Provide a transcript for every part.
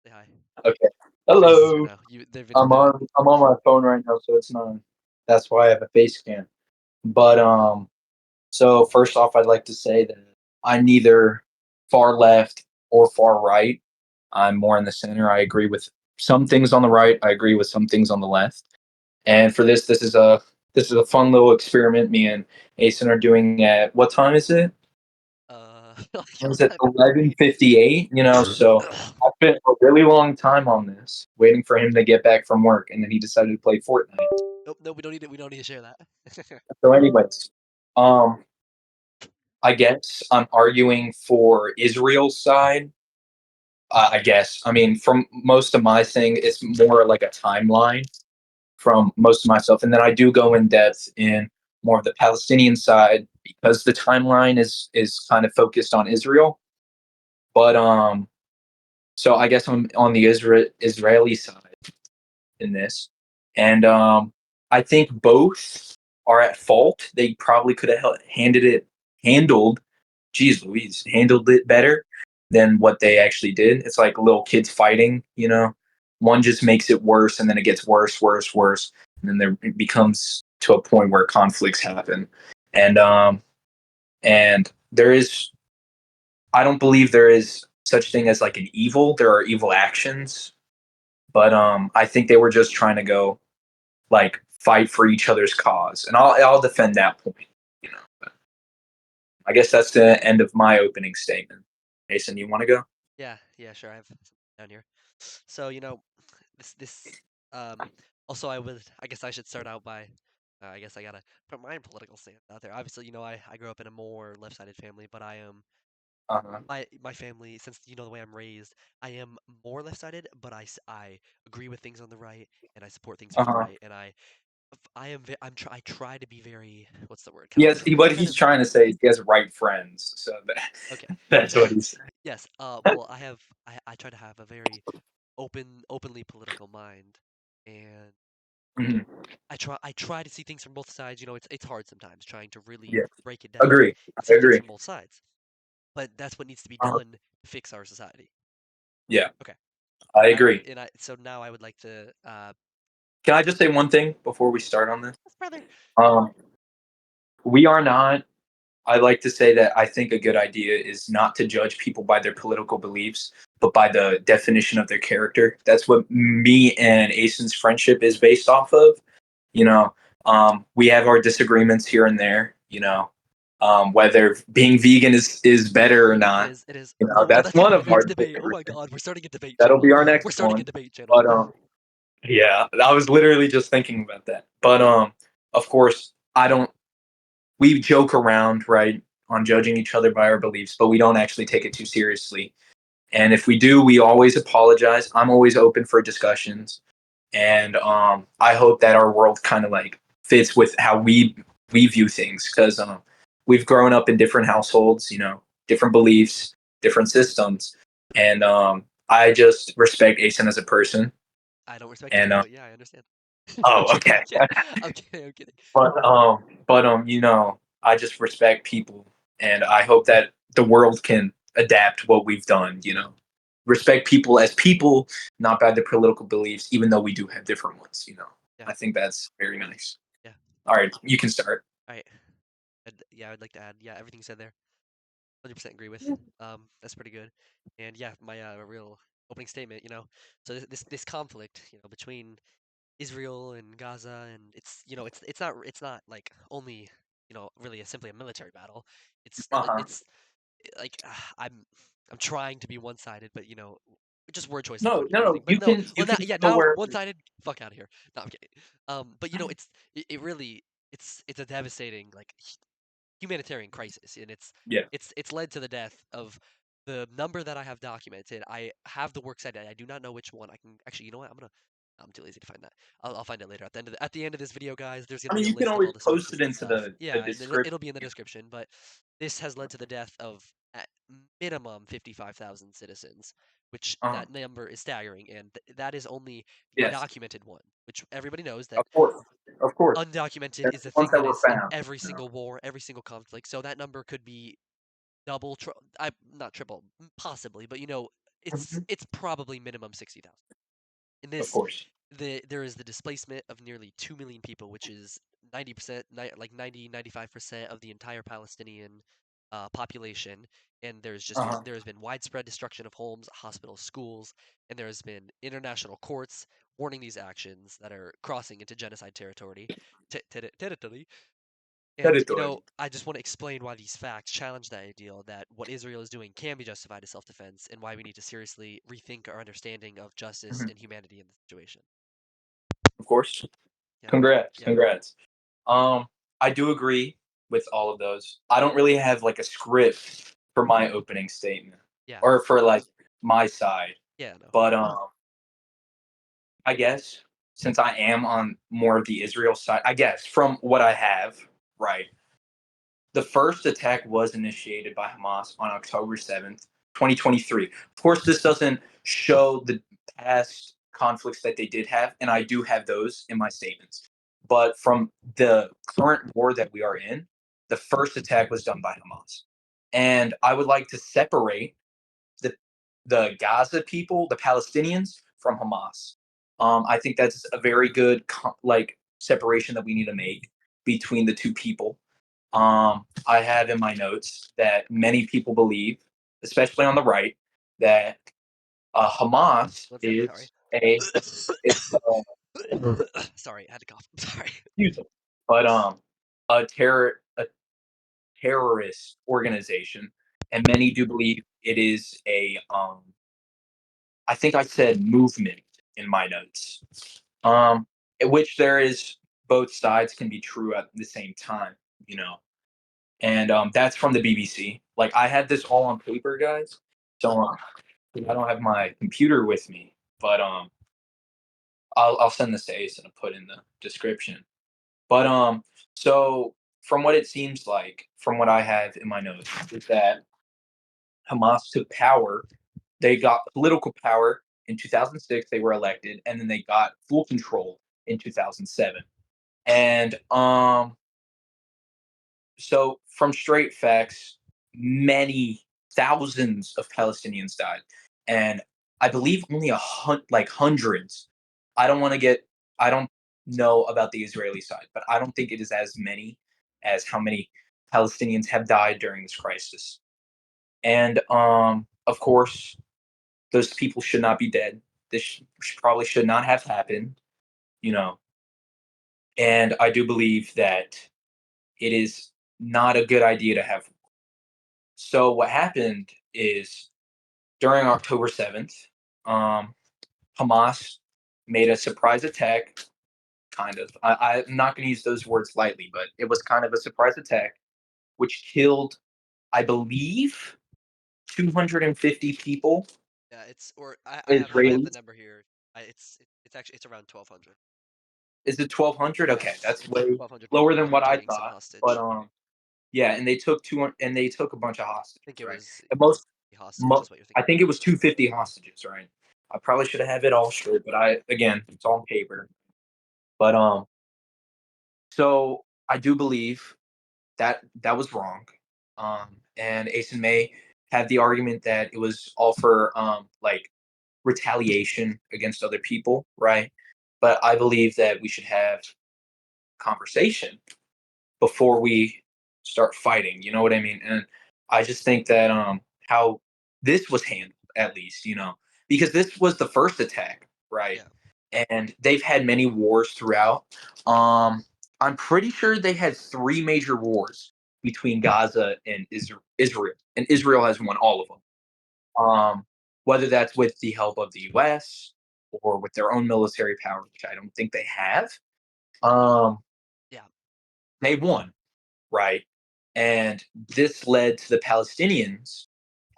Say hi. Okay. Jesus, Hello. no, they've been I'm doing it. on I'm on my phone right now, so it's not. That's why I have a face cam. But so first off, I'd like to say that I'm neither far left or far right. I'm more in the center. I agree with some things on the right. I agree with some things on the left. And for this is a fun little experiment me and Asen are doing at what time is it? Like It what was at time? 11:58, so I spent a really long time on this, waiting for him to get back from work, and then he decided to play Fortnite. Nope, no, we don't need it. We don't need to share that. So, anyways, um, I guess I'm arguing for Israel's side. I guess. I mean, from most of my thing, it's more like a timeline from most of my stuff, and then I do go in depth in more of the Palestinian side because the timeline is kind of focused on Israel. But so I guess I'm on the Israeli side in this, and I think both are at fault. They probably could have handled. Geez, Louise, handled it better than what they actually did. It's like little kids fighting. One just makes it worse, and then it gets worse, worse, worse, and then there it becomes to a point where conflicts happen, and there is. I don't believe there is such thing as like an evil. There are evil actions, but I think they were just trying to go like fight for each other's cause, and I'll defend that point. You know, but I guess that's the end of my opening statement. Mason, you want to go? Yeah, yeah, sure. I have some down here. So, this um also I guess I should start out by I guess I gotta put my political stance out there. Obviously, I grew up in a more left-sided family, but I am Uh-huh. my family, since the way I'm raised, I am more left-sided, but I agree with things on the right and I support things from the Uh-huh. right, and I try to be very, what's the word, kind of Yes, what kind he's of trying to say is he has right friends, so okay. that's what he's saying. Yes, well, I try to have a very openly political mind, and Mhm. I try to see things from both sides. It's hard sometimes trying to really Yeah, break it down agree. and I see things agree. from both sides. But that's what needs to be Uh-huh. done to fix our society. Yeah, Okay. I And I would agree. and I so now I would like to Can I just say one thing before we start on this? yes, brother. Um, we are not. I like to say that I think a good idea is not to judge people by their political beliefs, but by the definition of their character. That's what me and Asen's friendship is based off of. You know, we have our disagreements here and there. Whether being vegan is better or It not. is. It is. Oh no, That's that's gonna one be the of our next debate. Oh my disagreements. God, we're starting a debate That'll be channel. our We're next starting a one. debate channel. But yeah, I was literally just thinking about that. But of course, I don't. We joke around, right, on judging each other by our beliefs, but we don't actually take it too seriously. And if we do, we always apologize. I'm always open for discussions, and I hope that our world kind of like fits with how we view things because we've grown up in different households, different beliefs, different systems, and I just respect Asen as a person. I don't respect And you, but yeah, I understand. I'm oh, kidding. okay. I'm kidding. I'm kidding. I'm kidding. But I just respect people, and I hope that the world can adapt what we've done. Respect people as people, not by their political beliefs, even though we do have different ones. Yeah. I think that's very nice. Yeah. All right, you can start. All right. Yeah, I'd like to add. Yeah, everything you said there. 100% agree with. That's pretty good. And yeah, my real opening statement. So this conflict, between Israel and Gaza, and it's not like only really simply a military battle. Uh-huh. It's like I'm trying to be one-sided, but just word choice No, no, and no. everything. But You no, can you well, now can yeah, go now wherever. one-sided. Fuck out of here. No, I'm kidding. But it really it's a devastating like humanitarian crisis, and it's Yeah. it's it's led to the death of the number that I have documented. I have the works cited. I do not know which one. I can actually, you know what? I'm too lazy to find that. I'll find it later at the end of this video, guys. There's I gonna mean, be a you can list of always all the post sources it and into stuff. the Yeah, and description. it'll be in the description. But this has led to the death of at minimum 55,000 citizens, which Uh-huh. that number is staggering, and that is only the Yes, documented one, which everybody knows that of course, of course. undocumented That's is the a ones thing that that were is in found. every single war, every single conflict. So that number could be double, I not triple, possibly, but it's probably minimum 60,000. In Of this, course. there is the displacement of nearly 2 million people, which is 90%, like 95% of the entire Palestinian population. And Uh-huh. there has been widespread destruction of homes, hospitals, schools, and there has been international courts warning these actions that are crossing into genocide territory. Territory. And, Territory. I just want to explain why these facts challenge that ideal that what Israel is doing can be justified as self-defense and why we need to seriously rethink our understanding of justice Mhm. and humanity in the situation. Of course. Yeah, Congrats. yeah, Congrats. Um, I do agree with all of those. I don't really have like a script for my opening statement yeah, or for like my side, yeah, no. but I guess since I am on more of the Israel side, I guess from what I have, right, the first attack was initiated by Hamas on October 7th, 2023. Of course, this doesn't show the past conflicts that they did have, and I do have those in my statements. But from the current war that we are in, the first attack was done by Hamas. And I would like to separate the Gaza people, the Palestinians, from Hamas. I think that's a very good like separation that we need to make between the two people. I have in my notes that many people believe, especially on the right, that Hamas One second, sorry. is a it's Sorry, I had to cough. Sorry. excuse me, but a terrorist organization, and many do believe it is a I think I said movement in my notes. In which there is both sides can be true at the same time, you know. And that's from the BBC. Like I had this all on paper, guys. So I don't have my computer with me, but I'll send this to Ace and I'll put in the description. But so from what it seems like, from what I have in my notes, is that Hamas took power. They got political power in 2006. They were elected, and then they got full control in 2007. And so from straight facts, many thousands of Palestinians died, and I believe only like hundreds. I don't want to get. I don't know about the Israeli side, but I don't think it is as many as how many Palestinians have died during this crisis. And of course, those people should not be dead. This probably should not have happened, you know. And I do believe that it is not a good idea to have. So what happened is during October 7th, um, Hamas made a surprise attack. Kind of. I'm not going to use those words lightly, but it was kind of a surprise attack, which killed, I believe, 250 people, Yeah, I have the Israelis. number here. It's actually it's around 1,200. Is it 1,200? Yeah, Okay, that's it's way 1,200 lower people, than what I including some thought. But hostage. yeah, and they took two, and they took a bunch of I think hostages, it right? was And most, hostage is what you're I thinking. think it was 250 hostages, right? I probably should have it all straight, but I again, it's on paper. But so I do believe that that was wrong. And Ace and May had the argument that it was all for like retaliation against other people, right? But I believe that we should have conversation before we start fighting. You know what I mean? And I just think that how this was handled, at least, because this was the first attack, right? Yeah, And they've had many wars throughout. Um, I'm pretty sure they had three major wars between Gaza and Israel, and Israel has won all of them. Whether that's with the help of the U.S. or with their own military power, which I don't think they have. Um, yeah, they won, right? And this led to the Palestinians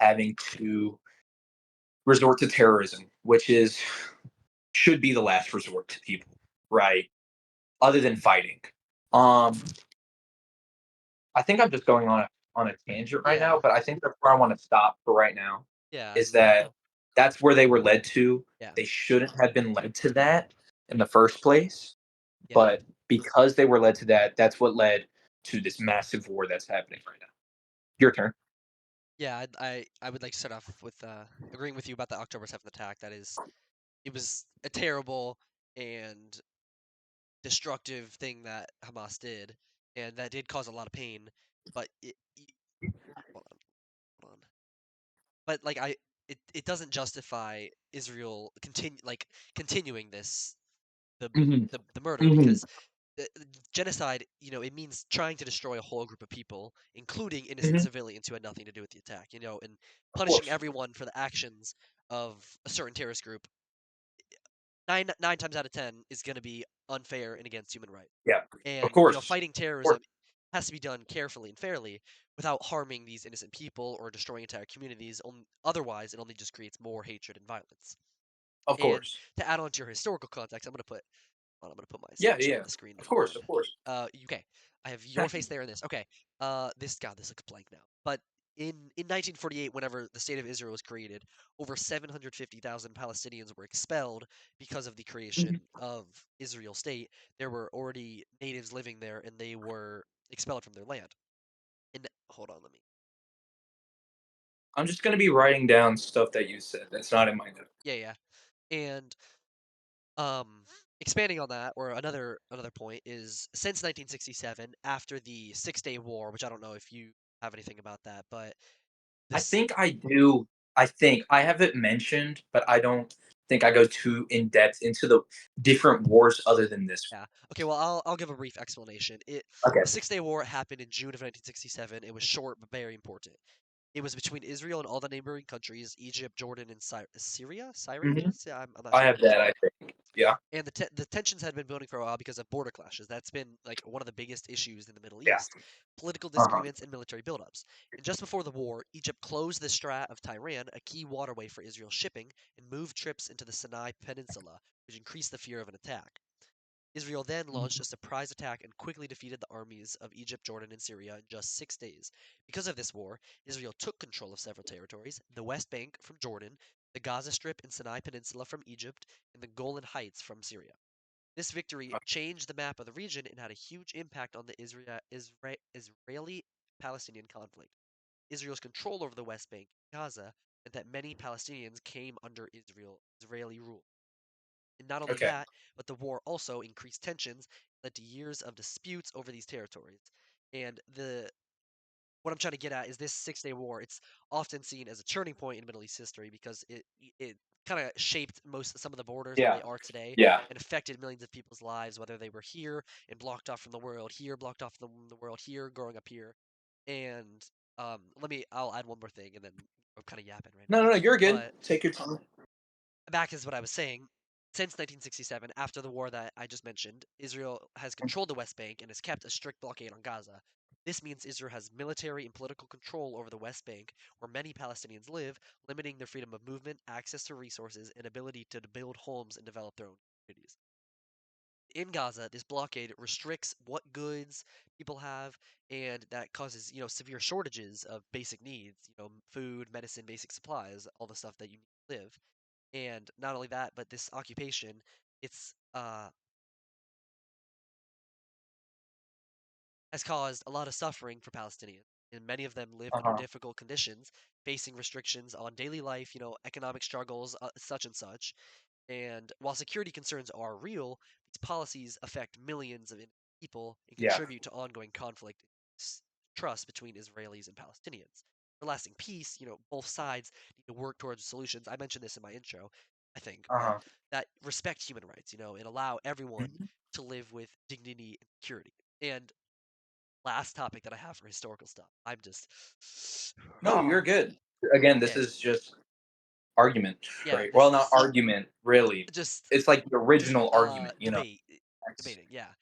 having to resort to terrorism, which is should be the last resort to people, right? Other than fighting. Um, I think I'm just going on a tangent right yeah, now, but I think that's where I want to stop for right now. yeah, Is that that's where they were led to. yeah, They shouldn't have been led to that in the first place, yeah. but because they were led to that, that's what led to this massive war that's happening right now. Your turn. Yeah, I would like to start off with agreeing with you about the October 7th attack. That is, it was a terrible and destructive thing that Hamas did, and that did cause a lot of pain. But hold on, hold on. But like it doesn't justify Israel continuing this the Hmm. the murder Hmm. because genocide, it means trying to destroy a whole group of people, including innocent Hmm. civilians who had nothing to do with the attack, and Of punishing course. everyone for the actions of a certain terrorist group, nine times out of 10 is going to be unfair and against human rights. Yeah. Of And, course. fighting Of course. terrorism has to be done carefully and fairly without harming these innocent people or destroying entire communities. Otherwise, it only just creates more hatred and violence. Of And course. to add on to your historical context, I'm gonna put my Yeah. slideshow Yeah. on the screen Of if you don't course. mind. Of course. Okay. I have your face there in this. Okay. This looks blank now. But in 1948, whenever the state of Israel was created, over 750,000 Palestinians were expelled because of the Mhm. creation of Israel state. There were already natives living there, and they were expelled from their land. And hold on, let me. I'm just gonna be writing down stuff that you said. That's not in my notes. Yeah, yeah. And Um, expanding on that, or another point is since 1967, after the Six-Day War, which I don't know if you have anything about that, but I this, think I do. I think I have it mentioned, but I don't think I go too in depth into the different wars other than this yeah, okay, well, I'll give a brief explanation. one. The Okay. Six-Day War happened in June of 1967. It was short but very important. It was between Israel and all the neighboring countries, Egypt, Jordan, and Syria. Syria? Hmm. I'm not I sure. have that. I think. Yeah. And the tensions had been building for a while because of border clashes. That's been like one of the biggest issues in the Middle Yeah. East, political Uh huh. disagreements and military buildups. And just before the war, Egypt closed the Strait of Tiran, a key waterway for Israel's shipping, and moved trips into the Sinai Peninsula, which increased the fear of an attack. Israel then launched a surprise attack and quickly defeated the armies of Egypt, Jordan, and Syria in just 6 days. Because of this war, Israel took control of several territories: the West Bank from Jordan, the Gaza Strip and Sinai Peninsula from Egypt, and the Golan Heights from Syria. This victory changed the map of the region and had a huge impact on the Israeli Palestinian conflict. Israel's control over the West Bank and Gaza meant that many Palestinians came under Israeli rule. And not only Okay. that, but the war also increased tensions, led to years of disputes over these territories. And the what I'm trying to get at is this Six-Day War. It's often seen as a turning point in Middle East history because it kind of shaped some of the borders how Yeah. they are today Yeah. and affected millions of people's lives, whether they were here and blocked off from the world, here blocked off from the world, here growing up here. And I'll add one more thing, and then I'm kind of yapping right No, now. no, no. You're good. But Take your time. back is what I was saying. Since 1967, after the war that I just mentioned, Israel has controlled the West Bank and has kept a strict blockade on Gaza. This means Israel has military and political control over the West Bank, where many Palestinians live, limiting their freedom of movement, access to resources, and ability to build homes and develop their own communities. In Gaza, this blockade restricts what goods people have, and that causes, severe shortages of basic needs, food, medicine, basic supplies, all the stuff that you need to live. And not only that, but this occupation, it's has caused a lot of suffering for Palestinians, and many of them live Uh under huh. difficult conditions, facing restrictions on daily life, economic struggles, such and such. And while security concerns are real, these policies affect millions of people and Yeah. contribute to ongoing conflict and trust between Israelis and Palestinians. For lasting peace, both sides need to work towards solutions. I mentioned this in my intro, I think, Uh but huh. that respect human rights, and allow everyone to live with dignity and security. And last topic that I have for historical stuff. I'm just No, you're good. Again, this okay. is just argument, Yeah, right? this Well, not is argument, really. just It's like the just original argument, you know. debate That's debating. Yeah.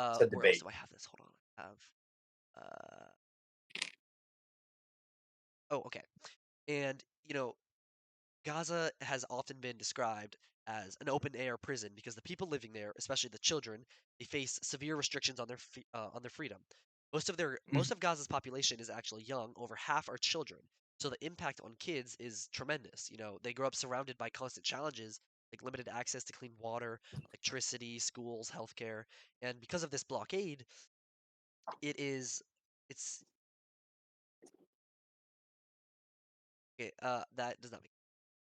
it's a Where else debate. do I have this? Hold on. I have uh oh, okay. And Gaza has often been described as an open air prison because the people living there, especially the children, they face severe restrictions on their freedom. Most Mhm. of Gaza's population is actually young; over half are children. So the impact on kids is tremendous. They grow up surrounded by constant challenges like limited access to clean water, electricity, schools, healthcare, and because of this blockade, it is it's Okay, that does not make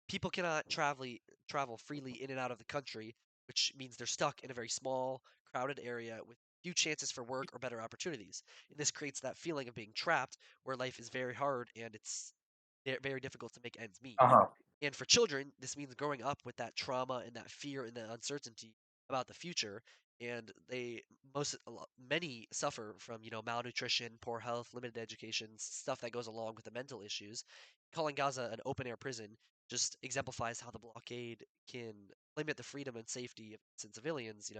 people cannot travel freely in and out of the country, which means they're stuck in a very small, crowded area with few chances for work or better opportunities. And this creates that feeling of being trapped, where life is very hard and it's very difficult to make ends meet. Uh-huh. And for children, this means growing up with that trauma and that fear and the uncertainty about the future. And many suffer from, malnutrition, poor health, limited education, stuff that goes along with the mental issues. Calling Gaza an open air prison just exemplifies how the blockade can limit the freedom and safety of innocent civilians,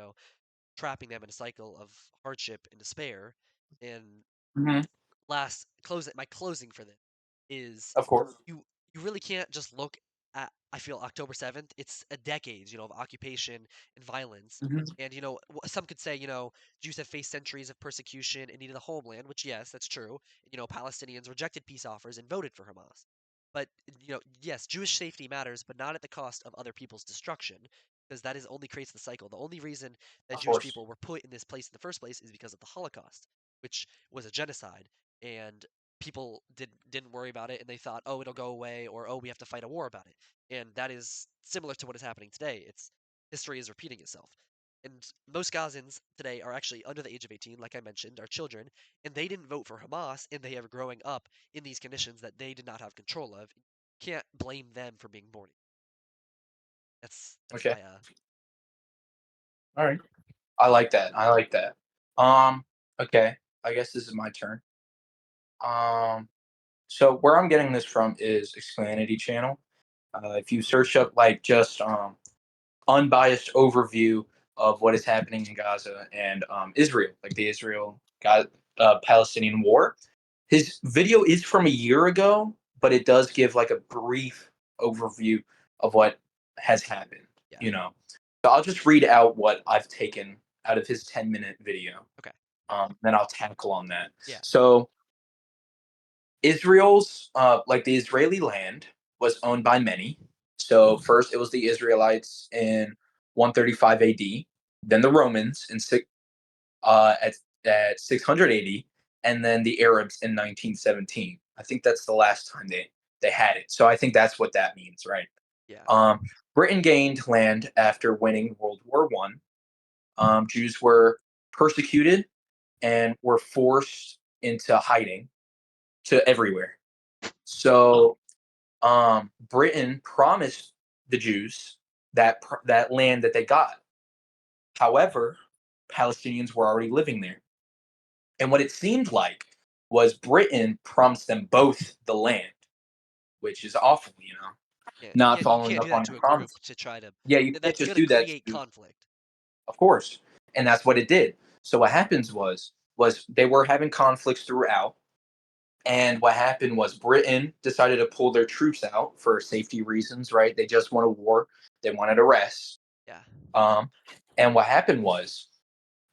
trapping them in a cycle of hardship and despair. And Mhm. my closing for this is Of course. you you really can't just look at, I feel, October 7th. It's a decades, of occupation and violence. Mhm. And some could say, Jews have faced centuries of persecution and needed a homeland, which yes, that's true. Palestinians rejected peace offers and voted for Hamas. But yes, Jewish safety matters, but not at the cost of other people's destruction, because that is only creates the cycle. The only reason that Of Jewish course. people were put in this place in the first place is because of the Holocaust, which was a genocide, and people didn't worry about it, and they thought, oh, it'll go away, or oh, we have to fight a war about it. And that is similar to what is happening today. It's history is repeating itself. And most Gazans today are actually under the age of 18, like I mentioned, are children, and they didn't vote for Hamas, and they are growing up in these conditions that they did not have control of. You can't blame them for being born. That's Okay. my All right. I like that. I like that. Um, okay. I guess this is my turn. Um, so where I'm getting this from is Xfinity channel. If you search up like just unbiased overview of what is happening in Gaza and Israel, like the Israel Palestinian war. His video is from a year ago, but it does give like a brief overview of what has happened. yeah. You know, so I'll just read out what I've taken out of his 10-minute video. Okay. Then I'll tackle on that. Yeah. So Israel's like the Israeli land was owned by many. So first it was the Israelites in 135 AD, then the Romans in uh, at at 600 AD, and then the Arabs in 1917. I think that's the last time they had it. So I think that's what that means, right? Yeah. Um, Britain gained land after winning World War One. Jews were persecuted and were forced into hiding to everywhere. So Britain promised the Jews that land that they got. However, Palestinians were already living there, and what it seemed like was Britain promised them both the land, which is awful, Yeah. not You following can't do up that on to your a group promise. to try to. Yeah, you can't That's just gonna do that create to, conflict. of course, and that's what it did. So what happens was they were having conflicts throughout. And what happened was Britain decided to pull their troops out for safety reasons, right? They just wanted war. They wanted a rest. Yeah. Um, and what happened was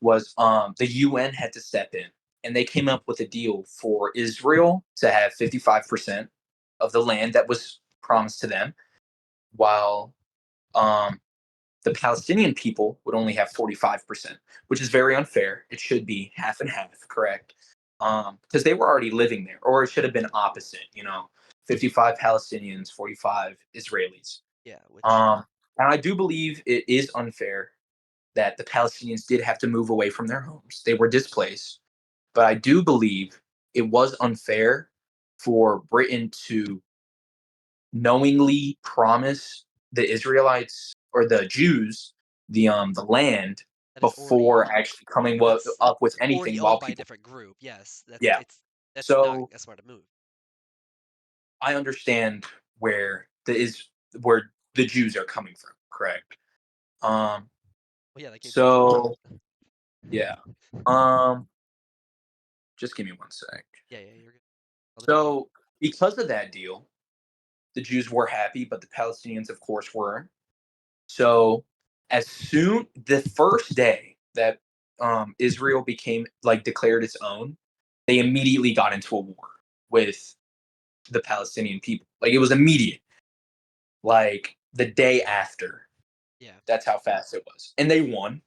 the UN had to step in, and they came up with a deal for Israel to have 55% of the land that was promised to them, while um, the Palestinian people would only have 45%, which is very unfair. It should be half and half, correct? Because they were already living there, or it should have been opposite, 55 Palestinians, 45 Israelis. Yeah. Which. Um, and I do believe it is unfair that the Palestinians did have to move away from their homes. They were displaced. But I do believe it was unfair for Britain to knowingly promise the Israelites or the Jews the land That is already before actually coming that's up with already anything while owned by a people. different group. Yes, Yeah. that's not So a smart move. I understand where the Jews are coming from, correct? Um Well, yeah, that came from Jews. so yeah. Um just give me one sec. Yeah, yeah, you're good. All the video. So because of that deal, the Jews were happy, but the Palestinians of course weren't. So as soon the first day that Israel became like declared its own, they immediately got into a war with the Palestinian people. Like it was immediate. Like the day after. Yeah, That's how fast it was. And they won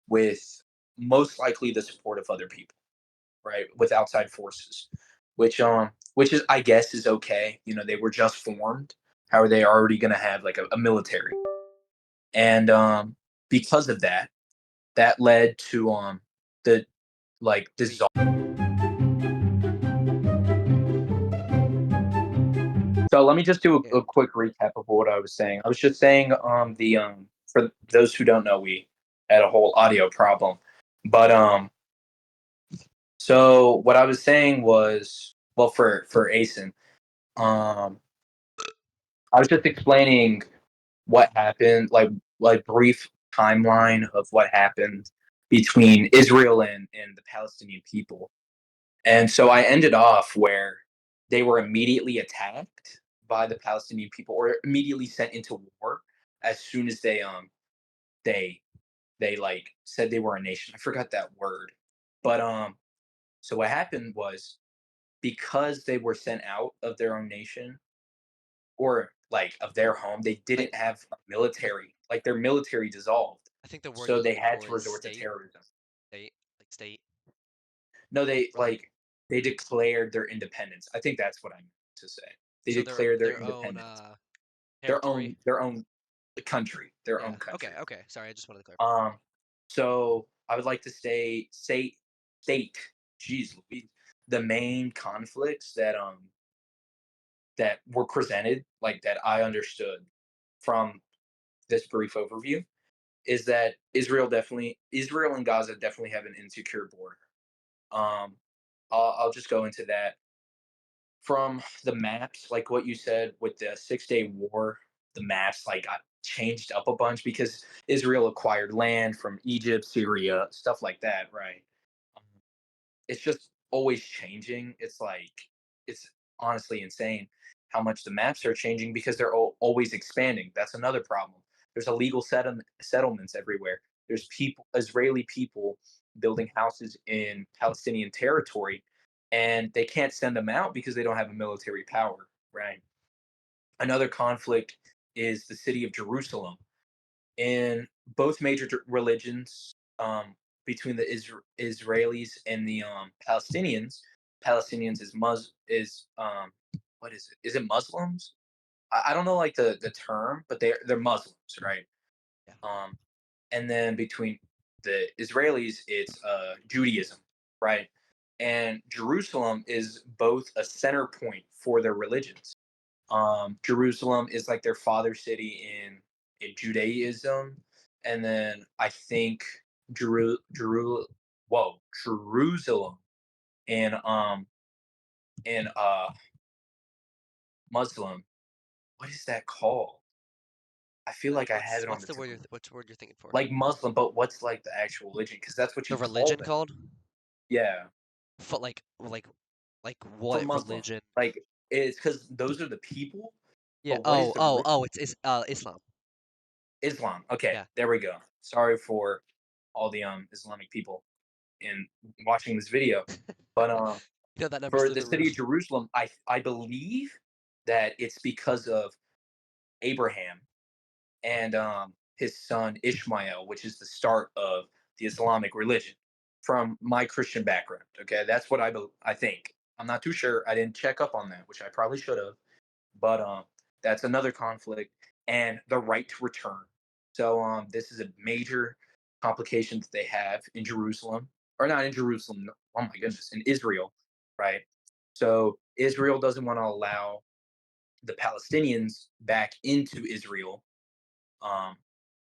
with most likely the support of other people, right? With outside forces. Which which is I guess is okay. You know, they were just formed. How are they already going to have like a military? And because of that, that led to the like Wait, dissolve. So let me just do yeah, a quick recap of what I was saying. I was just saying the for those who don't know, we had a whole audio problem. But so what I was saying was well for ASIN, um I was just explaining what happened, like brief timeline of what happened between Israel and the Palestinian people. And so I ended off where they were immediately attacked by the Palestinian people or immediately sent into war as soon as they they like said they were a nation. I forgot that word. But so what happened was because they were sent out of their own nation or like of their home, they like didn't have a the military. Like their military dissolved. I think the word So you're they looking had for to is resort to state, terrorism. state, like state, No, they or like they declared their independence. I think that's what I meant to say. They so declared their their own independence, territory. their own country, their Yeah. own Okay. country. Okay. Sorry, I just wanted to clarify. Um, so I would like to state, geez, Louise, the main conflicts that were presented, like that I understood from this brief overview, is that Israel and Gaza definitely have an insecure border. Um, I'll just go into that from the maps, like what you said with the 6 Day War. The maps like got changed up a bunch because Israel acquired land from Egypt, Syria, stuff like that, right? Um, it's just always changing. It's honestly insane how much the maps are changing because they're always expanding. That's another problem. There's illegal settlements everywhere. There's Israeli people building houses in Palestinian territory, and they can't send them out because they don't have a military power. Right. Another conflict is the city of Jerusalem in both major religions between the Israelis and the Palestinians. Palestinians is what is it? Is it Muslims? I don't know like the term, but they're Muslims, right? Yeah. Um, and then between the Israelis, it's Judaism, right? And Jerusalem is both a center point for their religions. Jerusalem is like their father city in Judaism, and then I think Jerusalem in Muslim. What is that called? I feel like I have it on What's the the tip word of which word you're thinking for? like Muslim, but what's like the actual religion? Because that's what The you call religion them. called? Yeah, Like for what Muslim, religion? like it's because those are the people. Yeah. But what is Oh. the Oh. religion? Oh. It's Islam. Islam. Okay, Yeah. there we go. Sorry for all the Islamic people in watching this video. But You know that number's for through the the roof. city of Jerusalem, I believe that it's because of Abraham and his son Ishmael, which is the start of the Islamic religion. From my Christian background, okay, that's what I think. I'm not too sure. I didn't check up on that, which I probably should have. But that's another conflict, and the right to return. So this is a major complication that they have in Jerusalem, or not in Jerusalem. No, oh my goodness, in Israel, right? So Israel doesn't want to allow the Palestinians back into Israel um,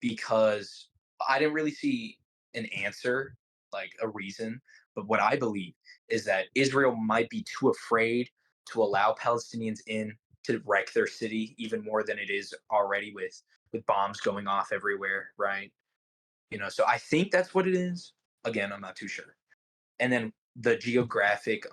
because I didn't really see an answer, like a reason. But what I believe is that Israel might be too afraid to allow Palestinians in to wreck their city even more than it is already with bombs going off everywhere, right? You know, so I think that's what it is. Again, I'm not too sure. And then the geographic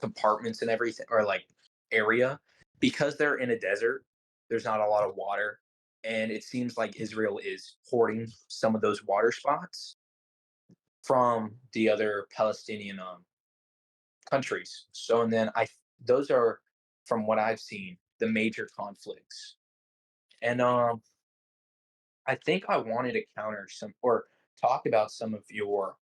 compartments and everything, or like area, because they're in a desert, there's not a lot of water. And it seems like Israel is hoarding some of those water spots from the other Palestinian countries. So, and then those are, from what I've seen, the major conflicts. And I think I wanted to counter some or talk about some of your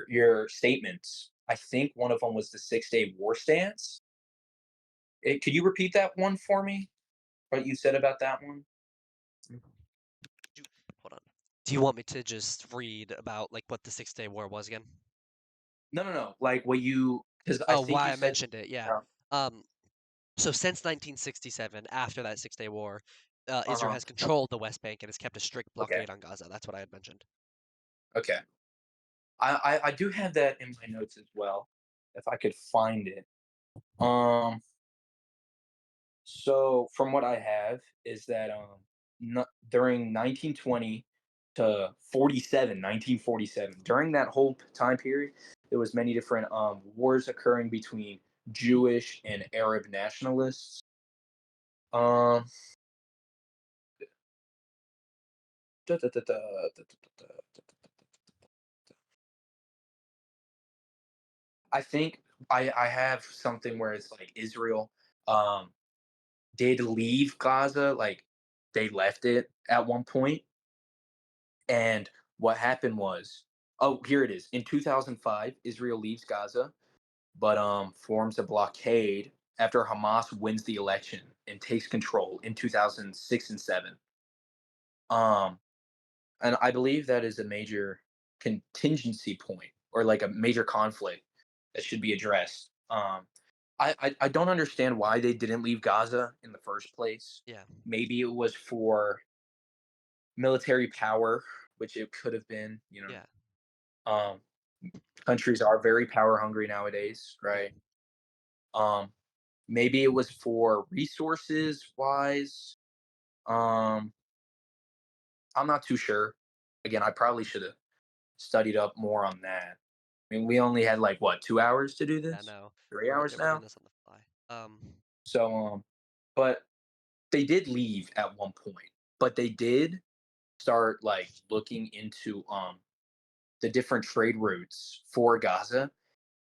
your statements. I think one of them was the 6 Day War stance. Could you repeat that one for me? What you said about that one? Do, hold on. Do you want me to just read about like what the Six-Day War was again? No, no, no. Like what you because I Oh, think why you I said. mentioned it, yeah. Uh Um, so since 1967, after that Six-Day War, Israel huh. has controlled the West Bank and has kept a strict Okay. blockade on Gaza. That's what I had mentioned. Okay. I do have that in my notes as well, if I could find it. Um. So from what I have is that during 1920 to 47, 1947, during that whole time period, there was many different wars occurring between Jewish and Arab nationalists. Um, da- da- da- da- da- da- da- da- I think I have something where it's like Israel um did leave Gaza, like they left it at one point. And what happened was, oh, here it is. In 2005, Israel leaves Gaza, but forms a blockade after Hamas wins the election and takes control in 2006 and 7. Um, and I believe that is a major contingency point or like a major conflict that should be addressed. I don't understand why they didn't leave Gaza in the first place. Yeah, Maybe it was for military power, which it could have been. yeah, Um, countries are very power hungry nowadays, yeah, right? Um, maybe it was for resources wise. Um, I'm not too sure. Again, I probably should have studied up more on that. I mean, we only had like what 2 hours to do yeah. this, No, three we're hours we're doing now. this on the fly. So, but they did leave at one point, but they did start like looking into the different trade routes for Gaza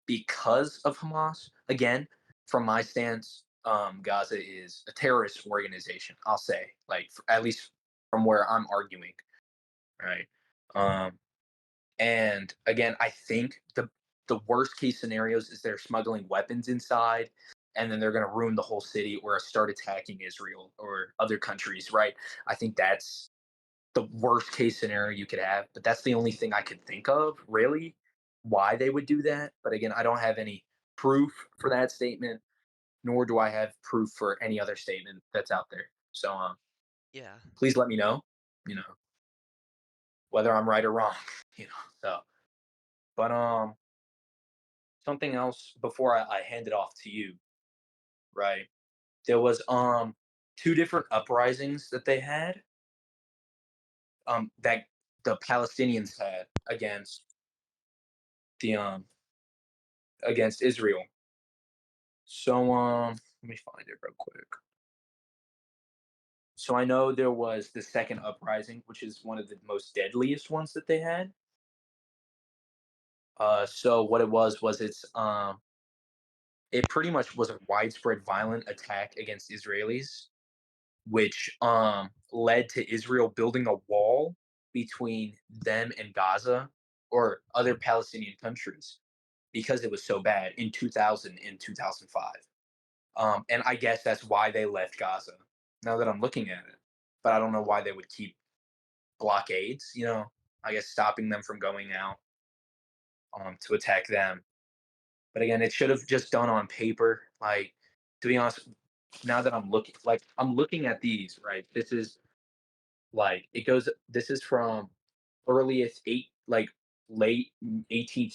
because of Hamas. Again, from my stance, Gaza is a terrorist organization. I'll say, like, at least from where I'm arguing, right? Um, and again, I think the worst case scenarios is they're smuggling weapons inside, and then they're going to ruin the whole city or start attacking Israel or other countries, right? I think that's the worst case scenario you could have, but that's the only thing I could think of, really, why they would do that. But again, I don't have any proof for that statement, nor do I have proof for any other statement that's out there. So yeah, please let me know, you know, whether I'm right or wrong, you know. So, but something else before I hand it off to you, right? There was two different uprisings that they had, that the Palestinians had the against Israel. So let me find it real quick. So I know there was the second uprising, which is one of the most deadliest ones that they had. So what it was it pretty much was a widespread violent attack against Israelis, which led to Israel building a wall between them and Gaza or other Palestinian countries because it was so bad in 2000 and 2005. And I guess that's why they left Gaza. Now that I'm looking at it, but I don't know why they would keep blockades. I guess stopping them from going out to attack them. But again, it should have just done on paper. Like, to be honest, now that I'm looking at these, right? This is like it goes. This is from earliest late 18th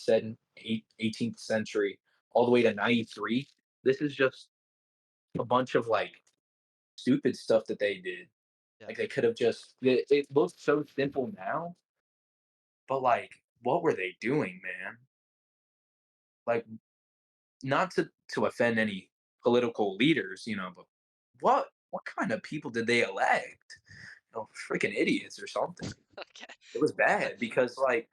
century all the way to 93. This is just a bunch of like stupid stuff that they did. yeah, Like they could have just. It looks so simple now, but like, what were they doing, man? Like, not to offend any political leaders, but what kind of people did they elect? Freaking idiots or something. okay, It was yeah, bad because like,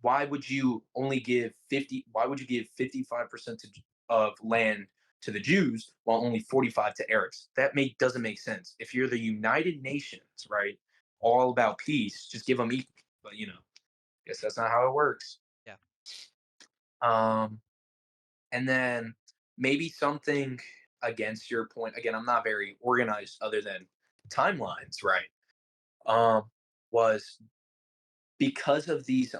why would you only give 50? Why would you give 55% of land to the Jews while only 45 to Arabs? That doesn't make sense. If you're the United Nations, right, all about peace, just give them equal. But guess that's not how it works. yeah. Um, and then maybe something against your point. Again, I'm not very organized other than timelines, right? Um, was because of these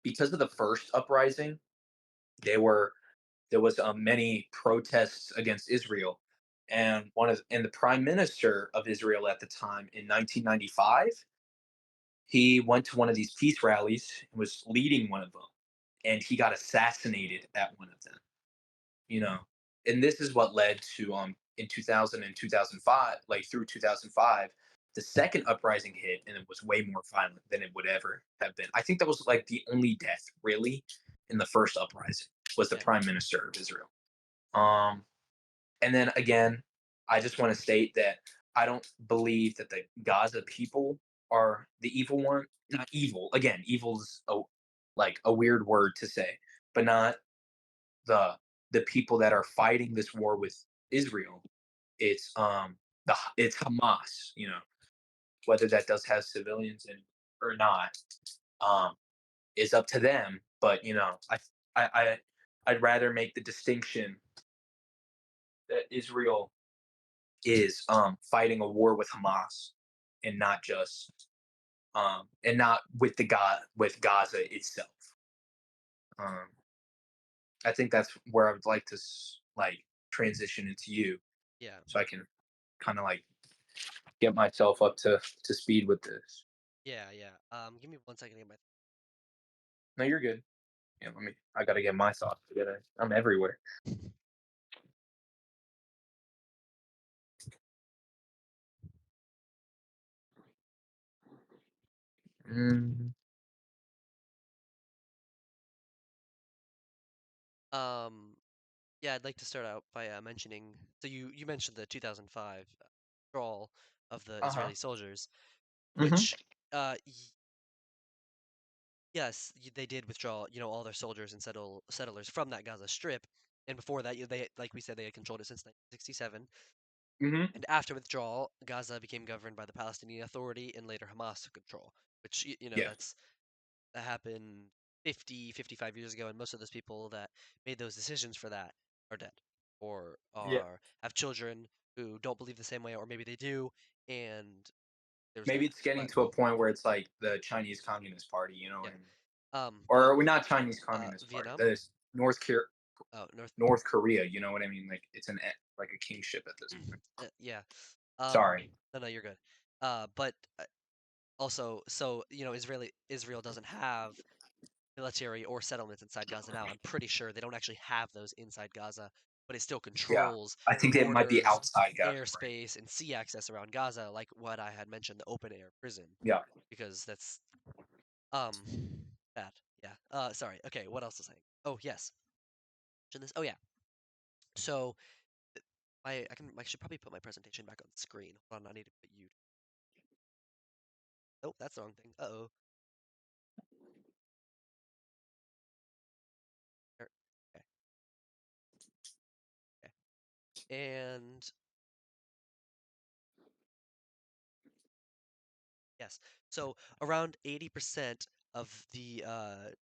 because of the first uprising, they were there was many protests against Israel, and the prime minister of Israel at the time in 1995, he went to one of these peace rallies and was leading one of them, and he got assassinated at one of them. You know, and this is what led to in 2000 and 2005, like through 2005, the second uprising hit, and it was way more violent than it would ever have been. I think that was like the only death really in the first uprising was the Yeah, prime minister of Israel. Um, and then again, I just want to state that I don't believe that the Gaza people are the evil one. Not evil. Again, evil's like a weird word to say, but not the the people that are fighting this war with Israel. It's it's Hamas. You know, whether that does have civilians in or not, um, is up to them. But you know, I I'd rather make the distinction that Israel is fighting a war with Hamas and not just and not with with Gaza itself. Um, I think that's where I would like to like transition into you, yeah, so I can kind of like get myself up to speed with this. yeah, yeah. Give me 1 second to get my. No, you're good. Yeah, let me. I gotta get my thoughts together. I'm everywhere. Mm, Um, yeah, I'd like to start out by mentioning. So you mentioned the 2005 withdrawal of the uh huh. Israeli soldiers, Mm-hmm. which yes, they did withdraw, all their soldiers and settlers from that Gaza Strip, and before that, they like we said they had controlled it since 1967. Mm-hmm. And after withdrawal, Gaza became governed by the Palestinian Authority, and later Hamas took control. Which Yeah. that happened 50, 55 years ago, and most of those people that made those decisions for that are dead or Yeah. are have children who don't believe the same way, or maybe they do, and there's Maybe war. it's getting But to a point where it's like the Chinese Communist Party, you know, yeah, and but or not Chinese Communist Party. Vietnam. The Oh, North. North Korea. You know what I mean? Like it's like a kingship at this point. Yeah. Sorry. No, no, you're good. But also, so Israel doesn't have military or settlements inside Gaza now. I'm pretty sure they don't actually have those inside Gaza, but it still Yeah. controls I think it might be borders, outside Gaza, right? airspace, and sea access around Gaza, like what I had mentioned, the open air prison, Yeah. because that's um bad. Yeah. Sorry. Okay. What else was I saying? Oh yes. Mention this. Oh yeah. So I should probably put my presentation back on screen. Hold on. I need to put you. Oh, that's the wrong thing. Uh-oh. Er, Okay. Okay. And yes. So around 80% of the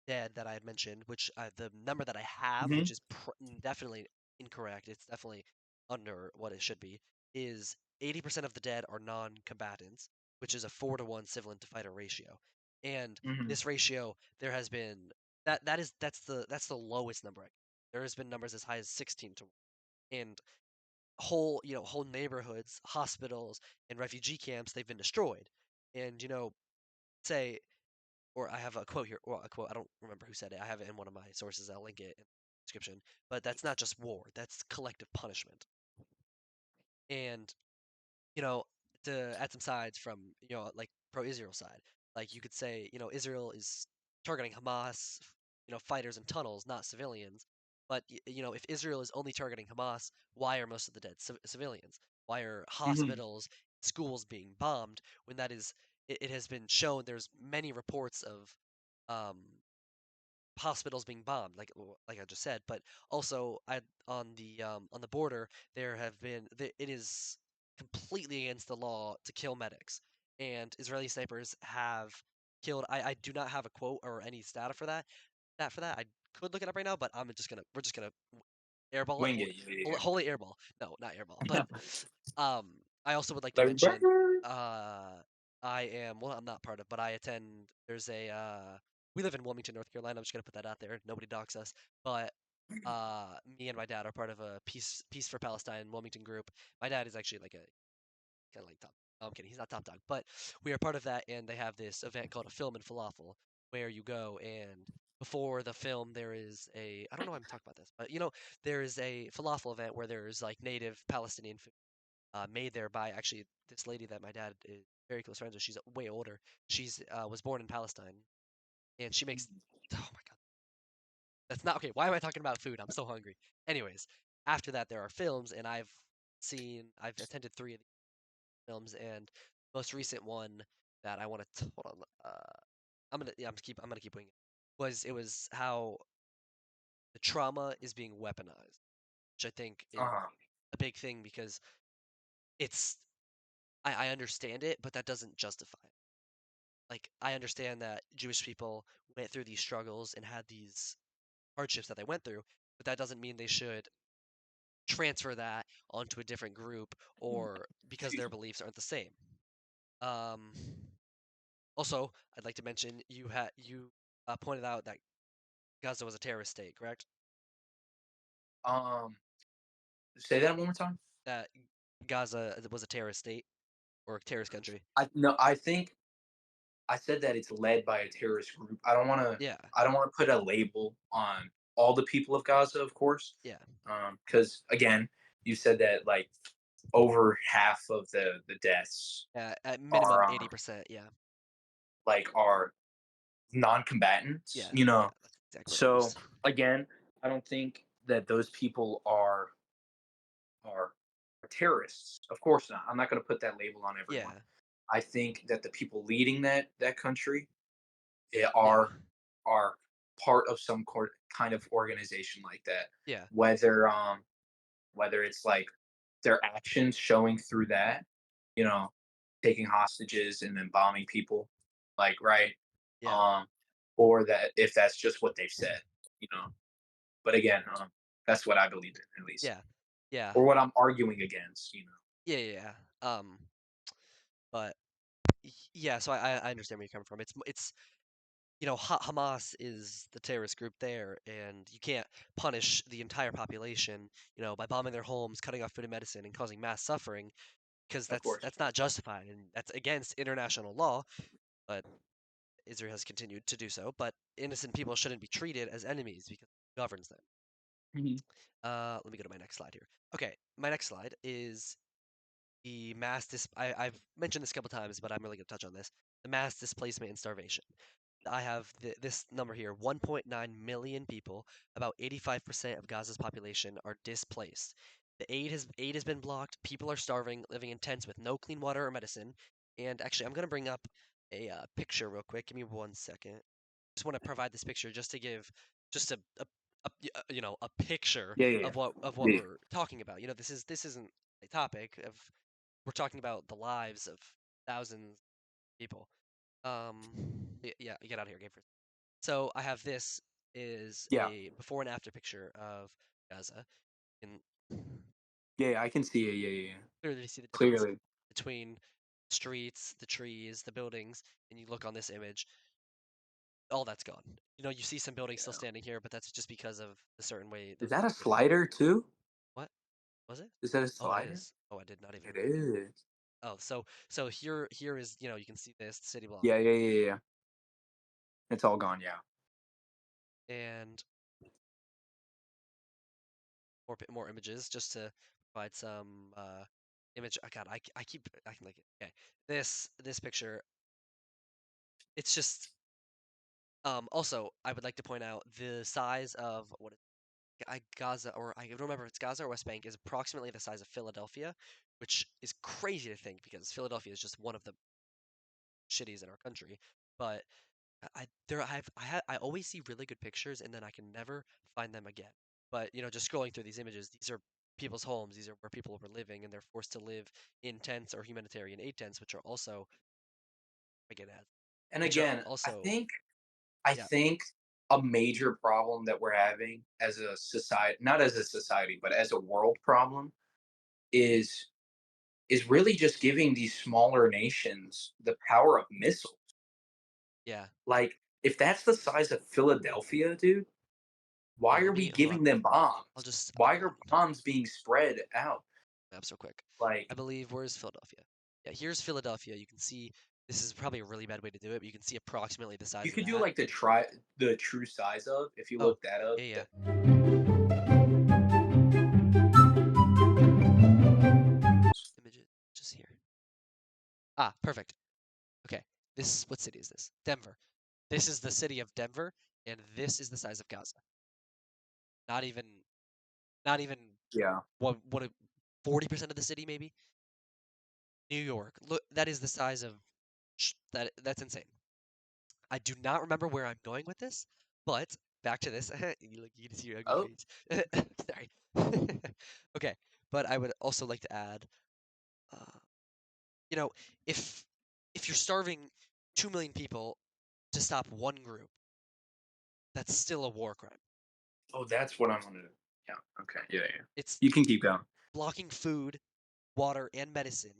dead that I had mentioned, which the number that I have, Hmm. which is definitely incorrect, it's definitely under what it should be, is 80% of the dead are non-combatants, which is a 4-to-1 civilian to fighter ratio. And Hmm. this ratio, there has been that's the lowest number. There has been numbers as high as 16 to 1. And whole neighborhoods, hospitals, and refugee camps, they've been destroyed. And say, or I have a quote here, well, a quote, I don't remember who said it. I have it in one of my sources. I'll link it in the description. But that's not just war, that's collective punishment. And, you know, to add some sides from, like pro-Israel side, like you could say, Israel is targeting Hamas, fighters in tunnels, not civilians. But, if Israel is only targeting Hamas, why are most of the dead civilians? Why are Hmm. hospitals, schools being bombed when it has been shown there's many reports of um, hospitals being bombed, like I just said, but also on the border there have been it is completely against the law to kill medics, and Israeli snipers have killed. I do not have a quote or any data for that. I could look it up right now, but we're just gonna airball it, Wing it. Yeah, yeah, holy airball. No, not airball. But yeah. I also would like to Larry mention, Bird. uh, I'm not part of, but I attend. There's a we live in Wilmington, North Carolina. I'm just gonna put that out there. Nobody docks us, but me and my dad are part of a Peace for Palestine Wilmington group. My dad is actually like a kind of like top. No, I'm kidding. He's not top dog, but we are part of that, and they have this event called a film and falafel, where you go and before the film there is a I don't know why I'm talking about this, but there is a falafel event where there's like native Palestinian food made there by actually this lady that my dad is very close friends with. She's way older. She's was born in Palestine, and she makes oh my god, that's not okay. Why am I talking about food? I'm so hungry. Anyways, after that there are films, and I've attended three of films, and most recent one that I want to hold on. I'm gonna keep winging it. It was how the trauma is being weaponized, which I think is Uh-huh. a big thing because it's I understand it, but that doesn't justify it. Like I understand that Jewish people went through these struggles and had these hardships that they went through, but that doesn't mean they should transfer that onto a different group or because Excuse their me. beliefs aren't the same. Um, Also, I'd like to mention you pointed out that Gaza was a terrorist state, correct? Um, say that one more time. That Gaza was a terrorist state or a terrorist country. I no, I think I said that it's led by a terrorist group. Yeah, I don't wanna put a label on all the people of Gaza, of course, yeah, because again, you said that like over half of the deaths yeah. At minimum are 80%. Yeah, are non-combatants. yeah, yeah. That's exactly what I So used. again, I don't think that those people are terrorists. Of course not. I'm not going to put that label on everyone. Yeah, I think that the people leading that country yeah, are part of some kind of organization like that. yeah, Whether whether it's like their actions showing through that, you know, taking hostages and then bombing people, like right, yeah, um, or that if that's just what they've said, you know. But again, that's what I believe in, at least, yeah, yeah, or what I'm arguing against, you know. yeah, yeah. Yeah. But yeah. So I understand where you're coming from. It's Hamas is the terrorist group there, and you can't punish the entire population, by bombing their homes, cutting off food and medicine, and causing mass suffering, because Of course. that's not justified, and that's against international law. But Israel has continued to do so. But innocent people shouldn't be treated as enemies because it governs them. Mhm. Let me go to my next slide here. Okay, my next slide is the I've mentioned this a couple times, but I'm really going to touch on this. The mass displacement and starvation. I have this number here 1.9 million people, about 85% of Gaza's population are displaced. The aid has been blocked. People are starving, living in tents with no clean water or medicine. And actually, I'm going to bring up a picture real quick. Give me 1 second. Just want to provide this picture just to give just a picture Yeah, yeah, of yeah. what Yeah. we're talking about. This isn't a topic of we're talking about the lives of thousands of people. Yeah, get out of here, game first. So I have this is Yeah. a before and after picture of Gaza, and Yeah, I can see it. Yeah, yeah, yeah. clearly see the difference Clearly. between streets, the trees, the buildings, and you look on this image, all that's gone. You see some buildings still Yeah. standing here, but that's just because of the certain way Is those that a buildings were. slider too? What was it? Is that a Oh, it slider? is. Oh, I did not even. It is. Oh, so here is you can see this city block Yeah, yeah, yeah, yeah, yeah. It's all gone. Yeah. and more images just to provide some image. Oh God, I keep acting like it. Okay, this picture. It's just also I would like to point out the size of Gaza or I don't remember if it's Gaza or West Bank is approximately the size of Philadelphia, which is crazy to think because Philadelphia is just one of the cities in our country. But I always see really good pictures and then I can never find them again. But just scrolling through these images, these are people's homes. These are where people were living, and they're forced to live in tents or humanitarian aid tents, which are also again as And which are again, also I yeah think a major problem that we're having as a society, not as a society, but as a world problem, is is really just giving these smaller nations the power of missiles. Yeah. Like, if that's the size of Philadelphia, dude, why Yeah, are let me we hold on. giving them bombs? I'll just Why are bombs being spread out? maps real quick. I Like, believe where's Philadelphia? Yeah, here's Philadelphia. You can see this is probably a really bad way to do it, but you can see approximately the you size of could do that. like the true size of, if you Oh, look that up. yeah, yeah. Images just here. Ah, perfect. Okay. This what city is this? Denver. This is the city of Denver, and this is the size of Gaza. Not even not even Yeah. what 40% of the city maybe? New York. Look, that is the size of that's insane. I do not remember where I'm going with this, but back to this. You can see your ugly Oh, face. Sorry. Okay, but I would also like to add, uh, you know, if if you're starving 2 million people to stop one group, that's still a war crime. oh, that's what I'm gonna do. Yeah. Okay. Yeah. Yeah. It's You can keep going. blocking food, water, and medicine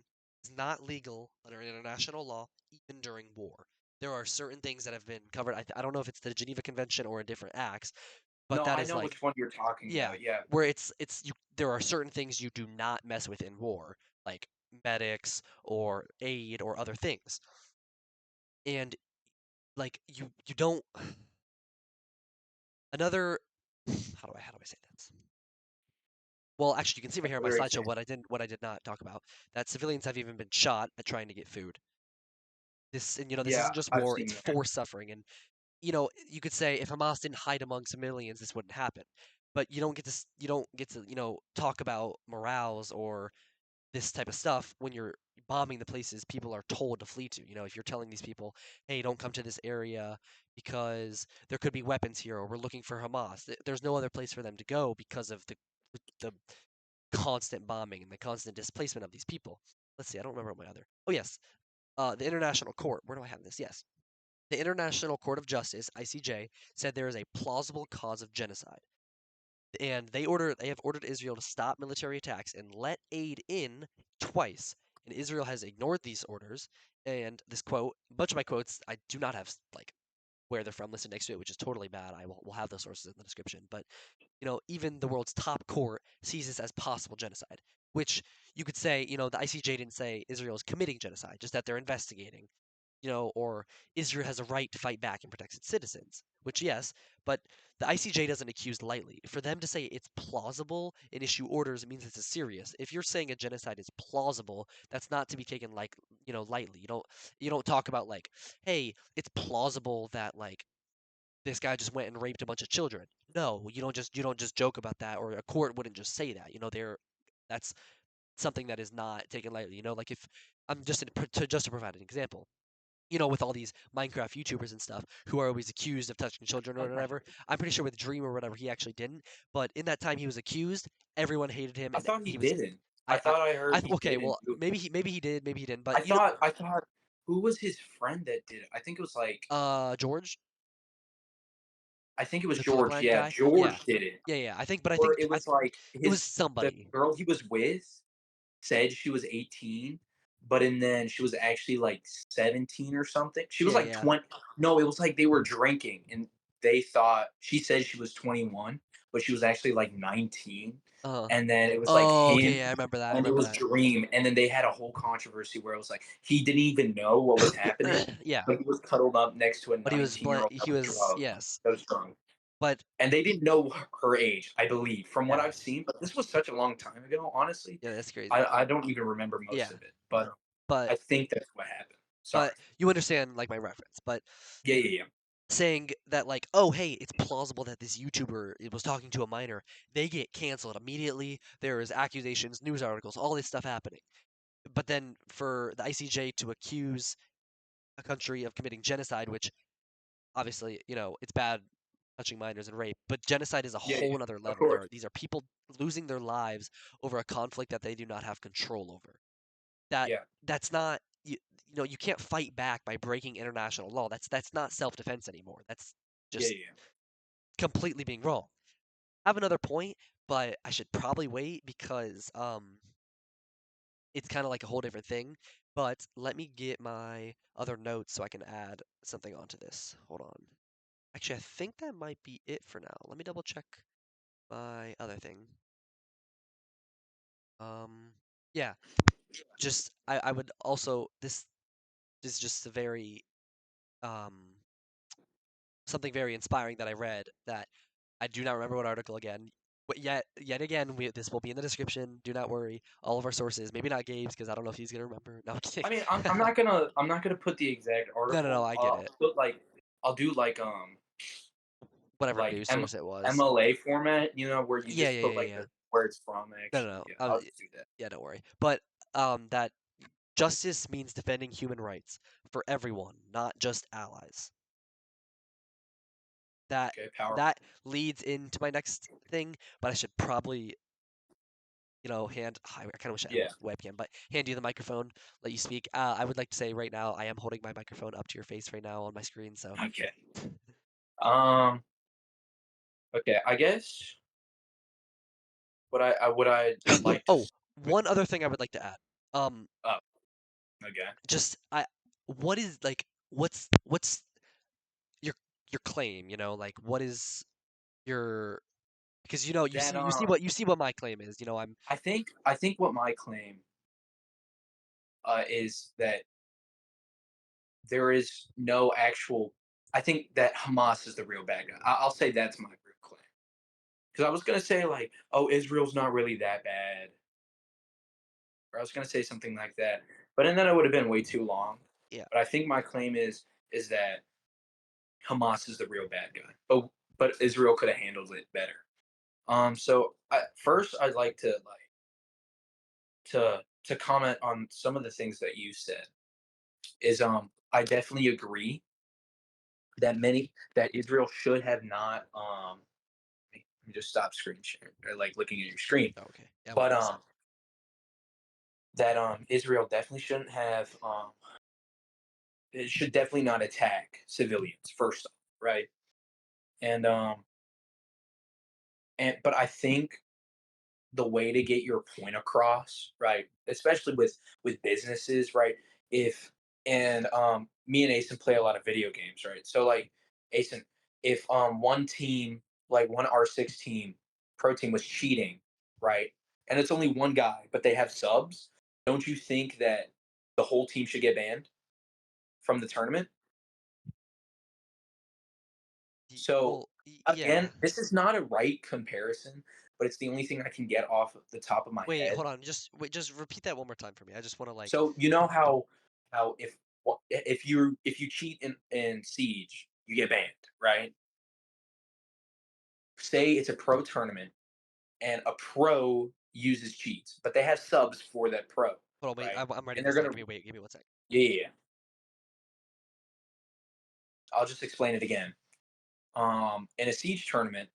is not legal under international law, even during war. There are certain things that have been covered. I don't know if it's the Geneva Convention or in different acts, but No, that I is know like which one you're talking yeah, about. Yeah. where it's you there are certain things you do not mess with in war, like medics or aid or other things. And like you don't another how do I say this? Well, actually you can see right here on my Very slideshow exciting. what I did not talk about. That civilians have even been shot at trying to get food. This and this Yeah, isn't just I've war, it's seen that. forced suffering. And you could say if Hamas didn't hide among civilians, this wouldn't happen. But you don't get to, talk about morales or this type of stuff when you're bombing the places people are told to flee to. If you're telling these people, "Hey, don't come to this area because there could be weapons here, or we're looking for Hamas." There's no other place for them to go because of the constant bombing and the constant displacement of these people. Let's see. I don't remember what my other. Oh yes, the International Court. Where do I have this? Yes, the International Court of Justice (ICJ) said there is a plausible cause of genocide, and they have ordered Israel to stop military attacks and let aid in twice. And Israel has ignored these orders. And this quote, a bunch of my quotes, I do not have like where they're from listed next to it, which is totally bad. We'll have those sources in the description. But even the world's top court sees this as possible genocide, which you could say, the ICJ didn't say Israel is committing genocide, just that they're investigating, or Israel has a right to fight back and protect its citizens, which yes, but the ICJ doesn't accuse lightly. For them to say it's plausible and issue orders, it means it's serious. If you're saying a genocide is plausible, that's not to be taken like, lightly. You don't talk about like, hey, it's plausible that like this guy just went and raped a bunch of children. No, you don't just joke about that, or a court wouldn't just say that. That's something that is not taken lightly. Like if I'm just to provide an example, with all these Minecraft YouTubers and stuff who are always accused of touching children or whatever. I'm pretty sure with Dream or whatever he actually didn't, but in that time he was accused, everyone hated him, I and thought he he was. didn't. I I, thought I heard he okay, didn't well do it. maybe he did, maybe he didn't, but I thought who was his friend that did it? George, I think it was the George. colorblind Yeah, guy, yeah, George did it. yeah, yeah. But I Or think it was like it was his the somebody. girl he was with said she was 18, but and then she was actually like 17 or something. She was Yeah, like yeah. 20. No, it was like they were drinking and they thought she said she was 21, but she was actually like 19. Uh-huh. And then it was like Oh, okay, him yeah, I remember that. I and it remember was that. Dream. And then they had a whole controversy where it was like he didn't even know what was happening, Yeah, but he was cuddled up next to a but 19-year-old that he was was drunk. yes, That was drunk. but And they didn't know her age, I believe, from what yeah, I've seen. But this was such a long time ago, honestly. yeah, that's crazy. I don't even remember most Yeah, of it, but but I think that's what happened. but Sorry. you understand like my reference. But Yeah, yeah, yeah. saying that like, oh hey, it's plausible that this YouTuber was talking to a minor, they get canceled immediately. There is accusations, news articles, all this stuff happening. But then for the ICJ to accuse a country of committing genocide, which obviously, it's bad touching minors and rape, but genocide is a Yeah, whole yeah. other Of level. course. These are people losing their lives over a conflict that they do not have control over. That Yeah. that's not you can't fight back by breaking international law. That's not self-defense anymore. That's Yeah, just yeah. completely being wrong. I have another point, but I should probably wait because it's kind of like a whole different thing. But let me get my other notes so I can add something onto this. Hold on. Actually, I think that might be it for now. Let me double check my other thing. Um, yeah, just I would also this is just a very um something very inspiring that I read that I do not remember what article again. But yet again, this will be in the description. Do not worry. All of our sources, maybe not Gabe's because I don't know if he's gonna remember. No, I'm kidding. I mean, I'm not gonna put the exact No, article. I get it. I'll do Whatever like news source it was. MLA format, where you Yeah, just yeah, put yeah, like yeah. where it's from No, no, actually. no. Yeah, I'll just do that. Yeah, don't worry. But that justice means defending human rights for everyone, not just allies. That Okay, power. that leads into my next thing, but I should probably, I kind of wish I had Yeah. a webcam, but hand you the microphone, let you speak. I would like to say right now, I am holding my microphone up to your face right now on my screen. So, Okay. Um. Okay. I guess what I like to. oh, one other thing I would like to add. Um, Oh. Okay. just what is like, what's your your claim? Like what is your because you That see what my claim is. I'm I think what my claim is that there is no actual. I think that Hamas is the real bad guy. I'll say that's my real claim. Because I was gonna say like, oh, Israel's not really that bad, or I was gonna say something like that, but then it would have been way too long. yeah. But I think my claim is that Hamas is the real bad guy, but Israel could have handled it better. So first I'd like to comment on some of the things that you said. Is I definitely agree that Israel should have not let me just stop screen sharing or like looking at your screen. Oh, okay. Yeah, I'm But almost done. that Israel definitely shouldn't have it should definitely not attack civilians first off, right? And but I think the way to get your point across, right? Especially with businesses, right? If and me and Asen play a lot of video games, right? So like Asen, if one team, like one R6 team, pro team was cheating, right? And it's only one guy, but they have subs, don't you think that the whole team should get banned from the tournament? So Yeah. again, this is not a right comparison, but it's the only thing I can get off of the top of my Wait, head. hold on. Just repeat that one more time for me. I just want to like. So you know how if you cheat in Siege, you get banned, right? Say it's a pro tournament and a pro uses cheats, but they have subs for that pro, Hold on, wait. right? I'm writing And they're this down. gonna Give me one sec. yeah, yeah, yeah. I'll just explain it again. In a Siege tournament,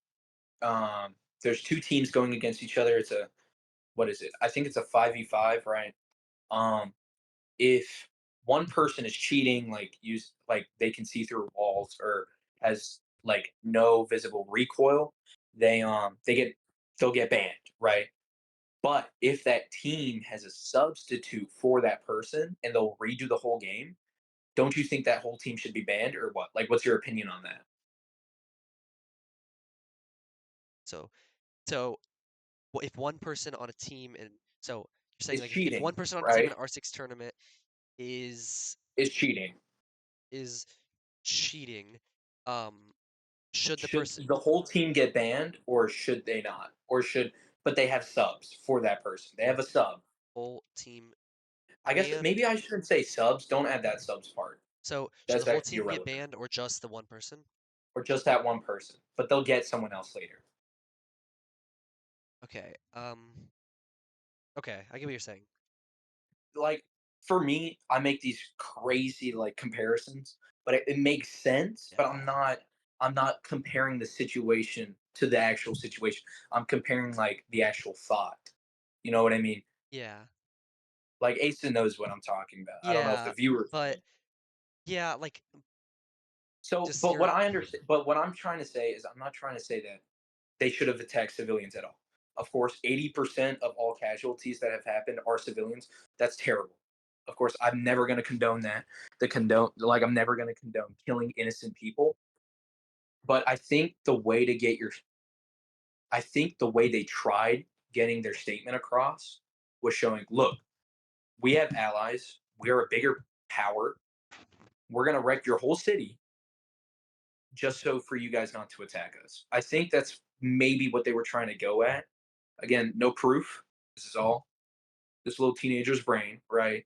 there's two teams going against each other. It's a what is it? I think it's a 5v5, right? Um, if one person is cheating, like they can see through walls or has like no visible recoil, they'll get banned, right? But if that team has a substitute for that person and they'll redo the whole game, don't you think that whole team should be banned or what? Like, what's your opinion on that? So, so if one person on a team and so you're saying Is like if cheating, one person on a team in right? an R6 tournament is Is cheating. is cheating, um, should the Should person the whole team get banned or should they not? But they have subs for that person. They the have a sub. whole team I guess banned? maybe I shouldn't say subs. Don't add that subs part. So should the That's whole actually team get irrelevant. banned or just the one person? Or just that one person, but they'll get someone else later. Okay. Okay, I get what you're saying. Like for me, I make these crazy like comparisons, but it makes sense. But Yeah. I'm not comparing the situation to the actual situation. I'm comparing like the actual thought. You know what I mean? Yeah. Like Asa knows what I'm talking about. I don't know if the Yeah, viewers but do. yeah, like So, Just but what you're I understand, but what I'm trying to say is, I'm not trying to say that they should have attacked civilians at all. Of course, 80% of all casualties that have happened are civilians. That's terrible. Of course, I'm never going to condone that. I'm never going to condone killing innocent people. But I think the way they tried getting their statement across was showing, look, we have allies. We're a bigger power. We're going to wreck your whole city just so for you guys not to attack us. I think that's maybe what they were trying to go at. Again, no proof. This is all this little teenager's brain, right?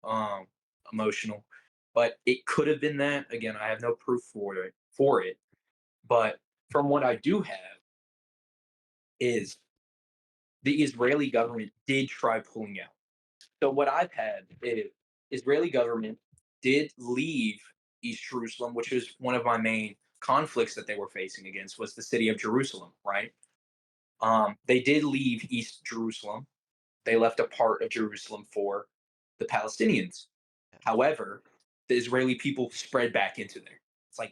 Um, Emotional. But it could have been that. Again, I have no proof for it. But from what I do have is the Israeli government did try pulling out. So what I've had is Israeli government did leave East Jerusalem, which is one of my main conflicts that they were facing against was the city of Jerusalem, right? They did leave East Jerusalem. They left a part of Jerusalem for the Palestinians. However, the Israeli people spread back into there.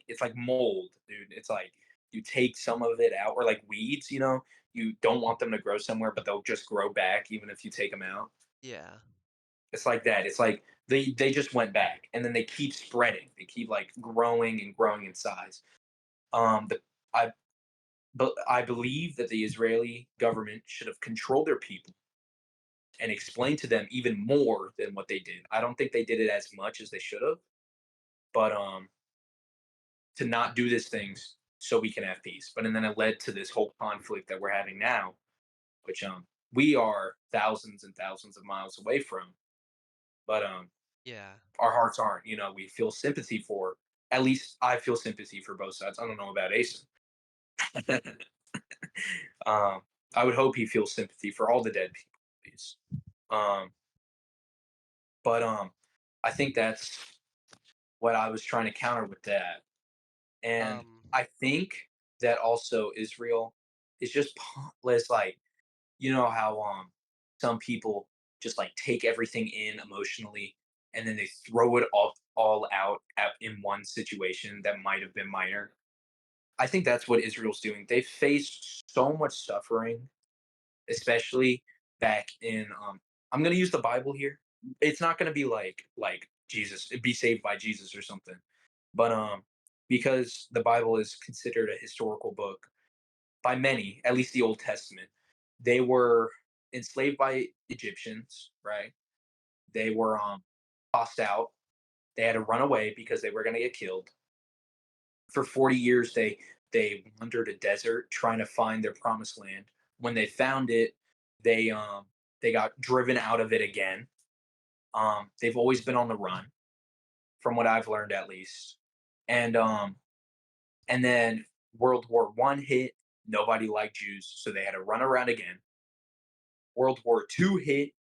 It's like mold, dude. It's like you take some of it out, or like weeds. You don't want them to grow somewhere, but they'll just grow back even if you take them out. yeah. It's like that. It's like they just went back, and then they keep spreading. They keep like growing and growing in size. The I but I believe that the Israeli government should have controlled their people and explained to them even more than what they did. I don't think they did it as much as they should have, but to not do these things so we can have peace. But and then it led to this whole conflict that we're having now, which we are thousands and thousands of miles away from, but Yeah. our hearts aren't. We feel sympathy for. At least I feel sympathy for both sides. I don't know about Asen. um, I would hope he feels sympathy for all the dead people, please. Um, but I think that's what I was trying to counter with that. And Um, I think that also Israel is just less like, how some people just like take everything in emotionally and then they throw it all out in one situation that might have been minor. I think that's what Israel's doing. They faced so much suffering, especially back in I'm going to use the Bible here. It's not going to be like Jesus, be saved by Jesus or something. But because the Bible is considered a historical book by many, at least the Old Testament, they were enslaved by Egyptians, right? They were tossed out. They had to run away because they were going to get killed. For 40 years they wandered a desert trying to find their promised land. When they found it, they they got driven out of it again. They've always been on the run, from what I've learned at least. And then World War I hit. Nobody liked Jews, so they had to run around again. World War II hit.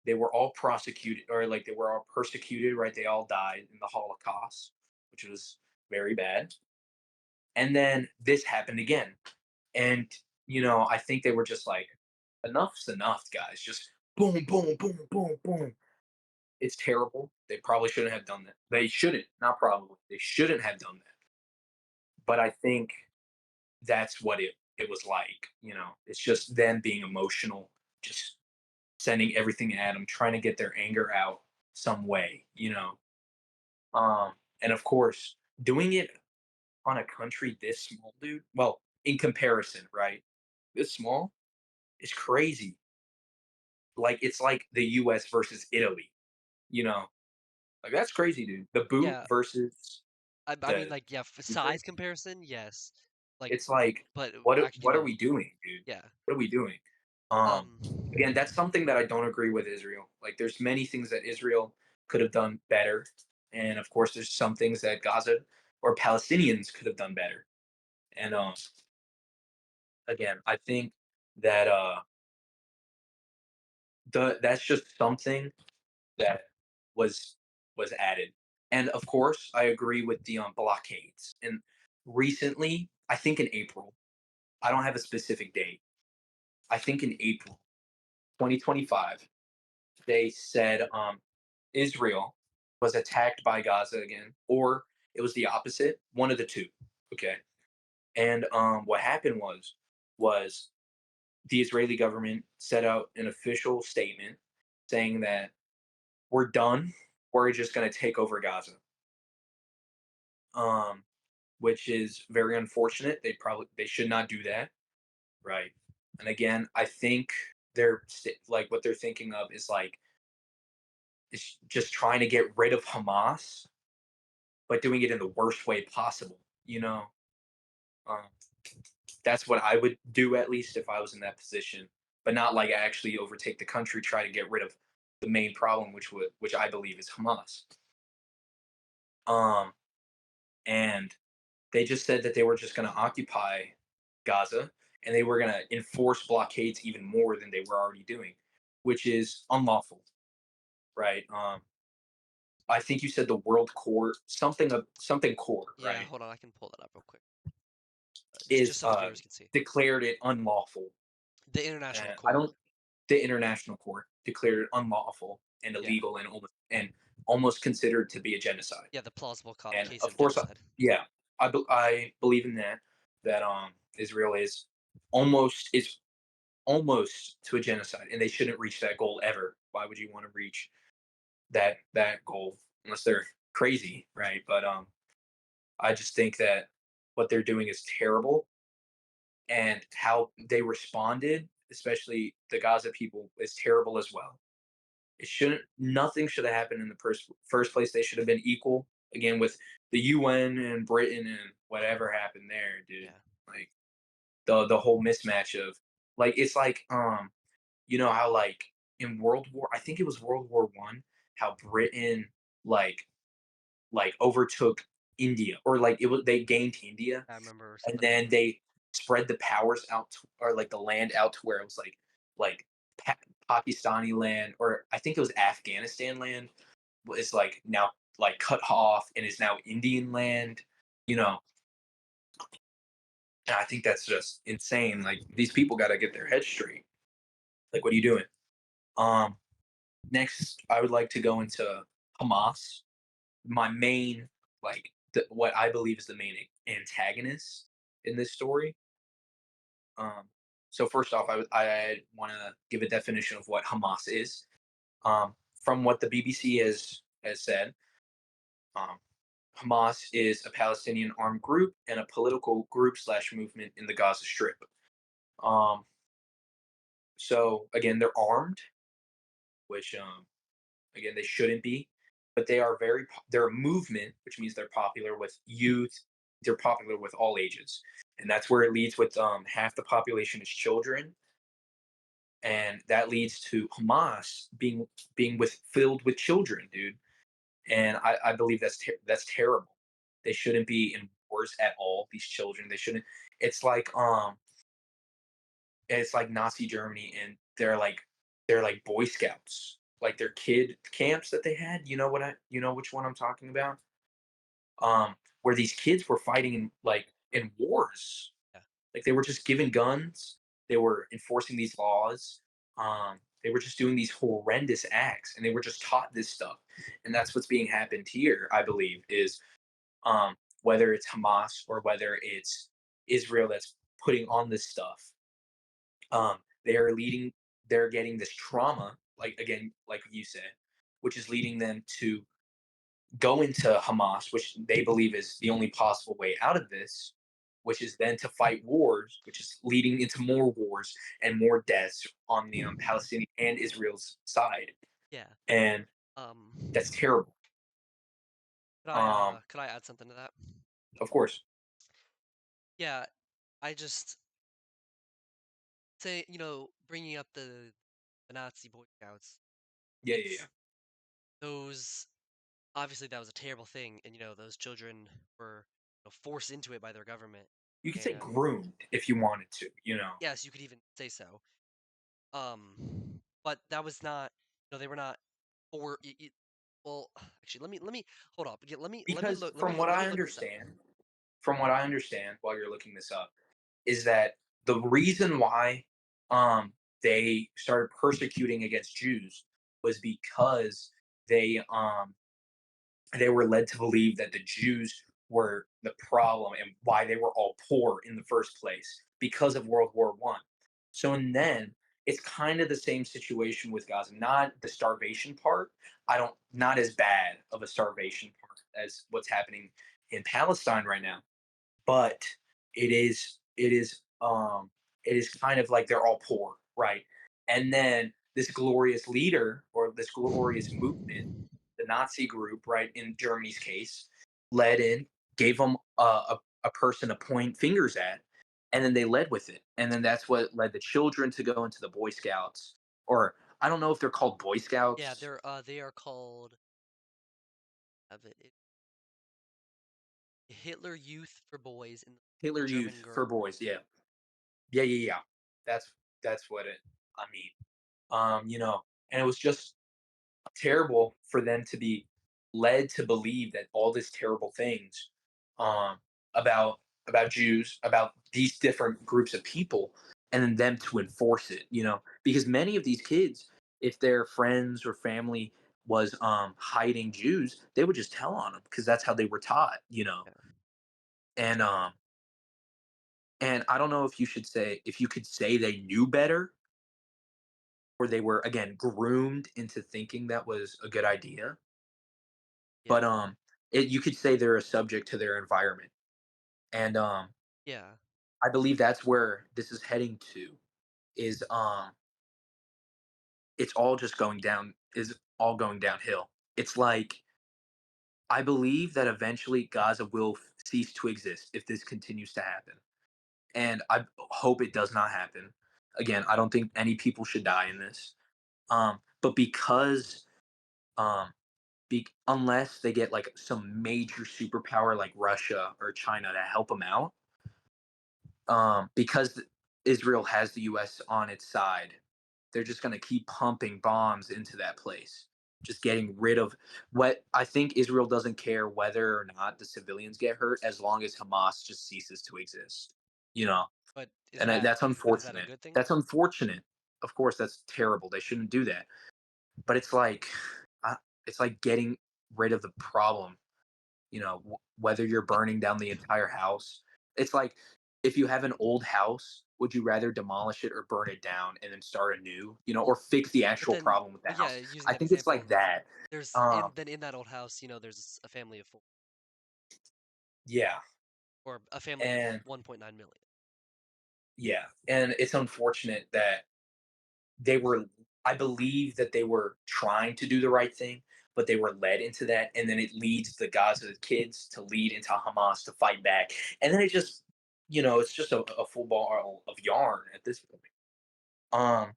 They were all prosecuted, or like they were all persecuted, right? They all died in the Holocaust, which was very bad. And then this happened again. And, I think they were just like, enough's enough, guys. Just boom, boom, boom, boom, boom. It's terrible. They probably shouldn't have done that. They shouldn't, not probably. They shouldn't have done that. But I think that's what it was like. It's just them being emotional, just sending everything at them, trying to get their anger out some way. And of course, doing it on a country this small, dude. Well, in comparison, right? This small is crazy. Like it's like the U.S. versus Italy. You know, like that's crazy, dude. The boot yeah. versus I mean, the like, yeah, for Ukraine. size comparison, yes. Like, It's like, but actually, what are no. we doing, dude? Yeah. What are we doing? Um, Um, Again, that's something that I don't agree with Israel. Like, there's many things that Israel could have done better, and of course, there's some things that Gaza or Palestinians could have done better. And again, I think that that's just something that was was added. And of course, I agree with the blockades. And recently, I think in April, I don't have a specific date. I think in April 2025, they said Israel was attacked by Gaza again, or It was the opposite, one of the two. Okay. And what happened was the Israeli government set out an official statement saying that we're done. We're just going to take over Gaza. Um, which is very unfortunate. They should not do that, right? And again, I think like what they're thinking of is like is just trying to get rid of Hamas, but doing it in the worst way possible. Um, that's what I would do at least if I was in that position, but not like actually overtake the country, try to get rid of the main problem, which I believe is Hamas. Um, and they just said that they were just going to occupy Gaza and they were going to enforce blockades even more than they were already doing, which is unlawful, right? I think you said the World Court, something court, Yeah, right? hold on, I can pull that up real quick. Just Is so the viewers can see. declared it unlawful. The International And I Court. don't the international court declared it unlawful and Yeah. illegal and almost considered to be a genocide. Yeah, the plausible And case of of course, genocide. yeah, I believe in that Israel is almost to a genocide, and they shouldn't reach that goal ever. Why would you want to reach that goal unless they're crazy, right? But I just think that what they're doing is terrible, and how they responded, especially the Gaza people, is terrible as well. It shouldn't. Nothing should have happened in the first place. They should have been equal again with the UN and Britain and whatever happened there, dude. Yeah. Like the whole mismatch of like it's like how like in World War, I think it was World War I, how Britain like overtook India, or like they gained India, I remember and something then happened. they spread the powers out or like the land out to where it was like pa- Pakistani land, or I think it was Afghanistan land, is like now like cut off and is now Indian land. You know, and I think that's just insane. Like these people got to get their heads straight. Like, what are you doing? Um, Next, I would like to go into Hamas, my main what I believe is the main antagonist in this story. Um, so first off, I want to give a definition of what Hamas is. From what the BBC has said, um, Hamas is a Palestinian armed group and a political group slash movement in the Gaza Strip. Um, so again, they're armed, which again they shouldn't be, but they're a movement, which means they're popular with youth. They're popular with all ages, and that's where it leads with half the population is children, and that leads to Hamas being filled with children, dude. And I believe that's terrible. They shouldn't be in wars at all. These children, they shouldn't. It's like it's like Nazi Germany, and they're like Boy Scouts, like their kid camps that they had. You know which one I'm talking about? Where these kids were fighting in wars, Yeah. like they were just given guns, they were enforcing these laws, they were just doing these horrendous acts, and they were just taught this stuff, and that's what's being happened here. I believe is whether it's Hamas or whether it's Israel that's putting on this stuff. They are leading. They're getting this trauma, like again, like you said, which is leading them to go into Hamas, which they believe is the only possible way out of this, which is then to fight wars, which is leading into more wars and more deaths on the Palestinian and Israel's side, Yeah. and Um, that's terrible. could I add something to that? Of course, Yeah, I just say, bringing up the Nazi Boy Scouts. yeah, yeah, yeah. It's those obviously that was a terrible thing, and those children were forced into it by their government. You could say And groomed if you wanted to. yes, you could even say so. But that was not, they were not, or well, actually, let me hold up. Yeah, Because let me look this up. from what I understand, while you're looking this up, is that the reason why they started persecuting against Jews was because they they were led to believe that the Jews were the problem and why they were all poor in the first place because of World War One. So and then it's kind of the same situation with Gaza. Not the starvation part. I don't not as bad of a starvation part as what's happening in Palestine right now, but it is kind of like they're all poor, right? And then this glorious leader or this glorious movement, the Nazi group, right, in Germany's case, led in, gave them a person to point fingers at, and then they led with it. And then that's what led the children to go into the Boy Scouts. Or I don't know if they're called Boy Yeah, Scouts, they are called have it Hitler Youth for boys and the Hitler Youth German for girl. boys. Yeah. Yeah, yeah, yeah. That's that's what it I mean. And it was just terrible for them to be led to believe that all these terrible things um, about Jews, about these different groups of people, and then them to enforce it. Because many of these kids, if their friends or family was hiding Jews, they would just tell on them because that's how they were taught. Yeah. And I don't know if you could say they knew better or they were again groomed into thinking that was a good idea. Yeah. But you could say they're a subject to their environment, and Yeah. I believe that's where this is heading to. Is it's all just going down. Is all going downhill. It's like I believe that eventually Gaza will cease to exist if this continues to happen, and I hope it does not happen. Again, I don't think any people should die in this. But because um, unless they get like some major superpower like Russia or China to help them out, because Israel has the U.S. on its side, they're just going to keep pumping bombs into that place, just getting rid of what I think Israel doesn't care whether or not the civilians get hurt as long as Hamas just ceases to exist. You know, But and that's is that a unfortunate. good thing? That's unfortunate. Of course, that's terrible. They shouldn't do that. But it's like, uh, it's like getting rid of the problem. Whether you're But burning down the entire house. It's like if you have an old house, would you rather demolish it or burn it down and then start anew, or fix the but actual then problem with the but yeah, house? using I that think it's example, like that. Um, in that old house, there's a family of 4 yeah, or a family of and 1.9 million. yeah, and it's unfortunate that they were. I believe that they were trying to do the right thing, but they were led into that, and then it leads the Gaza kids to lead into Hamas to fight back, and then it just, it's just a full ball of yarn at this point. Um,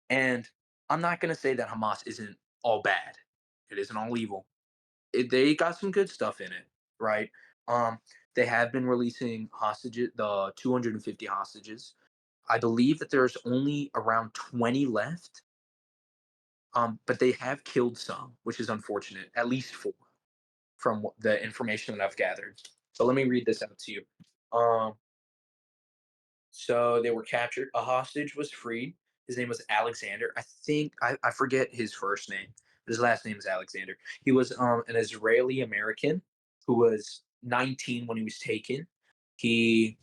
and I'm not going to say that Hamas isn't all bad. It isn't all evil. They got some good stuff in it, right? Um, they have been releasing hostages, the 250 hostages. I believe that there's only around 20 left. But they have killed some, which is unfortunate. At least four, from the information that I've gathered. So let me read this out to you. Um, So they were captured. A hostage was freed. His name was Alexander. I forget his first name, but his last name is Alexander. He was an Israeli American who was 19 when he was taken. He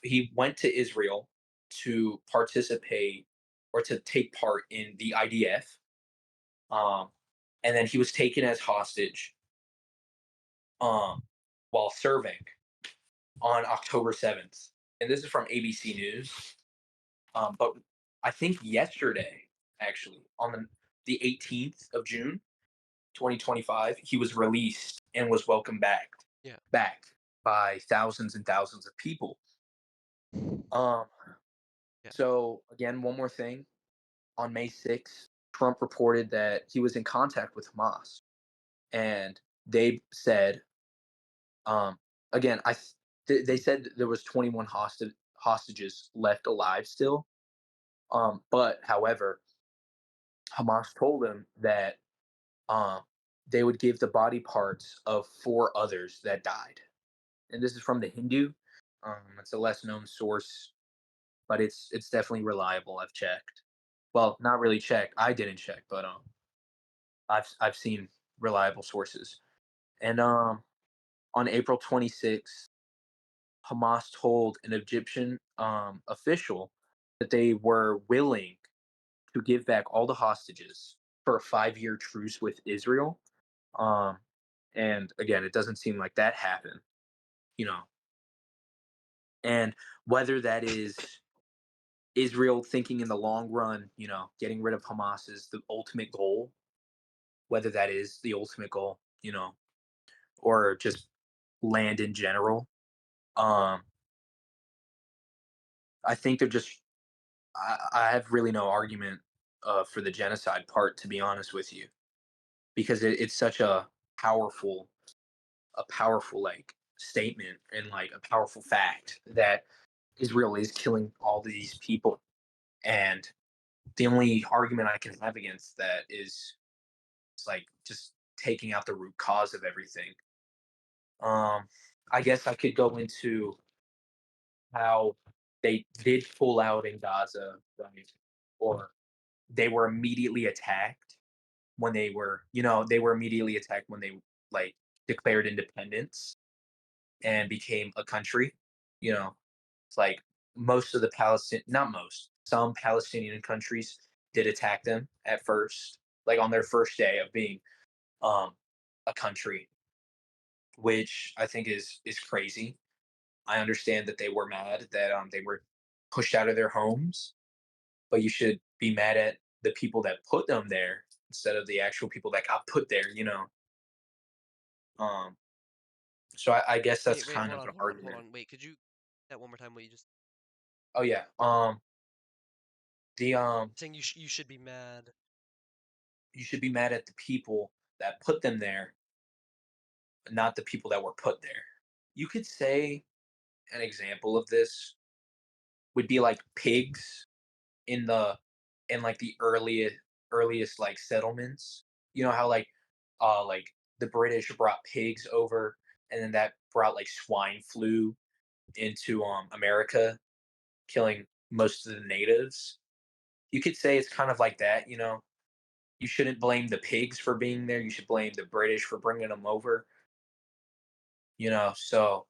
he went to Israel to participate or to take part in the IDF. Um, and then he was taken as hostage um, while serving on October 7th. And this is from ABC News. But I think yesterday, actually, on the 18th of June, 2025, he was released and was welcomed Yeah. back by thousands and thousands of people. Um, Yeah. so again, one more thing. On May 6th, Trump reported that he was in contact with Hamas, and they said, um, again, they said there was 21 hostages left alive still. But however, Hamas told him that um, they would give the body parts of four others that died. And this is from the Hindu. It's a less known source, but it's definitely reliable. I've checked. Well, not really checked. I didn't check, but I've seen reliable sources. And on April 26th, Hamas told an Egyptian official that they were willing to give back all the hostages for a 5-year truce with Israel. Um, and again, it doesn't seem like that happened, you know. And whether that is Israel thinking in the long run, getting rid of Hamas is the ultimate goal, whether that is the ultimate goal, or just land in general. Um, I think they're just. I have really no argument for the genocide part, to be honest with you, because it's such a powerful like statement and like a powerful fact that Israel is killing all these people, and the only argument I can have against that is it's like just taking out the root cause of everything. Um, I guess I could go into how they did pull out in Gaza, right? Or they were immediately attacked when they were immediately attacked when they like declared independence and became a country. You know, it's like most of the Palestinian, not most, some Palestinian countries did attack them at first, like on their first day of being um, a country, which I think is crazy. I understand that they were mad that they were pushed out of their homes, but you should be mad at the people that put them there instead of the actual people that got put there. Um, so I guess that's Wait, kind hold of on, an hold on, hold argument. on. Wait, could you that one more time? What you just Oh yeah. The saying you should be mad. You should be mad at the people that put them there, not the people that were put there. You could say an example of this would be like pigs in the in like the earliest like settlements. You know how like the British brought pigs over, and then that brought like swine flu into America, killing most of the natives. You could say it's kind of like that. You shouldn't blame the pigs for being there. You should blame the British for bringing them over. So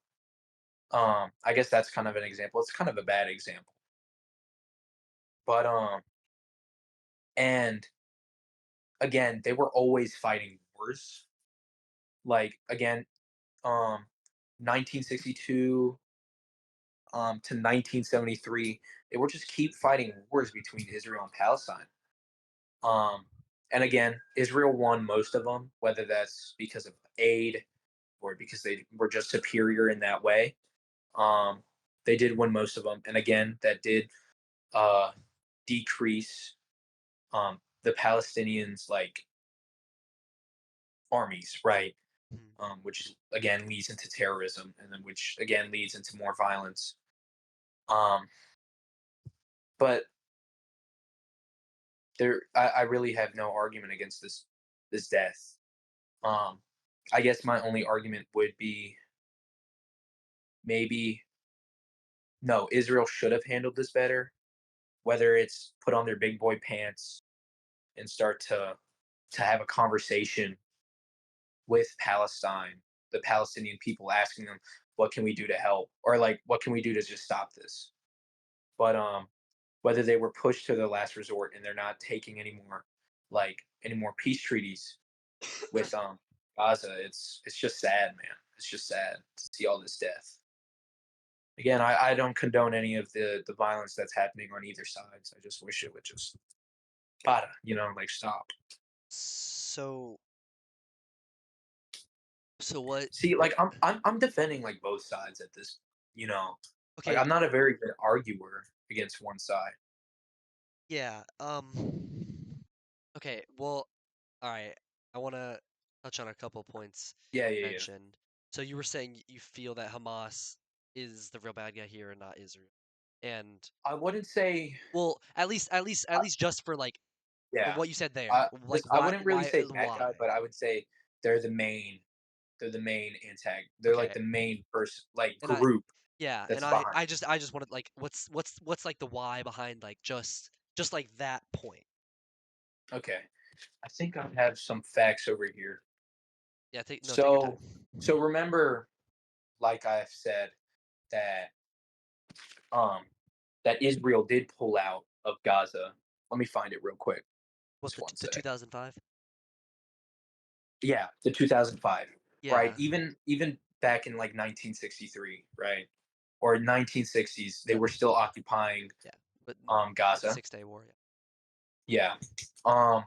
I guess that's kind of an example. It's kind of a bad example, but and again, they were always fighting wars. Like again, um, 1962 to 1973, they will just keep fighting wars between Israel and Palestine. Um, and again, Israel won most of them, whether that's because of aid or because they were just superior in that way. Um, they did win most of them, and again, that did uh, decrease the Palestinians' like armies, right? Hmm. Which again leads into terrorism, and then which again leads into more violence. Um, but I really have no argument against this death. Um, I guess my only argument would be maybe no, Israel should have handled this better. Whether it's put on their big boy pants and start to have a conversation with Palestine, the Palestinian people, asking them, "What can we do to help?" or like, "What can we do to just stop this?" But whether they were pushed to their last resort and they're not taking any more peace treaties with Gaza, it's just sad, man. It's just sad to see all this death. Again, I don't condone any of the violence that's happening on either sides. I just wish it would just gotta, like stop. So so what? See, like I'm defending like both sides at this, you know. Like Okay, I'm not a very good arguer against one side. yeah. Okay, well, all right. I want to touch on a couple points Yeah, you yeah, yeah. mentioned. So you were saying you feel that Hamas is the real bad guy here and not Israel. And I wouldn't say, well, at least just for like for yeah. what you said there. Like I why wouldn't really why say bad why? guy, but I would say they're the main, they're the main antag. They're like Okay. the main person, like And I group yeah, and that's I behind. I just I just wanted like what's like the why behind like just like that point. Okay, I think I have some facts over here. Yeah, take no, take your time. So so remember, like I've said, that um that Israel did pull out of Gaza. Let me find it real quick. What Just one the sec. 2005? Yeah, the 2005, right? Yeah, Even back in like 1963, right? Or 1960s, they yep, were still occupying yeah. But the Gaza. 6 Day War, Yeah. yeah.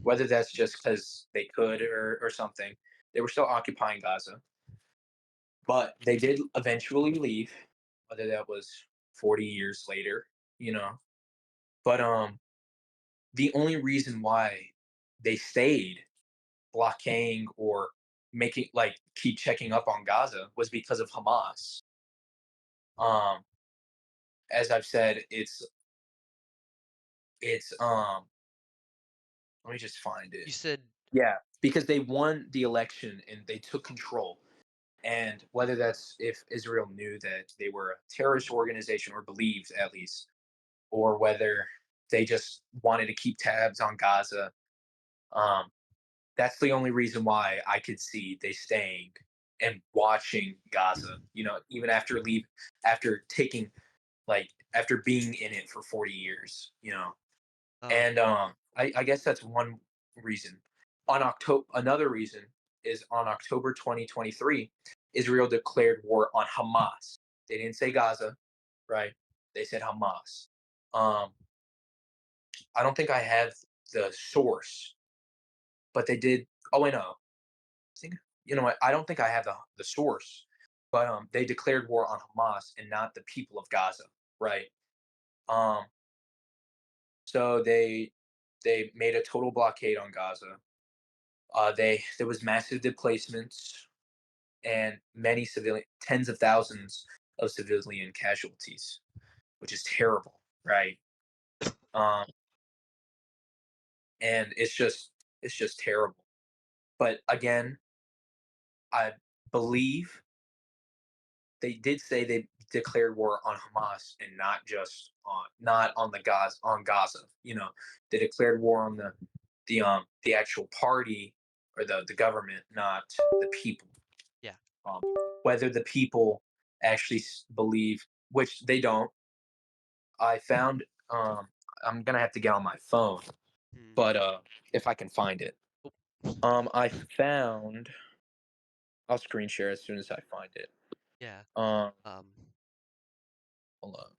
Whether that's just because they could or something, they were still occupying Gaza, but they did eventually leave. Whether that was 40 years later, you know. But the only reason why they stayed blockading or making like keep checking up on Gaza was because of Hamas. Um, as I've said, it's let me just find it. You said, Yeah, because they won the election and they took control. And whether that's if Israel knew that they were a terrorist organization or believed at least, or whether they just wanted to keep tabs on Gaza, um, that's the only reason why I could see they staying and watching Gaza. You know, even after taking after being in it for 40 years. You know, and um, I guess that's one reason. On October, another reason is on October 2023, Israel declared war on Hamas. They didn't say Gaza, right? They said Hamas. Um, I don't think I have the source, but they did. Oh, wait, no. I think you know what? I don't think I have the source, but they declared war on Hamas and not the people of Gaza, right? Um, so they made a total blockade on Gaza. There was massive displacements and many civilian tens of thousands of civilian casualties, which is terrible, right? Um, and it's just terrible. But again, I believe they did say they declared war on Hamas and not on Gaza. You know, they declared war on the actual party or the government, not the people. yeah. Um, whether the people actually believe, which they don't. I found. I'm gonna have to get on my phone, Hmm. but if I can find it, Oh, I found. I'll screen share as soon as I find it. yeah. Um, Um, hold on.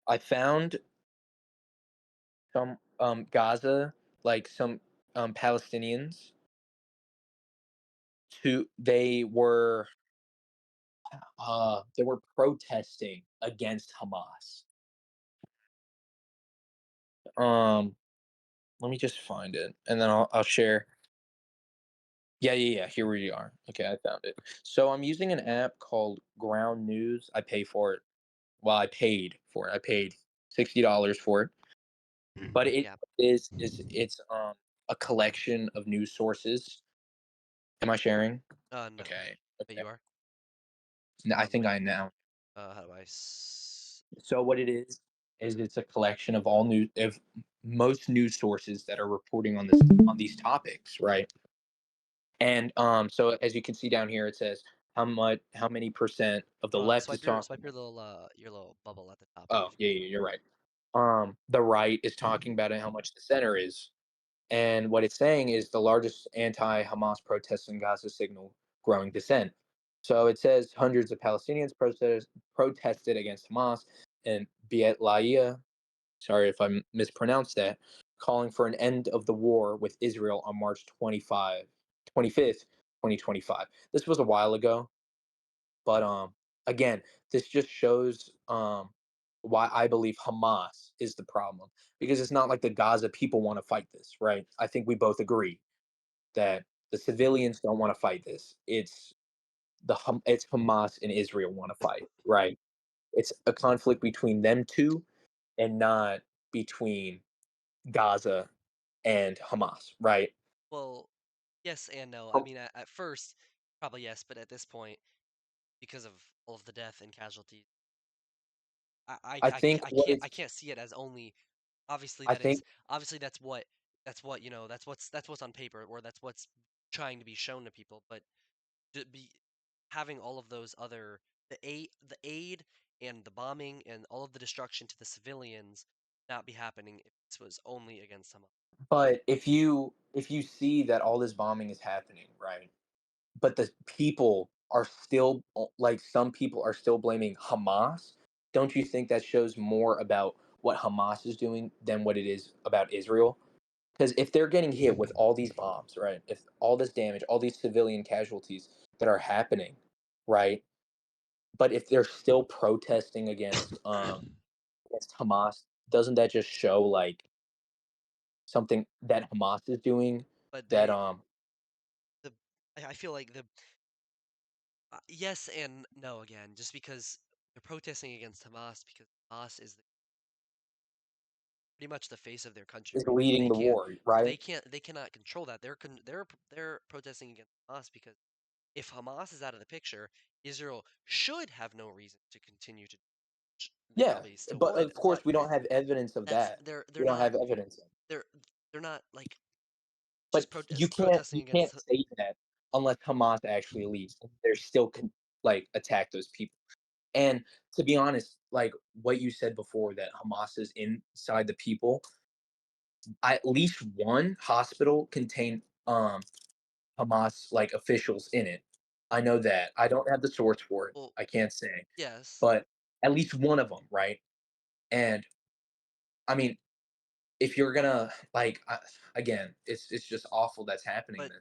I found some Gaza, like some Palestinians. They were protesting against Hamas. Um, Let me just find it, and then I'll share. Yeah, yeah, yeah. Here we are. Okay, I found it. So I'm using an app called Ground News. I pay for it. Well, I paid for it. I paid $60 for it. But it yeah. is it's a collection of news sources. Am I sharing? No. Okay. But Okay. you are. I think Wait. I now. How do I? So what it is it's a collection of all news of most news sources that are reporting on these topics, right? And so as you can see down here, it says how many percent of the left is talking. Swipe your little bubble at the top Oh, if you yeah, can. yeah, you're right. The right is talking about how much the center is, and what it's saying is the largest anti-Hamas protests in Gaza signal growing dissent. So it says hundreds of Palestinians protested against Hamas and Beit Laia, sorry if I mispronounced that, calling for an end of the war with Israel on March 25th, 2025. This was a while ago, but again, this just shows why I believe Hamas is the problem, because it's not like the Gaza people want to fight this, right? I think we both agree that the civilians don't want to fight this. It's Hamas and Israel want to fight, right? It's a conflict between them two and not between Gaza and Hamas, right? Well, yes and no. I Um, mean, at first, probably yes, but at this point, because of all of the death and casualties, I think what I it's can't see it as only obviously I that is think obviously that's what that's what's on paper or that's what's trying to be shown to people, but to be having all of those other the aid and the bombing and all of the destruction to the civilians not be happening if this was only against Hamas. But if you see that all this bombing is happening, right? But the people are still like some people are still blaming Hamas. Don't you think that shows more about what Hamas is doing than what it is about Israel? Because if they're getting hit with all these bombs, right? If all this damage, all these civilian casualties that are happening, right? But if they're still protesting against Hamas, doesn't that just show like something that Hamas is doing But that the I feel like yes and no again, just because they're protesting against Hamas because Hamas is pretty much the face of their country, is right? So leading the war, right? they cannot control that. They're protesting against Hamas because if Hamas is out of the picture, Israel should have no reason to continue to. They Yeah, probably still but would, of course but we don't have evidence of that's that. We don't have evidence. they're they're not like But just protesting you against. can't say that unless Hamas actually leaves. They still can like attack those people. And to be honest, like what you said before, that Hamas is inside the people. At least one hospital contained Hamas like officials in it. I know that. I don't have the source for it. Well, I can't say, yes, but at least one of them, right? And I mean, if you're gonna like again, it's just awful that's happening. but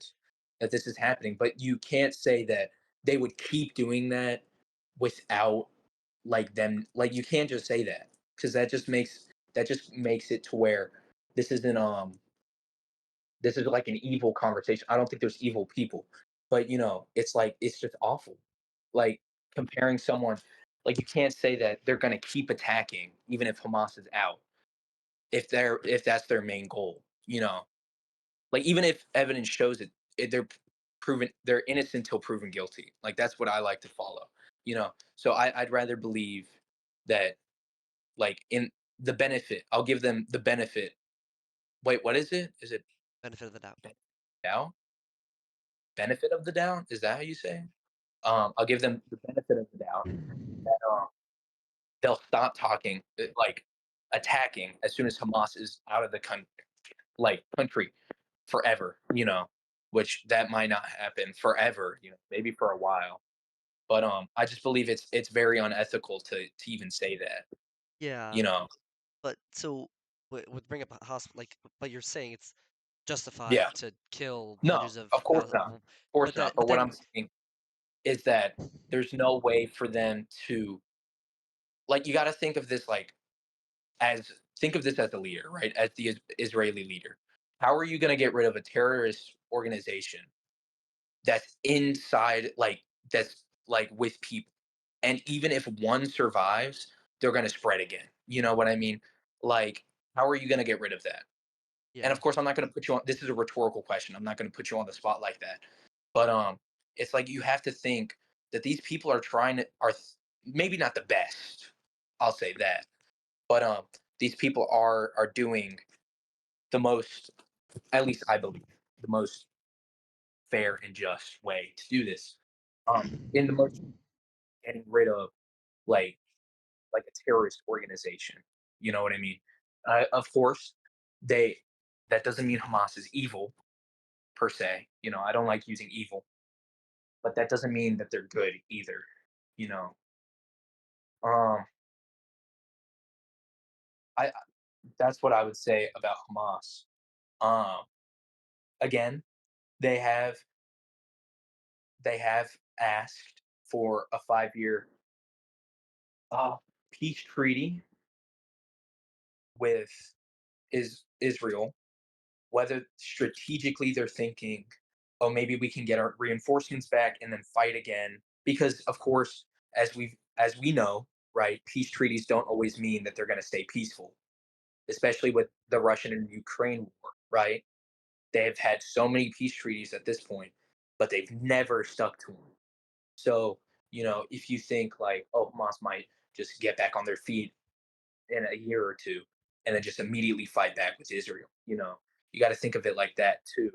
That this is happening, but you can't say that they would keep doing that without like them. Like you can't just say that because that just makes it to where this isn't this is like an evil conversation. I don't think there's evil people, but it's like it's just awful. Like comparing someone, like you can't say that they're gonna keep attacking even if Hamas is out if that's their main goal. Like even if evidence shows they're innocent until proven guilty. Like that's what I like to follow. So I'd rather believe that like in the benefit, I'll give them the benefit. Wait, what is it? Is it benefit of the doubt. doubt? Benefit of the doubt? Is that how you say? I'll give them the benefit of the doubt that they'll stop talking, like attacking as soon as Hamas is out of the country forever. Which that might not happen forever. Maybe for a while. But I just believe it's very unethical to even say that. Yeah, You know, but so would bring up a hospital, like, but you're saying it's justified yeah. to kill No, hundreds of of course not. thousands, Of course but not. that, But but what then, I'm saying is that there's no way for them to like. You got to think of this like as think of this as the leader, right? As the Israeli leader. How are you going to get rid of a terrorist organization that's inside, like that's like with people? And even if one survives, they're going to spread again. You know what I mean? Like, how are you going to get rid of that? And yeah, of course, I'm not going to put you on. This is a rhetorical question. I'm not going to put you on the spot like that. But it's like you have to think that these people maybe not the best. I'll say that, but these people are doing the most. At least I believe the most fair and just way to do this. In the most getting rid of like like a terrorist organization. You know what I mean? Of course, they that doesn't mean Hamas is evil per se. I don't like using evil, but that doesn't mean that they're good either. You know, um, I that's what I would say about Hamas. Um, Again, they have they have asked for a 5-year uh, peace treaty with Israel. Whether strategically they're thinking, oh, maybe we can get our reinforcements back and then fight again. Because of course, as we know, right, peace treaties don't always mean that they're going to stay peaceful, especially with the Russian and Ukraine war, right? They have had so many peace treaties at this point, but they've never stuck to them. So, if you think like, oh, Hamas might just get back on their feet in a year or two and then just immediately fight back with Israel, you got to think of it like that too.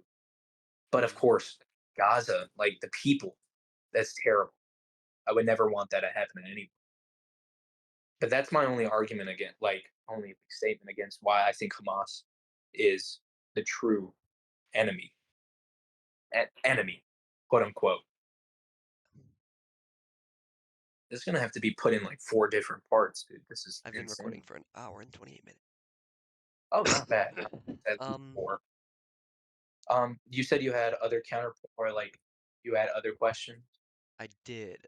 But of mm, course, Gaza, like the people, that's terrible. I would never want that to happen to anyone. But that's my only argument against, like, only statement against why I think Hamas is the true enemy, enemy, quote unquote. This is gonna have to be put in like four different parts, dude. This is I've been recording insane. for an hour and 28 Oh, not bad. minutes. At least four. You said you had other counter or like you had other questions. I did.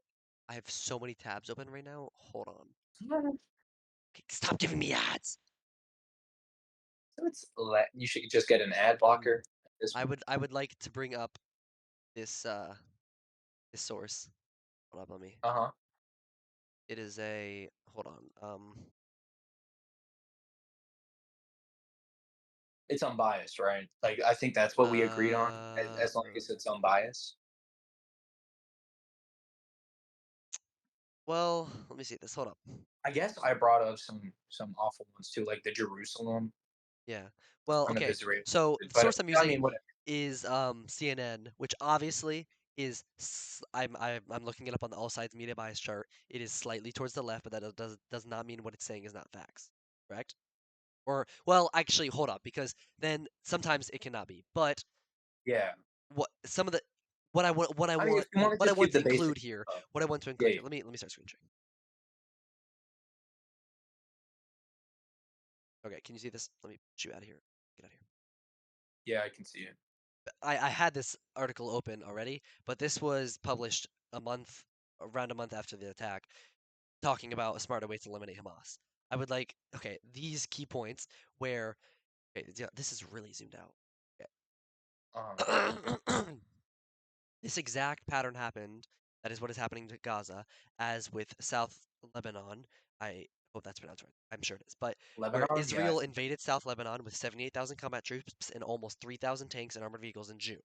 I have so many tabs open right now. Hold on. So Okay, stop giving me ads. you should just get an ad Um, blocker. This I would like to bring up this this source. Hold up, let me. uh-huh. It is a hold on. It's unbiased, right? Like I think that's what we agreed on. Uh, As long as it's unbiased. well, let me see this. Hold up. I guess I brought up some awful ones too, like the Jerusalem Yeah. Well, kind of okay. Israel. So the But source I'm I using mean, whatever. is CNN, which obviously is I'm looking it up on the all sides media bias chart. It is slightly towards the left, but that does not mean what it's saying is not facts. Correct? Or well, actually, hold up, because then sometimes it cannot be. But Yeah. what some of the what I want what I I mean, if want you want to what I just give want to the basic include here, info. what I want to Yeah, include yeah. here. Let me start screen sharing. Okay, can you see this? Let me shoot out of here. Get out of here. Yeah, I can see it. I had this article open already, but this was published around a month after the attack, talking about a smarter way to eliminate Hamas. I would like, okay, these key points where, okay, yeah, this is really zoomed out. Um, Okay. This exact pattern happened. That is what is happening to Gaza, as with South Lebanon. I hope that's pronounced right. I'm sure it is. But where Lebanon, yeah, I Israel think that. invaded South Lebanon with 78,000 combat troops and almost 3,000 tanks and armored vehicles in June.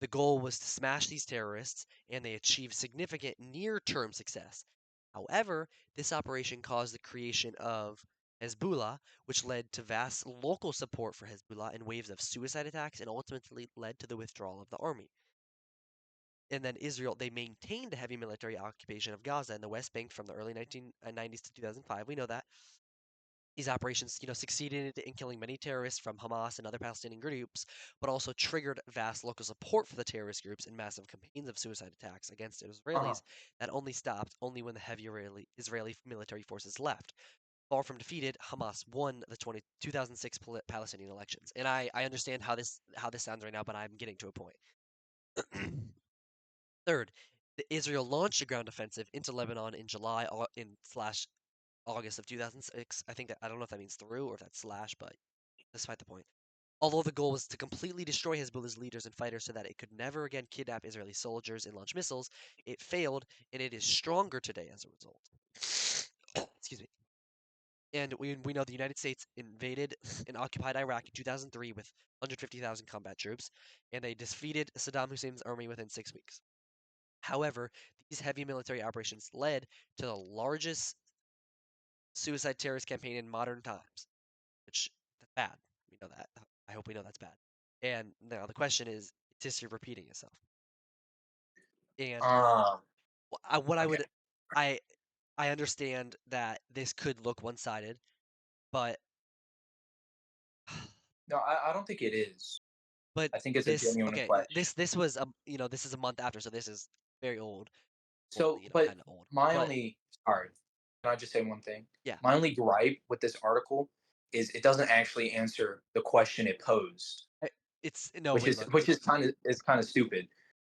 The goal was to smash these terrorists, and they achieved significant near term success. However, this operation caused the creation of Hezbollah, which led to vast local support for Hezbollah and waves of suicide attacks and ultimately led to the withdrawal of the army. And then Israel, they maintained a heavy military occupation of Gaza and the West Bank from the early 1990s to 2005. We know that. These operations, succeeded in killing many terrorists from Hamas and other Palestinian groups, but also triggered vast local support for the terrorist groups and massive campaigns of suicide attacks against Uh-huh. Israelis that only stopped when the heavy Israeli military forces left. Far from defeated, Hamas won the 2006 Palestinian elections. And I understand how this sounds right now, but I'm getting to a point. Third, Israel launched a ground offensive into Lebanon in July in slash August of 2006. I think that I don't know if that means through or if that's slash, but despite the point. Although the goal was to completely destroy Hezbollah's leaders and fighters so that it could never again kidnap Israeli soldiers and launch missiles, it failed, and it is stronger today as a result. Excuse me. And we know the United States invaded and occupied Iraq in 2003 with 150,000 combat troops, and they defeated Saddam Hussein's army within 6 weeks. However, these heavy military operations led to the largest suicide terrorist campaign in modern times, which that's bad. We know that. I hope we know that's bad. And now the question is history repeating itself? And Um, what I okay. would, I I understand that this could look one-sided, but No, I don't think it is. but I think it's a this genuine okay. question. This was this is a month after, so this is very old. Well, So, but kind of old, my but only sorry, can I just say one thing? yeah, My only gripe with this article is it doesn't actually answer the question it posed, I- it's no which wait, is look, which is kind of stupid.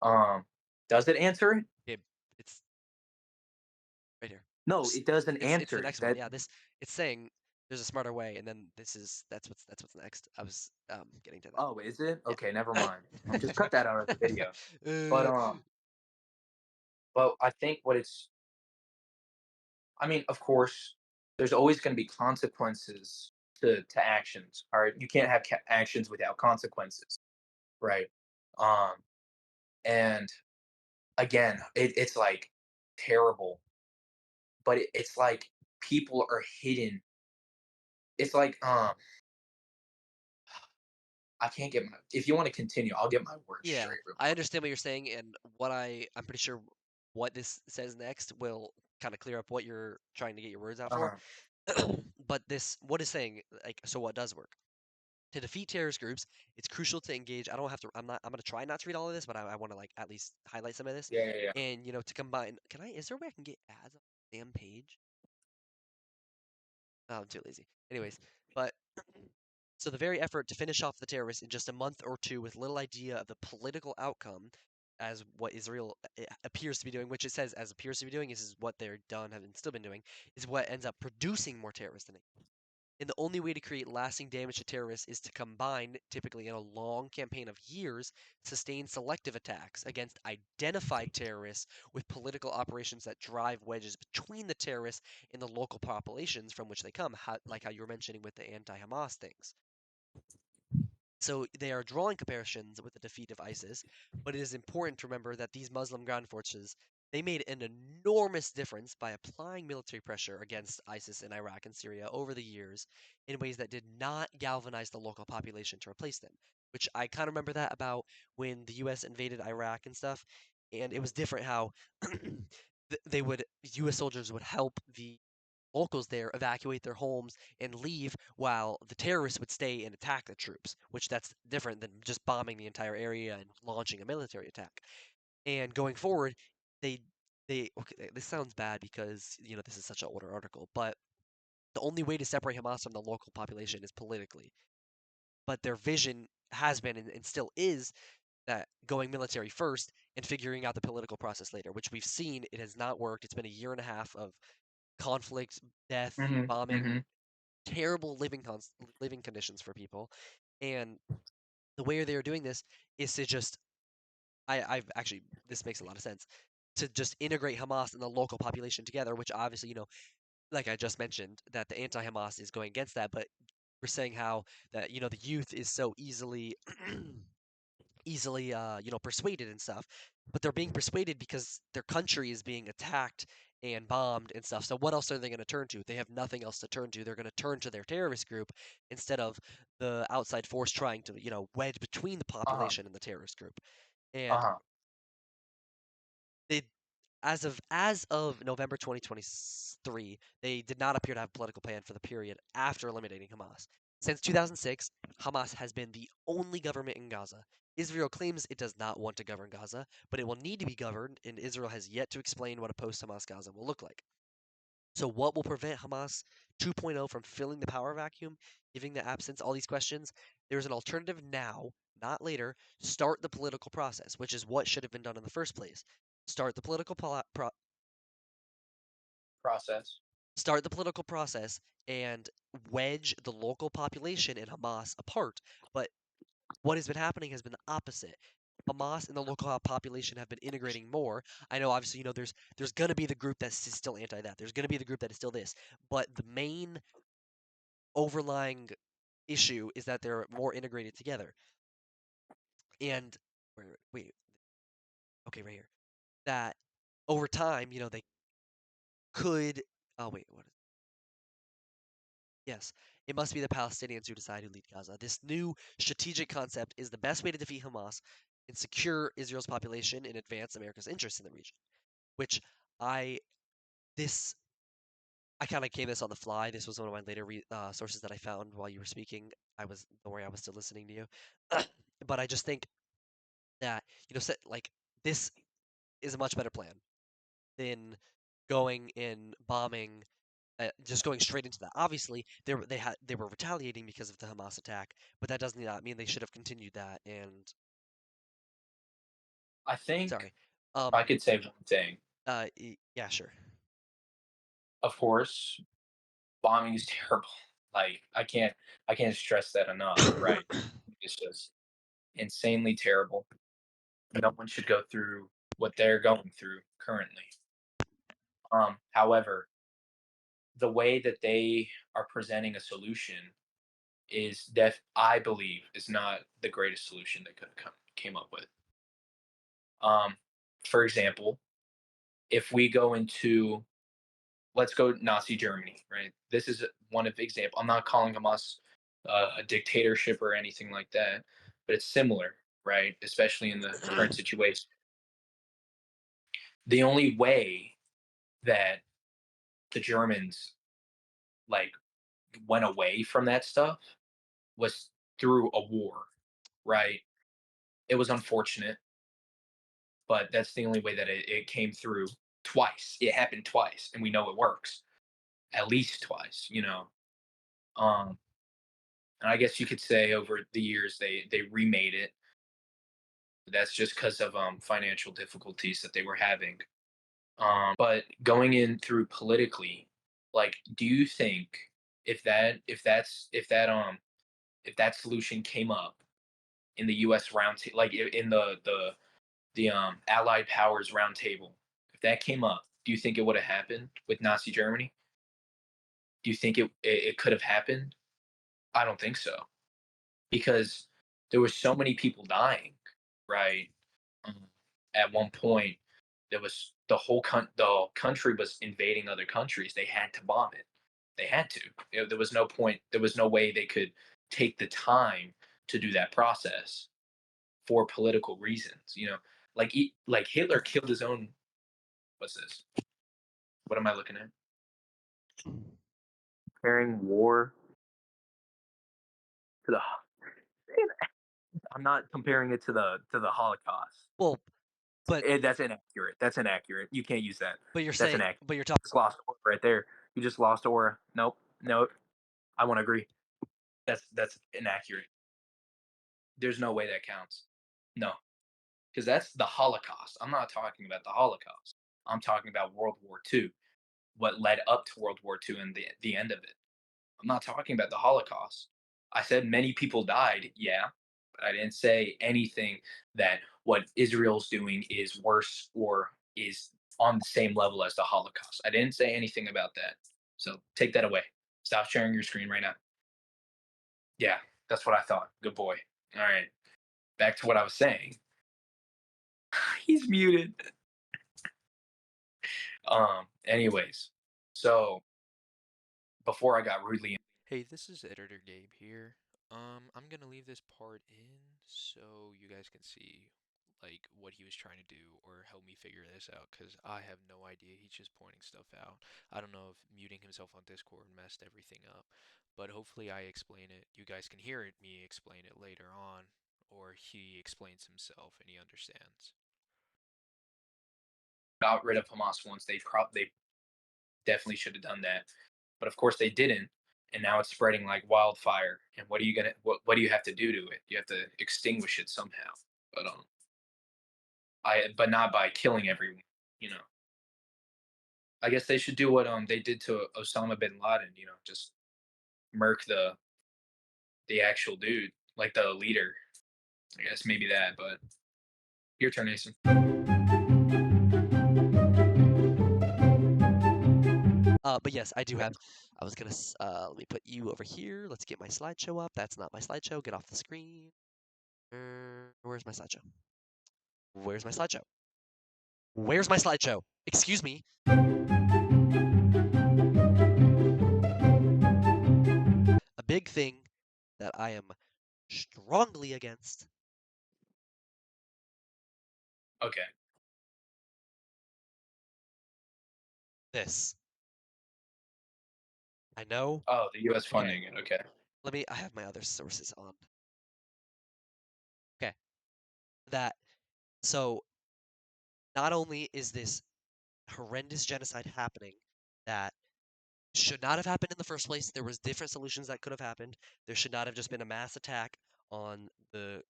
Um, does it answer it? okay, it's right here. No, Just it doesn't it's the answer it. next one. That Yeah, this it's saying there's a smarter way, and then that's what's next. I was getting to that. oh, is it? Okay, never Yeah. mind. Just cut that out of the video. But but I think what it's I mean, of course, there's always going to be consequences to actions. All right, you can't have actions without consequences, right? Um, and again, it's like terrible, but it's like people are hidden. It's like I can't get my. If you want to continue, I'll get my words Yeah, straight real I quick. understand what you're saying, and I'm pretty sure what this says next will kind of clear up what you're trying to get your words out for. Uh-huh. But this, what is saying, like, so what does work? To defeat terrorist groups, it's crucial to engage. I don't have to. I'm gonna try not to read all of this, but I want to like at least highlight some of this. Yeah, yeah, yeah. And to combine. Can I? Is there a way I can get ads on the damn page? Oh, I'm too lazy. Anyways, but so the very effort to finish off the terrorists in just a month or two with little idea of the political outcome, as what Israel appears to be doing, which it says as appears to be doing, this is what they're done have still been doing, is what ends up producing more terrorists than and the only way to create lasting damage to terrorists is to combine, typically in a long campaign of years, sustained selective attacks against identified terrorists with political operations that drive wedges between the terrorists and the local populations from which they come, like how you were mentioning with the anti Hamas things. So they are drawing comparisons with the defeat of ISIS, but it is important to remember that these Muslim ground forces they made an enormous difference by applying military pressure against ISIS in Iraq and Syria over the years in ways that did not galvanize the local population to replace them. Which I kind of remember that about when the US invaded Iraq and stuff, and it was different how they would US soldiers would help the locals there evacuate their homes and leave while the terrorists would stay and attack the troops, which that's different than just bombing the entire area and launching a military attack. And going forward, they okay, this sounds bad because this is such an older article, but the only way to separate Hamas from the local population is politically. But their vision has been and still is that going military first and figuring out the political process later, which we've seen it has not worked. It's been a year and a half of conflict, death, Mhm, bombing, mhm. terrible living conditions for people, and the way they are doing this is to just I've actually this makes a lot of sense to just integrate Hamas and the local population together, which obviously like I just mentioned that the anti-Hamas is going against that, but we're saying how that the youth is so easily persuaded and stuff, but they're being persuaded because their country is being attacked and bombed and stuff. So what else are they going to turn to? They have nothing else to turn to. They're going to turn to their terrorist group instead of the outside force trying to wedge between the Uh-huh, population and the terrorist group. And uh-huh. they as of November 2023, they did not appear to have a political plan for the period after eliminating Hamas. Since 2006, Hamas has been the only government in Gaza. Israel claims it does not want to govern Gaza, but it will need to be governed, and Israel has yet to explain what a post-Hamas Gaza will look like. So, what will prevent Hamas 2.0 from filling the power vacuum, giving the absence all these questions? There's an alternative now, not later. Start the political process, which is what should have been done in the first place. Start the political Process. start the political process and wedge the local population and Hamas apart. But what has been happening has been the opposite. Hamas and the local population have been integrating more. I know, obviously, there's gonna be the group that's still anti that. There's gonna be the group that is still this. But the main overlying issue is that they're more integrated together. And wait, okay, right here. That over time, they could. Oh wait, what is? Yes, it must be the Palestinians who decide who lead Gaza. This new strategic concept is the best way to defeat Hamas and secure Israel's population and advance America's interests in the region. Which I this I kind of came this on the fly. This was one of my later sources that I found while you were speaking. Don't worry, I was still listening to you. But I just think that like this is a much better plan than going and bombing, just going straight into that. Obviously, they were retaliating because of the Hamas attack, but that does not mean they should have continued that. And I think sorry, I um, could say one thing. yeah, sure. Of course, bombing is terrible. Like I can't stress that enough, right? It's just insanely terrible. No one should go through what they're going through currently. However, the way that they are presenting a solution is I believe is not the greatest solution they could have came up with. Um, for example, if we go into let's go Nazi Germany, right? This is one of example. I'm not calling Hamas. a dictatorship or anything like that, but it's similar, right? Especially in the current situation. The only way that the Germans like went away from that stuff was through a war, right? It was unfortunate, but that's the only way that it came through twice. It happened twice, and we know it works at least twice, you know. Um, and I guess you could say over the years they remade it. That's just because of financial difficulties that they were having. But going in through politically, like, do you think if that solution came up in the U.S. like in the Allied powers roundtable, if that came up, do you think it would have happened with Nazi Germany? Do you think it could have happened? I don't think so, because there were so many people dying, right? Um, at one point, there was the country was invading other countries. They had to bomb it. They had to. There was no point. There was no way they could take the time to do that process for political reasons. You know, like Hitler killed his own. What's this? What am I looking at? Comparing war to the. I'm not comparing it to the Holocaust. Well, but That's inaccurate. That's inaccurate. You can't use that. you're That's saying, inaccurate. but you're talking. Just lost aura right there. You just lost aura. Nope. Nope. I won't agree. That's inaccurate. There's no way that counts. No, because that's the Holocaust. I'm not talking about the Holocaust. I'm talking about World War II. What led up to World War II and the end of it. I'm not talking about the Holocaust. I said many people died, yeah, but I didn't say anything that what Israel's doing is worse or is on the same level as the Holocaust. I didn't say anything about that. So take that away. Stop sharing your screen right now. Yeah, that's what I thought. Good boy. All right. Back to what I was saying. He's muted. Anyways, so before I got rudely Hey, this is Editor Gabe here. I'm gonna leave this part in so you guys can see like what he was trying to do or help me figure this out because I have no idea. He's just pointing stuff out. I don't know if muting himself on Discord messed everything up, but hopefully I explain it. You guys can hear it, me explain it later on, or he explains himself and he understands. got rid of Hamas once, they definitely should have done that. But of course they didn't, and now it's spreading like wildfire. And what do you have to do to it? You have to extinguish it somehow. But but not by killing everyone, you know. I guess they should do what they did to Osama bin Laden, you know, just murk the actual dude, like the leader. I guess maybe that, but your turn, Nathan. But yes, I do Okay. have. I was gonna. Let me put you over here. Let's get my slideshow up. That's not my slideshow. Get off the screen. Where's my slideshow? Where's my slideshow? Where's my slideshow? Excuse me. A big thing that I am strongly against. Okay. This. I know. Oh, the U.S. Okay. funding it. Okay. Let me. I have my other sources on. Okay. That. So not only is this horrendous genocide happening that should not have happened in the first place. There was different solutions that could have happened. There should not have just been a mass attack on the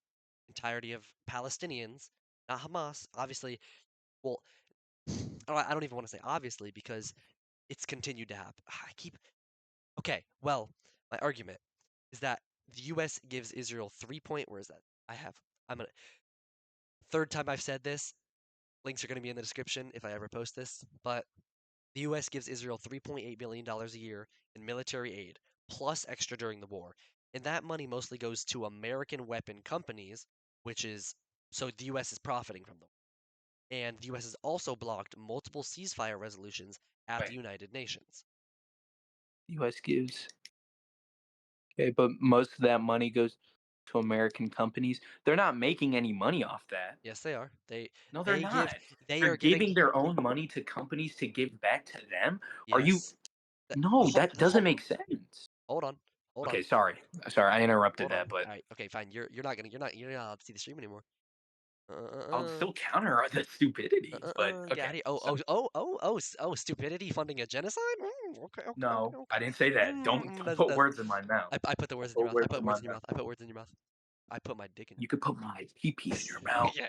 entirety of Palestinians, not Hamas. Obviously, well, I don't even want to say obviously because it's continued to happen. I keep okay. Well, my argument is that the U.S. gives Israel 3 point. Where is that? I have. I'm gonna. Third time I've said this. Links are going to be in the description if I ever post this. But the U.S. gives Israel $3.8 billion a year in military aid, plus extra during the war. And that money mostly goes to American weapon companies, which is so the U.S. is profiting from them. And the U.S. has also blocked multiple ceasefire resolutions at the Right. United Nations. U.S. gives. Okay, but most of that money goes to American companies. They're not making any money off that. Yes, they are. No, they're They give not. they They're are giving. giving their own money to companies to give back to them. Are you? Yes. That, No, that doesn't make sense. hold on. Hold Okay, on. sorry, I interrupted Hold that, on. but All right. Okay, fine. You're not allowed to see the stream anymore. I'll Uh. still counter the stupidities. But Get out okay, of here. so Stupidity funding a genocide? Okay, okay, okay, no, I okay. didn't say that. Don't put That's words in my mouth. I put the words Don't in your put mouth. I words put in my words in your mouth. mouth. I put words in your mouth. I put my dick in You could put my pee in your your mouth. Yeah.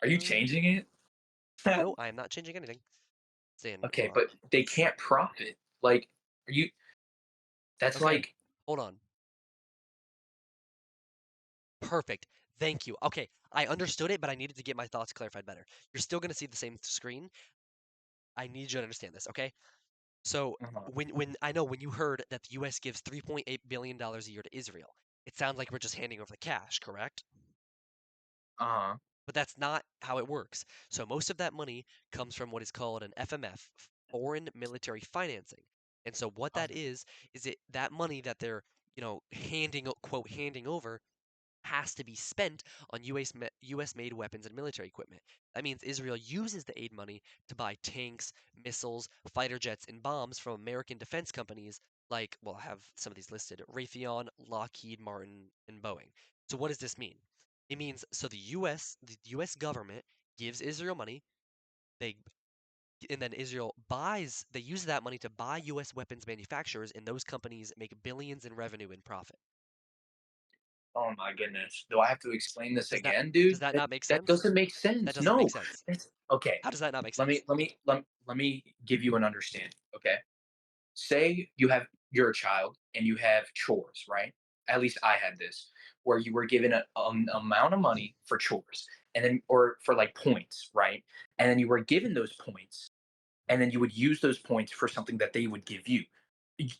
Are you changing it? No, I am not changing anything. Saying, Okay, hold on. but they can't profit. Like, are you? That's Okay, like, hold on. Perfect. Thank you. Okay, I understood it, but I needed to get my thoughts clarified better. You're still going to see the same screen. I need you to understand this, okay? So uh-huh, when I know when you heard that the U.S. gives $3.8 billion a year to Israel, it sounds like we're just handing over the cash, correct? uh-huh, But that's not how it works. So most of that money comes from what is called an FMF, foreign military financing. And so what that is it that money that they're, handing over has to be spent on US made weapons and military equipment. That means Israel uses the aid money to buy tanks, missiles, fighter jets, and bombs from American defense companies like, well, I have some of these listed: Raytheon, Lockheed Martin, and Boeing. So what does this mean? It means so the US government gives Israel money, they and then Israel they use that money to buy US weapons manufacturers, and those companies make billions in revenue and profit. Oh my goodness. Do I have to explain this Does that again, does dude? that That not make that sense? doesn't make That sense. doesn't make No. sense. That's okay. How does that not make Let me sense? let me let me give you an understanding. Okay. Say you're a child and you have chores, right? At least I had this, where you were given an amount of money for chores, and then or for like points, right? And then you were given those points, and then you would use those points for something that they would give you.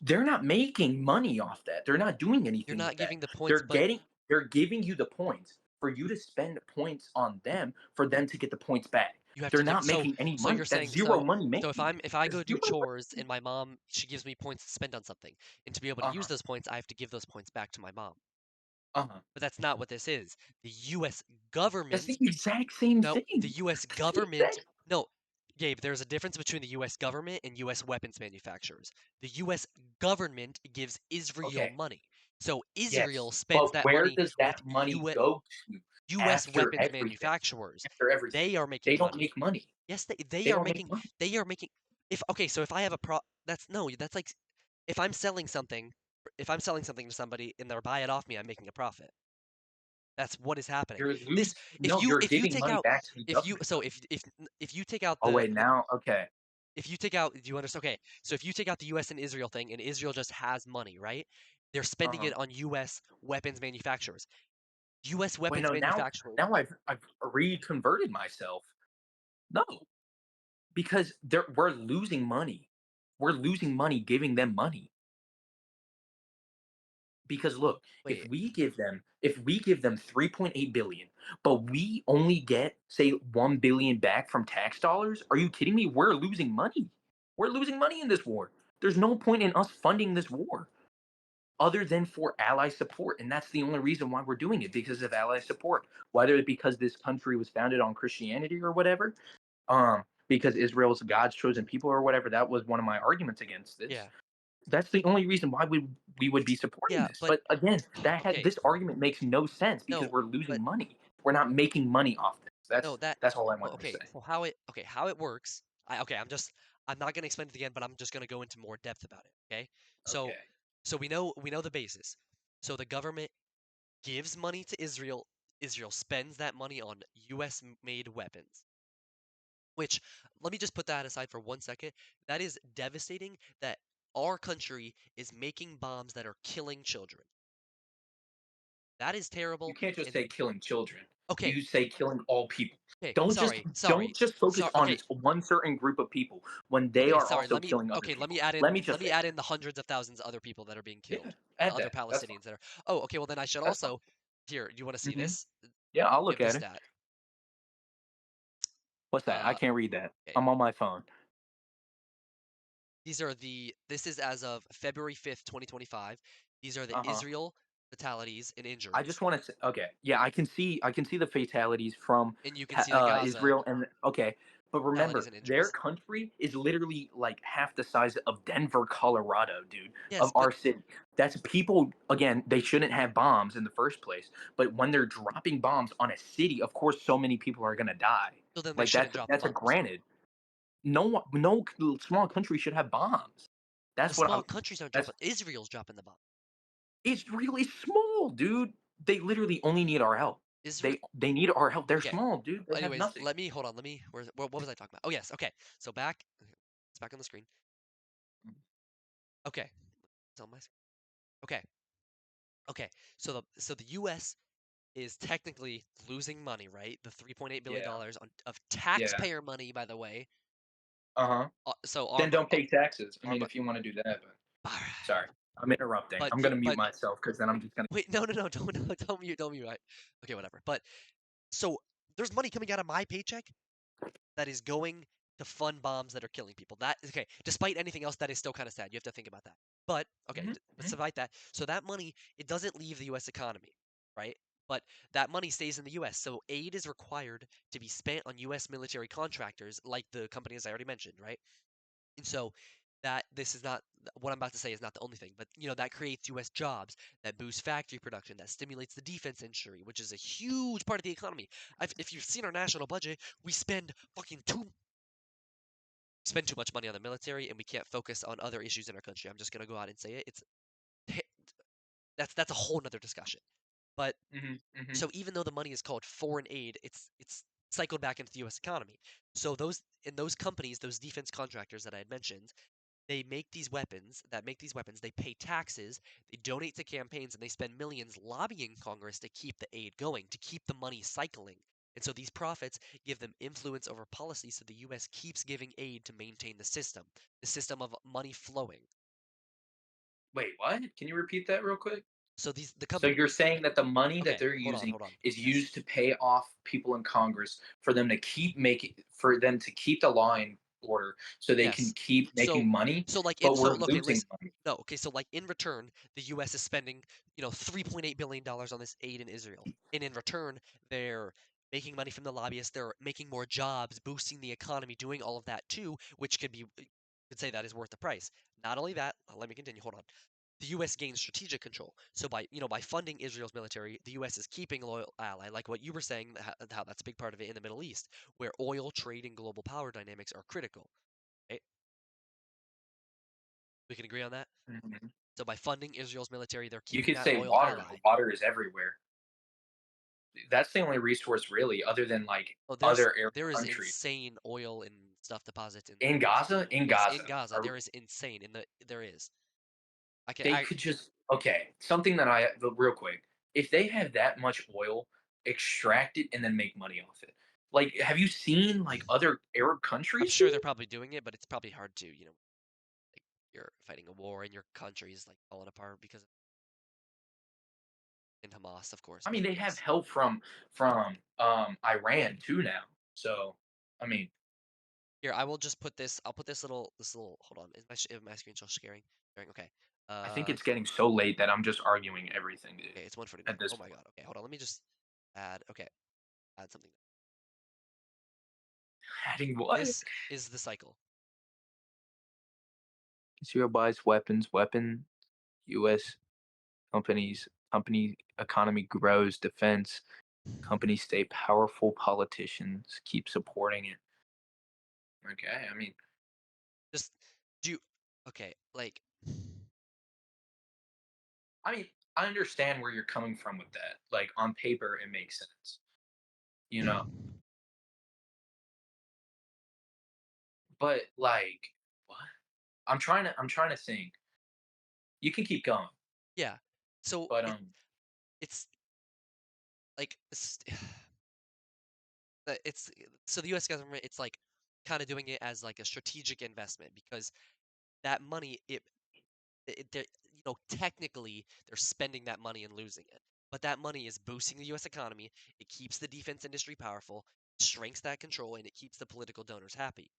They're not making money off that. They're not doing You're anything with not that. giving the points, They're but getting they're giving you the points for you to spend points on them for them to get the points back. you have They're to give. not making any So money. you're That's saying zero money so making. if I go That's do zero chores money. and my mom she gives me points to spend on something, and to be able to use Uh-huh. those points, I have to give those points back to my mom. Uh-huh. But that's not what this is. The U.S. That's the government exact same No, the thing. U.S. That's the government. exact No, Gabe, there's a difference between the U.S. government and U.S. weapons manufacturers. The U.S. government gives Israel okay. money. So Yes. Israel spends But that where money does with that money go to U.S. after weapons everything? manufacturers. After everything. They are They making don't money. make money. Yes, they They are don't make making. money. They are making. If okay, so if I have a that's no, that's like if I'm selling something, if I'm selling something to somebody and they're buy it off me, I'm making a profit. That's what is happening. You're This lose no, you're if you giving take money out back to the if you government so though. if you take out Oh wait, now okay. if you take out do you understand? Okay, so if you take out the U.S. and Israel thing, and Israel just has money, right? They're spending Uh-huh. it on U.S. weapons manufacturers. U.S. Wait, weapons no, manufacturers. now I've reconverted myself. No, because we're losing money. We're losing money giving them money. Because look, Wait, if we give them 3.8 billion, but we only get say 1 billion back from tax dollars, are you kidding me? We're losing money. We're losing money in this war. There's no point in us funding this war other than for ally support, and that's the only reason why we're doing it, because of ally support. Whether it's because this country was founded on Christianity or whatever, because Israel's God's chosen people or whatever, that was one of my arguments against this. yeah, That's the only reason why we would be supporting yeah, this. but But again, okay, this argument makes no sense because no, we're losing but money. We're not making money off this. no, That's all I well, wanted to okay, say. so how it works. I'm not gonna explain it again, but I'm just gonna go into more depth about it. Okay, so Okay. we know the basis. So the government gives money to Israel. Israel spends that money on US made weapons, which let me just put that aside for 1 second. That is devastating that our country is making bombs that are killing children. That is You terrible. can't just And say killing children. okay, You say killing all people. okay, Don't just focus on okay, this one certain group of people when they okay, are sorry. also killing other Let me people. add Let in me just say that. the hundreds of thousands of other people that are being Yeah, killed, the add other that. That's fine. Palestinians that are. Oh, okay. Well, then I should That's fine. also. Here, do you want to see Hmm. this? Yeah, I'll We look have this at it. stat. What's that? I Uh, can't read that. okay. I'm on my phone. This is as of February 5th, 2025. These are the Uh-huh. Israel fatalities and I injuries, just want to say, okay, yeah, I can see the fatalities from and you can see the Gaza Israel and okay, but fatalities remember, and their injuries. country is literally like half the size of Denver, Colorado, dude, Yes, of but our city. That's people again. They shouldn't have bombs in the first place, but when they're dropping bombs on a city, of course, so many people are gonna die. so then they Like shouldn't that's drop the that's a bombs. granted. No small country should have bombs. The That's what small I'm. countries aren't That's dropping. Israel's dropping the bomb. it's really small, dude. They literally only need our help. Israel. They need our help. They're Okay. small, dude. They have Anyways, nothing. let me hold on. Let me. What was I talking about? Oh yes. Okay. So back. It's back on the screen. Okay. It's on my screen. Okay. Okay. So the U.S. is technically losing money, right? The 3.8 billion Yeah. dollars of Yeah. taxpayer money, by the way. Uh-huh. So Then don't pay taxes. I our mean, money. if you want to do that, but sorry. I'm interrupting. I'm gonna mute But myself because then I'm just gonna. wait, no, don't mute, right? Okay, whatever. But so there's money coming out of my paycheck that is going to fund bombs that are killing people. That is okay. Despite anything else, that is still kind of sad. You have to think about that. But okay, let's Mhm. divide that. So that money, it doesn't leave the U.S. economy, right? But that money stays in the U.S. So aid is required to be spent on U.S. military contractors, like the companies I already mentioned, right? And so that this is not what I'm about to say is not the only thing, but that creates U.S. jobs, that boosts factory production, that stimulates the defense industry, which is a huge part of the economy. If you've seen our national budget, we spend too much money on the military, and we can't focus on other issues in our country. I'm just gonna go out and say it. It's that's a whole nother discussion. But Mhm. Mhm. so even though the money is called foreign aid, it's cycled back into the U.S. economy. So those companies, those defense contractors that I had mentioned, make these weapons, they pay taxes, they donate to campaigns, and they spend millions lobbying Congress to keep the aid going, to keep the money cycling. And so these profits give them influence over policy, so the US keeps giving aid to maintain the system of money flowing. Wait, what? Can you repeat that real quick? So the So you're companies, saying that the money that okay, they're hold on, using hold on. is used to Yes. pay off people in Congress for them to keep the law in order so they can Yes. keep So making money, so like in but so we're okay, losing listen. money. No, okay, so like in return, the US is spending, $3.8 billion on this aid in Israel. And in return, they're making money from the lobbyists, they're making more jobs, boosting the economy, doing all of that too, which could say that is worth the price. Not only that, let me continue, hold on. The US gains strategic control. So by funding Israel's military, the US is keeping a loyal ally, like what you were saying, how that's a big part of it in the Middle East, where oil, trade, and global power dynamics are critical. Right? We can agree on that. Mhm. So by funding Israel's military, they're You keeping could that say loyal water, ally. but water is everywhere. That's the only resource really, other than like Oh, other Arab there is countries. insane oil and stuff deposits in In Gaza, in yes, in Gaza, Gaza. are There is insane in the there is. I can they I could just okay. Something that real quick. If they have that much oil, extract it and then make money off it. Like, have you seen like other Arab I'm countries do sure they're it? probably doing it, but it's probably hard to, like you're fighting a war and your country is like falling apart because of in Hamas, of course. I mean, But they have yes. help from Iran too now. So, I mean, Here, I will just put this. I'll put this little. Hold on. Is my screen still sharing? Okay. I think Uh, it's getting so late that I'm just arguing everything, dude. okay. It's 1:49. At this Oh my point, God. Okay, hold on. Let me just add. Okay, add something. adding what? This is the cycle. Israel buys weapon. U.S. company economy grows, defense companies stay powerful, politicians keep supporting it. Okay, I mean, Just do. Okay, like I mean, I understand where you're coming from with that. Like on paper, it makes sense, you know. But like, what? I'm trying to think. You can keep going, yeah. So but it's like it's so the U.S. government it's like kind of doing it as like a strategic investment because that money they're technically they're spending that money and losing it, but that money is boosting the U.S. economy. It keeps the defense industry powerful, shrinks that control, and it keeps the political donors happy.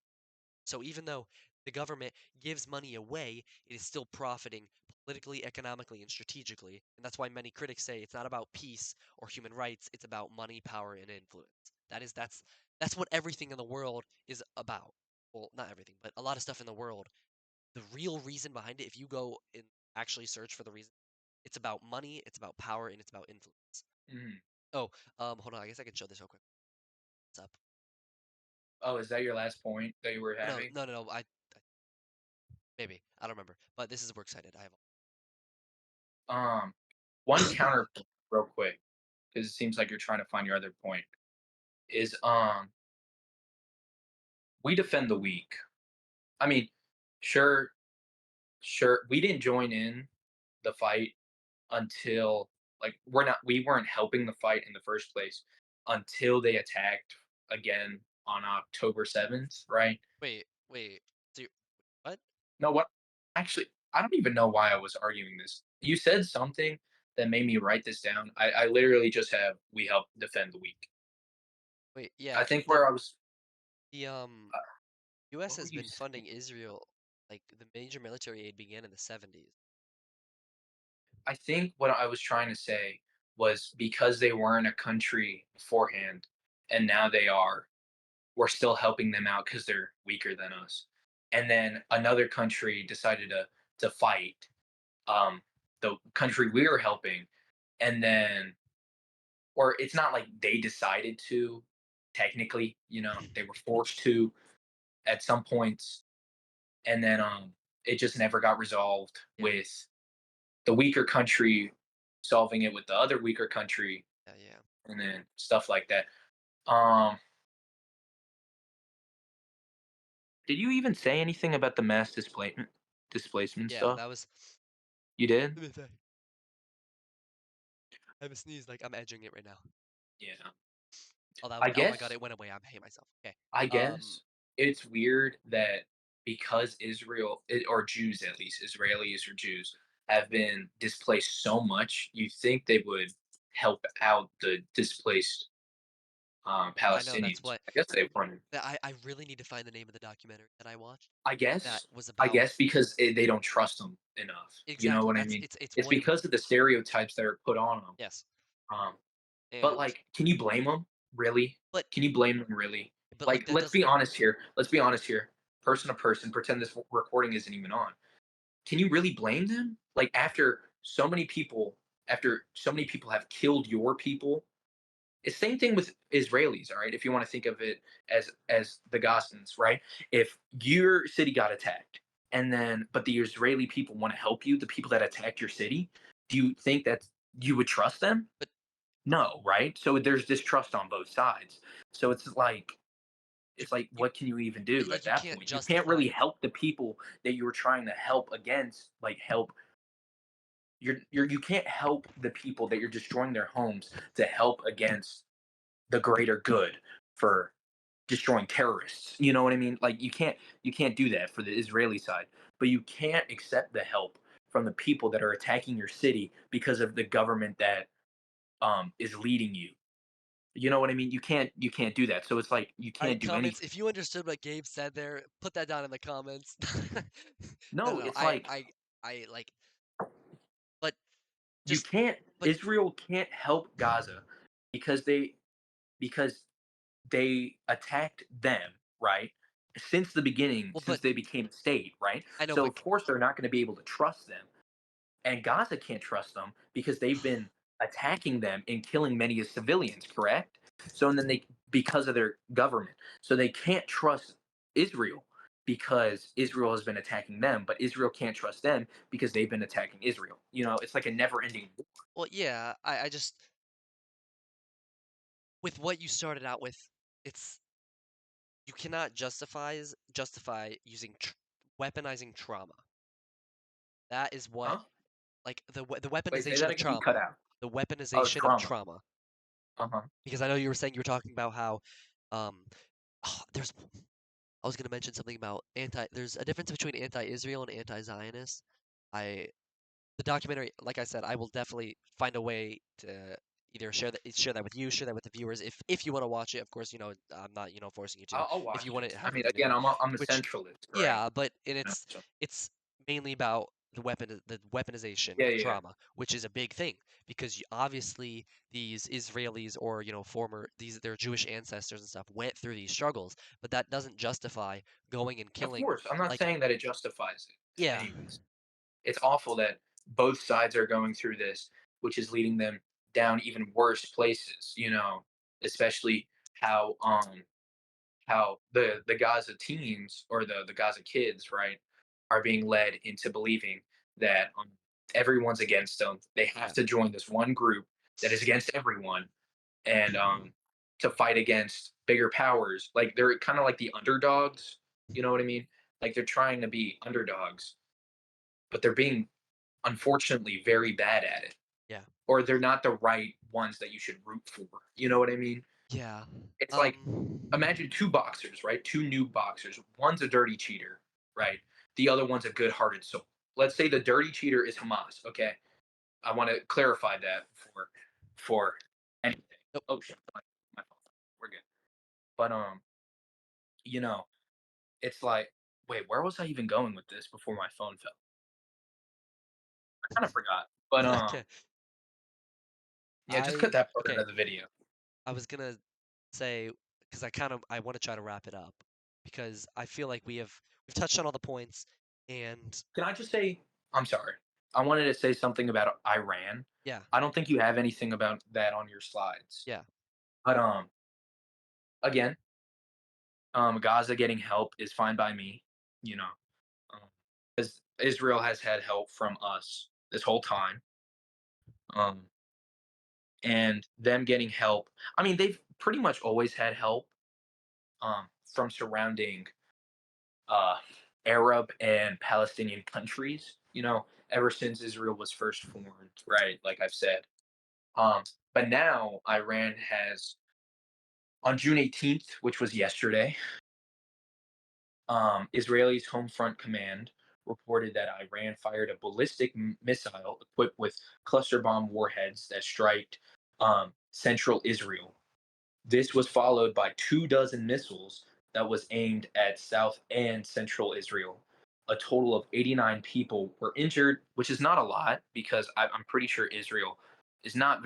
So even though the government gives money away, it is still profiting politically, economically, and strategically. And that's why many critics say it's not about peace or human rights, it's about money, power, and influence. That's what everything in the world is about. Well, not everything, but a lot of stuff in the world. The real reason behind it, if you go and actually search for the reason, it's about money, it's about power, and it's about influence. Mhm. Oh, hold on, I guess I can show this real quick. What's up? Oh, is that your last point that you were Oh, no, having? no, no, no, maybe. I don't remember. But this is works cited. I have Um, one counter real quick, because it seems like you're trying to find your other point, is we defend the weak. I mean, sure, sure, we didn't join in the fight until like we weren't helping the fight in the first place until they attacked again on October 7th, right? wait. So what? No, what? Actually, I don't even know why I was arguing this. You said something that made me write this down. I literally just have we help defend the weak. Wait, yeah, I think the where I was. the Uh, US what were has you been saying? funding Israel like the major military aid began in the 70s. I think what I was trying to say was because they weren't a country beforehand, and now they are. We're still helping them out because they're weaker than us. And then another country decided to fight the country we were helping, and then or it's not like they decided to technically, they were forced to at some points, and then it just never got resolved Yeah, with the weaker country solving it with the other weaker country, yeah. and then stuff like that. Um, did you even say anything about the mass displacement Yeah, stuff? that was You did? let me think. I have a sneeze like I'm edging it right now. Yeah. Oh, that I went. Oh my God, guess it went away. I hate myself. Okay. I Um, guess it's weird that because or Jews at least, Israelis or Jews have been displaced so much, you think they would help out the displaced I know that's Palestinians. what I guess they wouldn't. that I really need to find the name of the documentary that I watched I that guess. was I about guess because they don't trust them enough. You know exactly. what I That's mean? it's It's one of because of the stereotypes that are put on them. yes. Um, but And like, can you blame them? Really? but Can you blame them really? like Like, that let's be doesn't honest here. Let's be honest here. Person to person. Pretend this recording isn't even on. Can you really blame them? Like after so many people have killed your people. It's same thing with Israelis, all right? If you want to think of it as the Gazans, right? If your city got attacked and then but the Israeli people want to help you, the people that attacked your city, do you think that you would trust them? but No, right? So there's distrust on both sides. So you it's like you what can you even do like at you that can't point? You can't really justify help the people that you were trying to help against, like help you can't help the people that you're destroying their homes to help against the greater good for destroying terrorists. You know what I mean? Like you can't do that for the Israeli side, but you can't accept the help from the people that are attacking your city because of the government that is leading you. You know what I mean? You can't do that. So it's like you All right, can't do comments. anything. If you understood what Gabe said there, put that down in the comments. No, no, No, no. it's like I like, but you just, can't but, Israel can't help Gaza because because they attacked them, right? Since the beginning, well, since but they became a state, right? I know, So but of course they're not going to be able to trust them. And Gaza can't trust them because they've been attacking them and killing many of civilians, correct? So and then they because of their government. So they can't trust Israel because Israel has been attacking them, but Israel can't trust them because they've been attacking Israel. It's like a never-ending war. well, yeah. I just with what you started out with, it's you cannot justify using weaponizing trauma. That is what Huh? like the Wait, say weaponization that of again. You trauma, cut out. the Oh, weaponization of trauma. trauma. Uh-huh. Because I know you were saying you were talking about how, um, there's I was gonna mention something about there's a difference between anti-Israel and anti-Zionist. I the documentary, like I said, I will definitely find a way to either share that with you, share that with the viewers if you want to watch it. Of course, I'm not forcing you to. I'll If you watch want it. to I have an mean, again, opinion, I'm a which centralist, right? yeah, but and You know, it's so it's mainly about the weaponization yeah, of yeah, trauma, which is a big thing because obviously these Israelis or former these their Jewish ancestors and stuff went through these struggles, but that doesn't justify going and of killing course. I'm not like saying that it justifies it. yeah, Anyways, it's awful that both sides are going through this, which is leading them down even worse places. Especially how the Gaza teens or the Gaza kids, right, are being led into believing that everyone's against them. They have yeah, to join this one group that is against everyone, and to fight against bigger powers. Like they're kind of like the underdogs. You know what I mean? Like they're trying to be underdogs, but they're being unfortunately very bad at it, yeah, or they're not the right ones that you should root for. You know what I mean? yeah. It's like imagine two boxers, right? Two new boxers. One's a dirty cheater, right? The other one's a good-hearted soul. Let's say the dirty cheater is Hamas. Okay, I want to clarify that for anything. Nope. Oh shit, my phone. We're good. But you know, it's like, wait, where was I even going with this before my phone fell? I kind of forgot. But Okay. yeah, just cut that part out Okay. of the video. I was gonna say because I want to try to wrap it up because I feel like we've touched on all the points and Can I just say, I'm sorry. I wanted to say something about Iran. yeah, I don't think you have anything about that on your slides. yeah, But again, Gaza getting help is fine by me. You know, because Israel has had help from us this whole time. Um, and them getting help. I mean, they've pretty much always had help from surrounding uh, Arab and Palestinian countries. Ever since Israel was first formed, right? Like I've said. Um, but now Iran has on June 18th, which was yesterday, Israel's Home Front Command reported that Iran fired a ballistic missile equipped with cluster bomb warheads that striked central Israel. This was followed by 2 dozen missiles that was aimed at South and Central Israel. A total of 89 people were injured, which is not a lot because I'm pretty sure Israel is not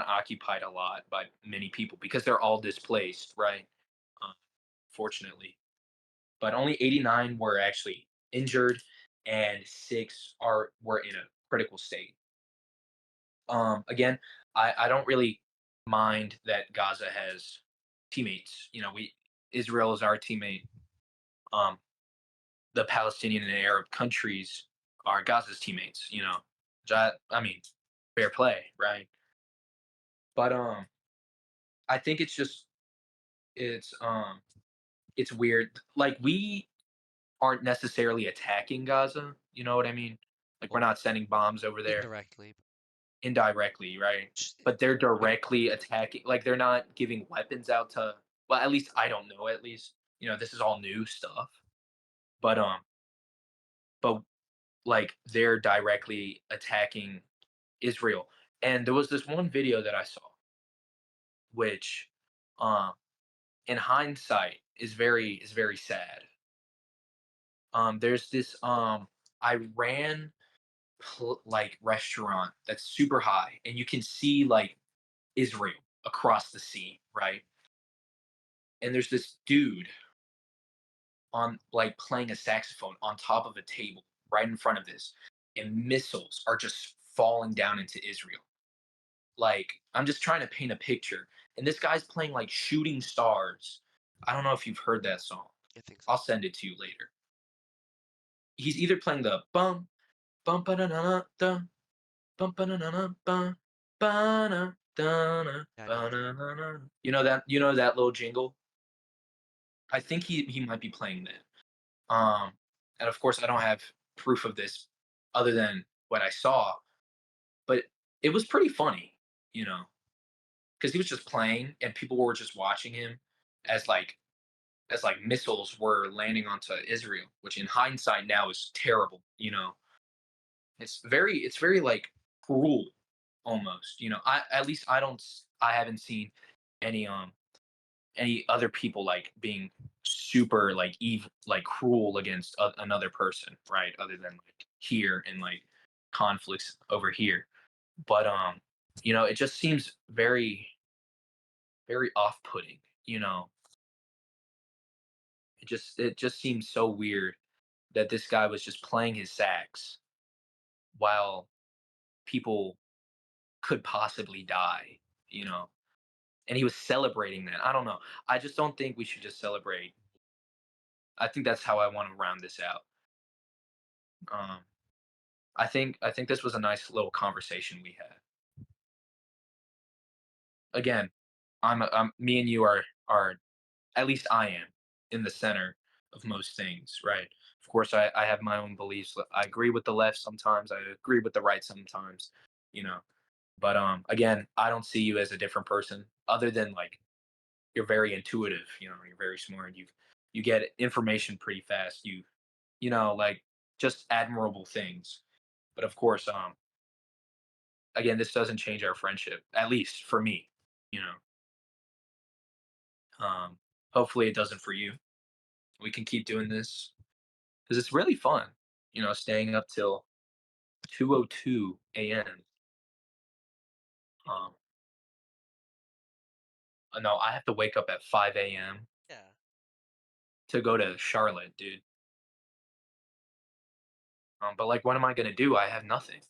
occupied a lot by many people because they're all displaced, right? Um, Fortunately, but only 89 were actually injured, and six are were in a critical state. Again, I don't really mind that Gaza has teammates. We Israel is our teammate. Um, the Palestinian and Arab countries are Gaza's teammates. I mean, fair play, right? But I think it's it's weird. Like we aren't necessarily attacking Gaza. You know what I mean? Like we're well, not sending bombs over there indirectly. indirectly, right? Which, But they're I mean, directly attacking. Like they're not giving weapons out to. Well, at least I don't know. At least this is all new stuff. But but like they're directly attacking Israel. And there was this one video that I saw, which, um, in hindsight, is very sad. There's this Iran like restaurant that's super high, and you can see like Israel across the sea, right? And there's this dude on like playing a saxophone on top of a table right in front of this, and missiles are just falling down into Israel. Like I'm just trying to paint a picture, and this guy's playing like Shooting Stars. I don't know if you've heard that song. I think so. I'll send it to you later. He's either playing the bum bum ba da da da bum ba da da bum ba da da Yeah, I know ba that. da da. You know that little jingle. I think he might be playing that. And of course I don't have proof of this other than what I saw, but it was pretty funny, you know, because he was just playing and people were just watching him as like missiles were landing onto Israel, which in hindsight now is terrible. It's very like cruel. almost. I at least I don't I haven't seen any any other people like being super like evil like cruel against another person, right? Other than like here and like conflicts over here. But it just seems very off-putting, you know. It just seems so weird that this guy was just playing his sax while people could possibly die, you know. And he was celebrating that. I don't know. I just don't think we should just celebrate. I think that's how I want to round this out. Um, I think this was a nice little conversation we had. Again, me and you are at least I am in the center of most things, right? Of course, I have my own beliefs. I agree with the left sometimes. I agree with the right sometimes, you know. But again, I don't see you as a different person other than like you're very intuitive. You're very smart. You get information pretty fast. Like just admirable things. But of course, again, this doesn't change our friendship. At least for me, you know. Hopefully, it doesn't for you. We can keep doing this because it's really fun. Staying up till 2:02 a.m. Um, no, I have to wake up at 5 a.m. Yeah. to go to Charlotte, dude. But like, what am I gonna do? I have nothing.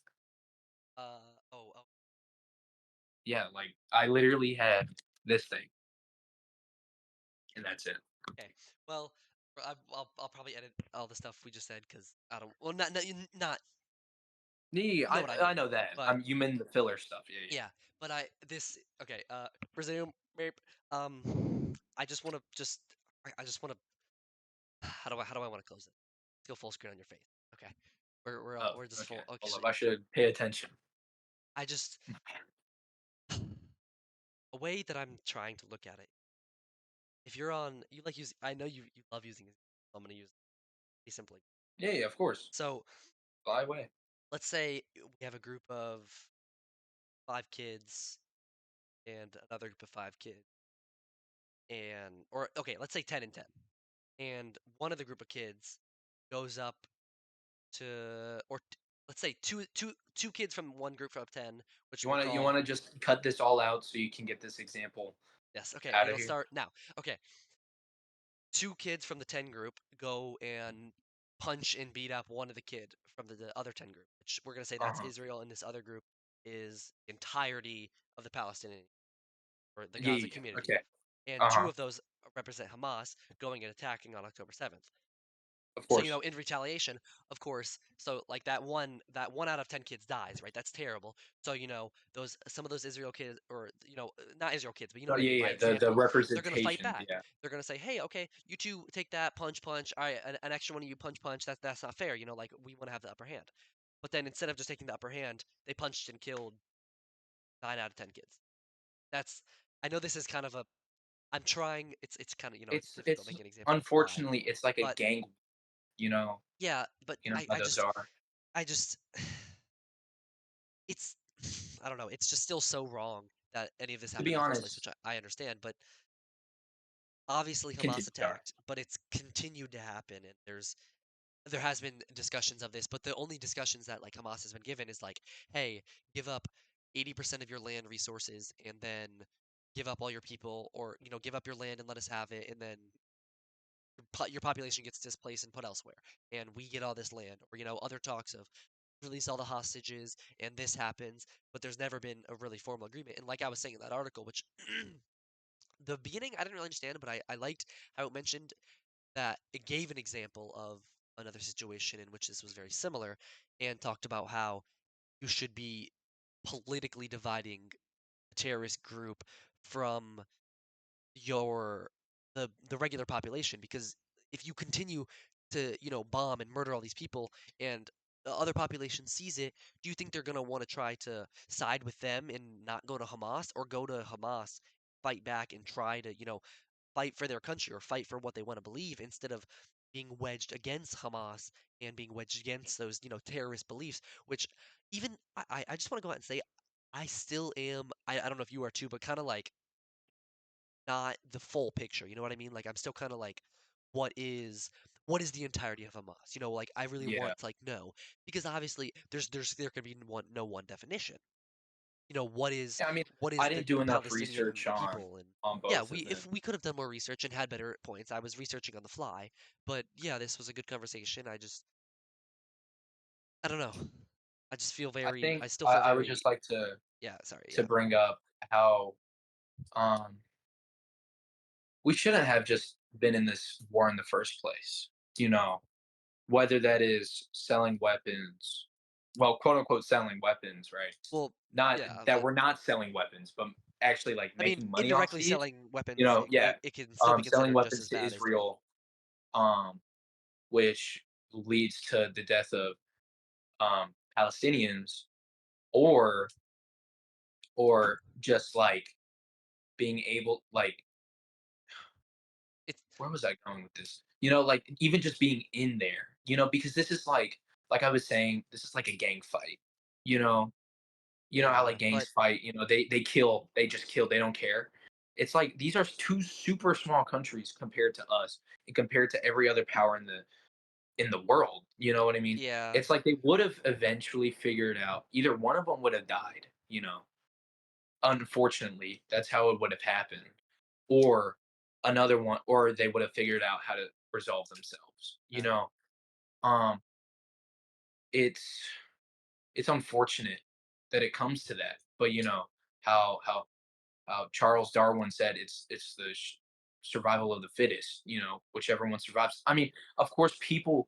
Oh. Yeah, like I literally have this thing, and that's it. Okay. Well, I'll probably edit all the stuff we just said because I don't. Well, not Nee, you know I what I I mean. know that. But You mean the filler stuff? Yeah, yeah. yeah. But I this okay. Resume. Beep. I just want to just. I just want to. How do I want to close it? Let's go full screen on your face. Okay. Oh, We're just okay. full. Okay. Hold So up. I should pay attention. I just a way that I'm trying to look at it. If you're on, you like use. I know you love using it. So I'm gonna use it simply. Yeah, yeah, of course. So Fly away. let's say we have a group of 5 kids and another group of 5 kids, and or okay, let's say 10 and 10, and one of the group of kids goes up to, let's say two kids from one group of 10, which You we'll wanna you call wanna just cut this all out so you can get this example yes. Okay, out of it'll here. start now. Okay, 2 kids from the 10 group go and punch and beat up one of the kid from the other 10 group, which we're gonna say Uh that's huh. Israel, and this other group is the entirety of the Palestinian or the Yeah, Gaza yeah, yeah. community. Okay. And Uh two huh. of those represent Hamas going and attacking on October 7th. Of So, course. in retaliation, of course, so like that one out of 10 kids dies, right? That's terrible. So, those some of those Israel kids, or not Israel kids, but you know Oh, what I yeah, mean, by yeah. The example, they're gonna fight representation. back. Yeah. They're gonna say, "Hey, okay, you two take that punch punch. All right, an extra one of you punch punch. That's not fair. Like we want to have the upper hand." But then instead of just taking the upper hand, they punched and killed 9 out of 10 kids. That's I know this is kind of a I'm trying. It's kind of it's difficult It's making an example of why, unfortunately it's like a but gang. You know. yeah, but You know I how I those just are. I just it's I don't know. It's just still so wrong that any of this To happened be in the first place, which honest, I understand. But obviously Hamas continue. Sorry. attacked, but it's continued to happen, and there has been discussions of this, but the only discussions that like Hamas has been given is like, hey, give up 80% of your land resources, and then give up all your people, or give up your land and let us have it, and then your population gets displaced and put elsewhere, and we get all this land, or other talks of release all the hostages and this happens, but there's never been a really formal agreement. And like I was saying in that article, which the beginning I didn't really understand, but I liked how it mentioned that it gave an example of another situation in which this was very similar, and talked about how you should be politically dividing a terrorist group from your the regular population, because if you continue to bomb and murder all these people, and the other population sees it, do you think they're going to want to try to side with them and not go to Hamas, or go to Hamas, fight back, and try to fight for their country, or fight for what they want to believe, instead of being wedged against Hamas and being wedged against those terrorist beliefs, which even I just want to go out and say, I still am. I don't know if you are too, but kind of like not the full picture. You know what I mean? Like I'm still kind of like, what is what is the entirety of Hamas? You know, like I really Yeah. want to like know because obviously there can be no one definition. You know, Yeah, I mean, what I is didn't do the enough Palestinian research on people and yeah, both we of if them. we could have done more research and had better points. I was researching on the fly, but yeah, this was a good conversation. I don't know. I still feel I would very just like to yeah, sorry, yeah. bring up how um we shouldn't have just been in this war in the first place. You know, whether that is selling weapons, well, quote unquote selling weapons, right? Well, Not yeah, that we're not selling weapons, but actually like I mean, making money off indirectly these. selling weapons, Yeah, it can still be selling considered just weapons as to bad as Israel, um, which leads to the death of Palestinians, or just like being able, like, it's where was I going with this? Like even just being in there, because this is like I was saying, this is like a gang fight. You know, how yeah, like gangs but fight. They just kill, they don't care. It's like these are two super small countries compared to us and compared to every other power in the world. You know what I mean? yeah, It's like they would have eventually figured out. Either one of them would have died. Unfortunately, that's how it would have happened. Or another one, or they would have figured out how to resolve themselves. uh, Um, it's unfortunate that it comes to that, but how Charles Darwin said it's the survival of the fittest. Whichever one survives. I mean, of course, people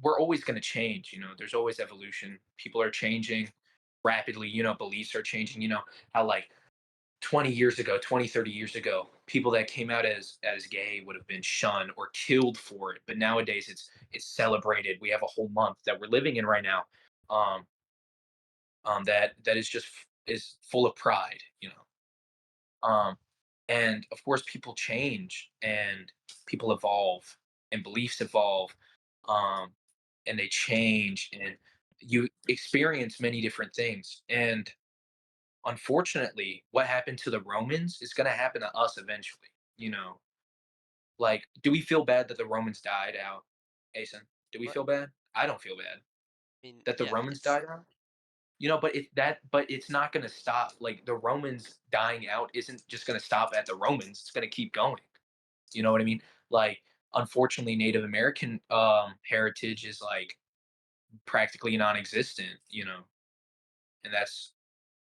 we're always going to change. There's always evolution. People are changing rapidly. Beliefs are changing. How like 20 years ago, 20, 30 years ago, people that came out as gay would have been shunned or killed for it. But nowadays it's celebrated. We have a whole month that we're living in right now. Um, that is just is full of pride. Um, and of course people change and people evolve and beliefs evolve. Um, and they change and you experience many different things. And unfortunately, what happened to the Romans is going to happen to us eventually. Like, do we feel bad that the Romans died out, Asen? Do we what feel bad? I don't feel bad I mean, that the yeah, Romans it's died out. But it's not going to stop. Like the Romans dying out isn't just going to stop at the Romans. It's going to keep going. You know what I mean? Like, unfortunately, Native American heritage is like practically non-existent. And that's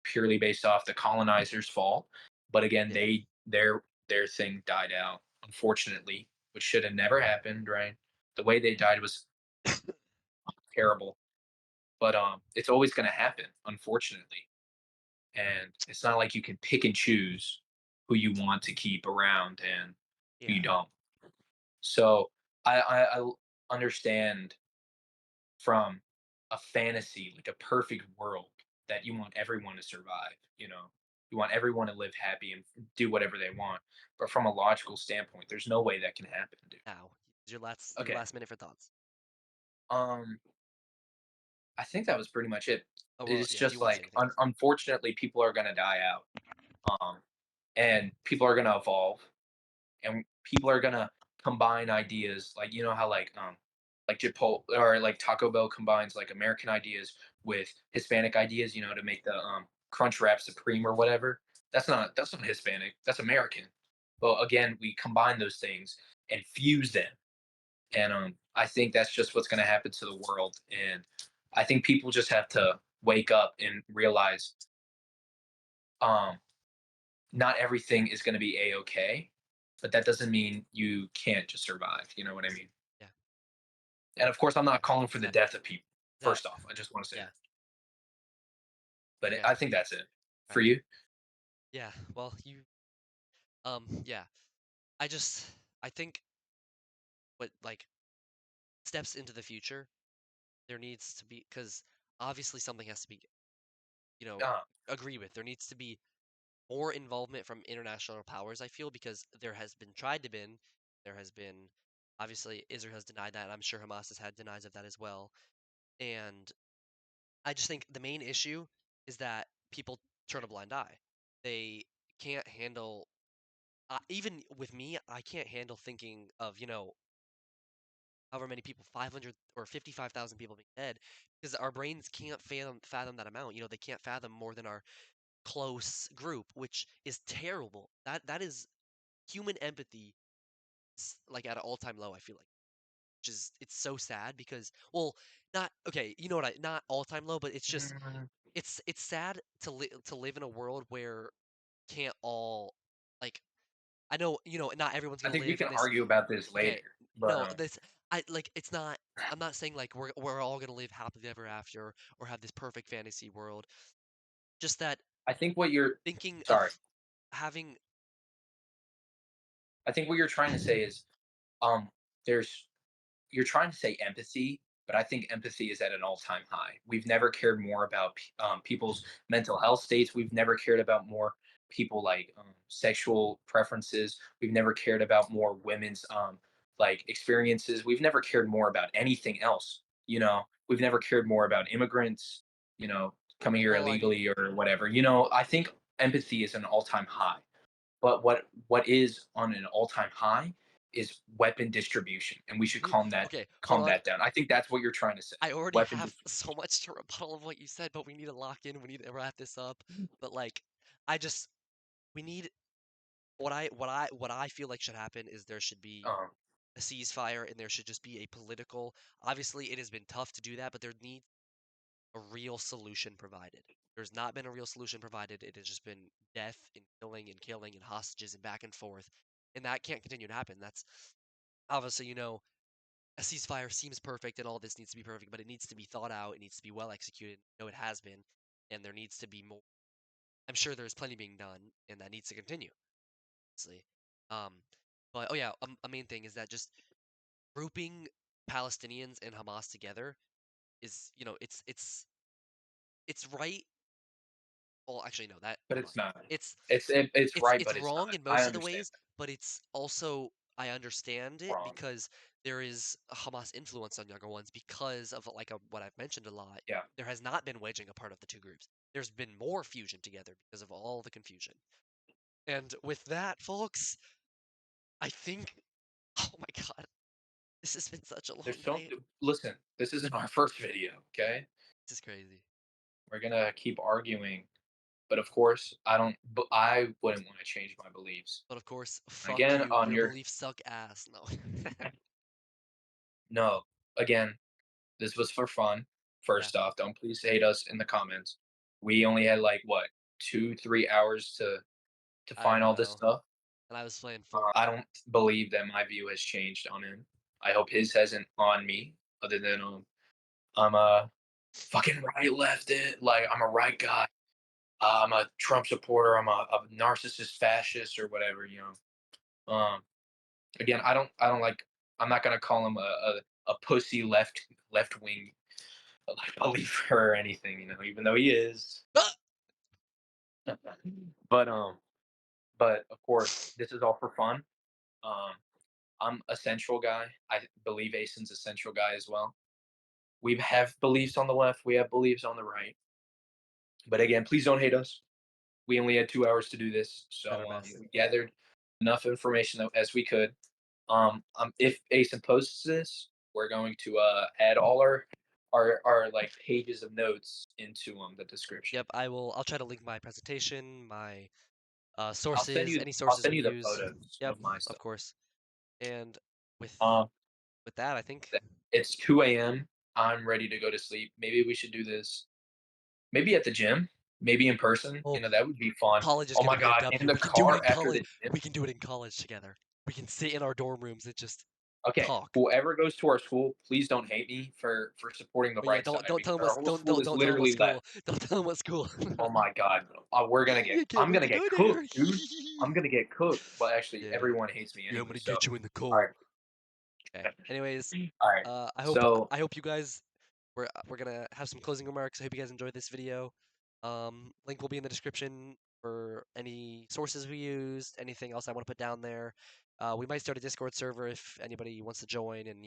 purely based off the colonizers' fault. But again, yeah, their thing died out, unfortunately, which should have never happened, right? The way they died was terrible. But it's always gonna happen, unfortunately. And it's not like you can pick and choose who you want to keep around and who you yeah, don't. So I understand from a fantasy, like a perfect world that you want everyone to survive, you want everyone to live happy and do whatever they want. But from a logical standpoint, there's no way that can happen, dude. now your Okay. last minute for thoughts. Um, I think that was pretty much it. Oh well, It's yeah, if you just want to say like anything else. unfortunately people are gonna die out. Um, and people are gonna evolve and people are gonna combine ideas like how like Chipotle or like Taco Bell combines like American ideas with Hispanic ideas, to make the Crunch Wrap Supreme or whatever. That's not Hispanic. That's American. But again, we combine those things and fuse them, and I think that's just what's gonna happen to the world. And I think people just have to wake up and realize um not everything is going to be a-okay, but that doesn't mean you can't just survive. You know what I mean? Yeah, And of course, I'm not yeah, calling for the exactly. death of people. That First off, I just want to say yeah, that. But okay, I think that's it all for right, you. yeah. Well, yeah. I just I think what like steps into the future there needs to be because obviously something has to be you know Uh, agree with. There needs to be more involvement from international powers. I feel because there has been obviously Israel has denied that. And I'm sure Hamas has had denies of that as well. And I just think the main issue is that people turn a blind eye. They can't handle even with me, I can't handle thinking of, however many people, 500 or 55,000 people being dead, because our brains can't fathom that amount. They can't fathom more than our close group, which is terrible. That is human empathy is like at an all-time low, I feel like. Which is it's so sad because well, not okay, you know what not all-time low, but it's just Mm, it's sad to live in a world where can't all like I know, not everyone's I gonna think we live can in this. argue about this Okay, later, but no, this I like it's not. I'm not saying like we're all gonna live happily ever after or have this perfect fantasy world. Just that I think what you're thinking of sorry. having I think what you're trying to say is um there's you're trying to say empathy, but I think empathy is at an all-time high. We've never cared more about people's mental health states. We've never cared about more people like sexual preferences. We've never cared about more women's like experiences. We've never cared more about anything else. We've never cared more about immigrants. Coming here well, I mean, illegally or whatever. I think empathy is an all-time high. But what is on an all-time high is weapon distribution, and we should calm that okay, hold calm on. that down. I think that's what you're trying to say. I already Weapon have distribution. so much to rebuttal of what you said, but we need to lock in. We need to wrap this up. But like, I just we need what I feel like should happen is there should be Um, a ceasefire and there should just be a political. Obviously, it has been tough to do that, but there needs a real solution provided. There's not been a real solution provided. It has just been death and killing and hostages and back and forth, and that can't continue to happen. That's obviously, a ceasefire seems perfect and all this needs to be perfect, but it needs to be thought out. It needs to be well executed. It has been, and there needs to be more. I'm sure there's plenty being done, and that needs to continue. Honestly. Um, but oh yeah, a main thing is that just grouping Palestinians and Hamas together is, it's right. Well, actually, no. That but hold on. it's not. It's It's it's right, it's but it's not. wrong in I most of the understand ways, but it's also I understand that. it Wrong. because there is a Hamas influence on younger ones because of like what I've mentioned a lot. Yeah. There has not been wedging apart of the two groups. There's been more fusion together because of all the confusion. And with that, folks, I think. Oh my God, this has been such a long There's so night. listen. This isn't our first video. Okay, This is crazy. we're gonna keep arguing, but of course, I don't. But I wouldn't want to change my beliefs. But of course, fuck Again, you. on Your your beliefs suck ass. No. no. Again, this was for fun. Yeah, First off, don't please hate us in the comments. We only had like what 2-3 hours to I find all this know. stuff. And I was playing for. I don't believe that my view has changed on him. I hope his hasn't on me. Other than I'm a fucking right left it. Like I'm a right guy. I'm a Trump supporter. I'm a narcissist fascist or whatever. Again, I don't like. I'm not gonna call him a pussy left wing like believer or anything. Even though he is. Ah! but but of course, this is all for fun. Um, I'm a central guy. I believe Ason's a central guy as well. We have beliefs on the left. We have beliefs on the right. But again, please don't hate us. We only had 2 hours to do this, At our so best. we gathered enough information as we could. If Ason posts this, we're going to add all our like pages of notes into the description. Yep, I'll try to link my presentation, my I'll send sources, you any I'll sources send we you the use. photos Yep, of my of stuff. course. And with Um, with that, I think. it's 2 a.m. I'm ready to go to sleep. Maybe we should do this. Maybe at the gym. Maybe in person. Oh, That would be fun. college is Oh gonna my be a god! In W. the We can do it in car after college. the gym. We can do it in college together. We can sit in our dorm rooms and just Okay, talk. whoever goes to our school, please don't hate me for supporting the But yeah, right don't side don't tell because them our what whole don't school don't is don't tell them what literally school. left. Don't tell them what school. Oh my god, I can't I'm wait gonna to get go there. cooked, dude. I'm gonna get cooked. But actually, Yeah, everyone hates me yeah, I'm anyway. gonna So, get you in the all cold. right, Okay. Anyways, all right. I hope So, I hope you guys we're gonna have some closing remarks. I hope you guys enjoyed this video. Link will be in the description for any sources we used, anything else I want to put down there. We might start a Discord server if anybody wants to join, and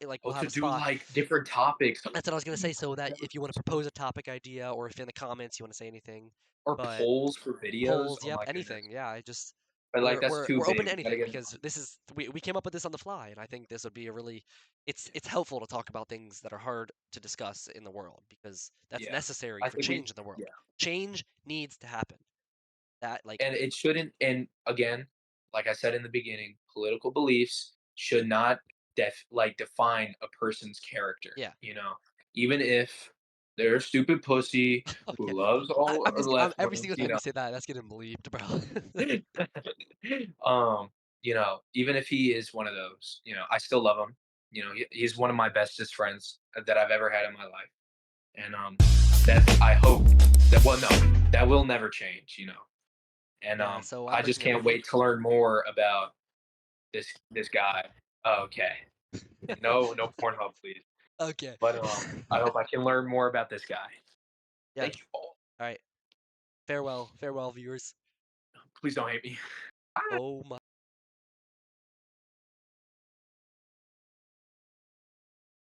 like Oh, we'll to have a do spot. like different topics. That's what I was gonna say. So that Never if you want to propose a topic idea, or if in the comments you want to say anything, or but polls for videos. polls, Oh yep, my goodness. anything. Yeah, I just But like we're that's we're too we're open big. to We gotta anything get because we came up with this on the fly, and I think this would be a really yeah. it's helpful to talk about things that are hard to discuss in the world because that's Yeah. necessary I for think we change in the world. yeah. Change needs to happen. That like And it shouldn't and again, like I said in the beginning, political beliefs should not define a person's character, yeah. you know? Even if they're a stupid pussy Okay. who loves all left Every wings, single time you say that, that's getting bleeped, bro. even if he is one of those, I still love him. He's one of my bestest friends that I've ever had in my life. And that I hope that well no, that will never change. And Yeah, so I'm I just bringing can't everything. wait to learn more about this guy. Oh, okay. No, no Pornhub, please. Okay. But I hope I can learn more about this guy. Yeah. Thank you all. All right. Farewell. Farewell, viewers. Please don't hate me. Oh my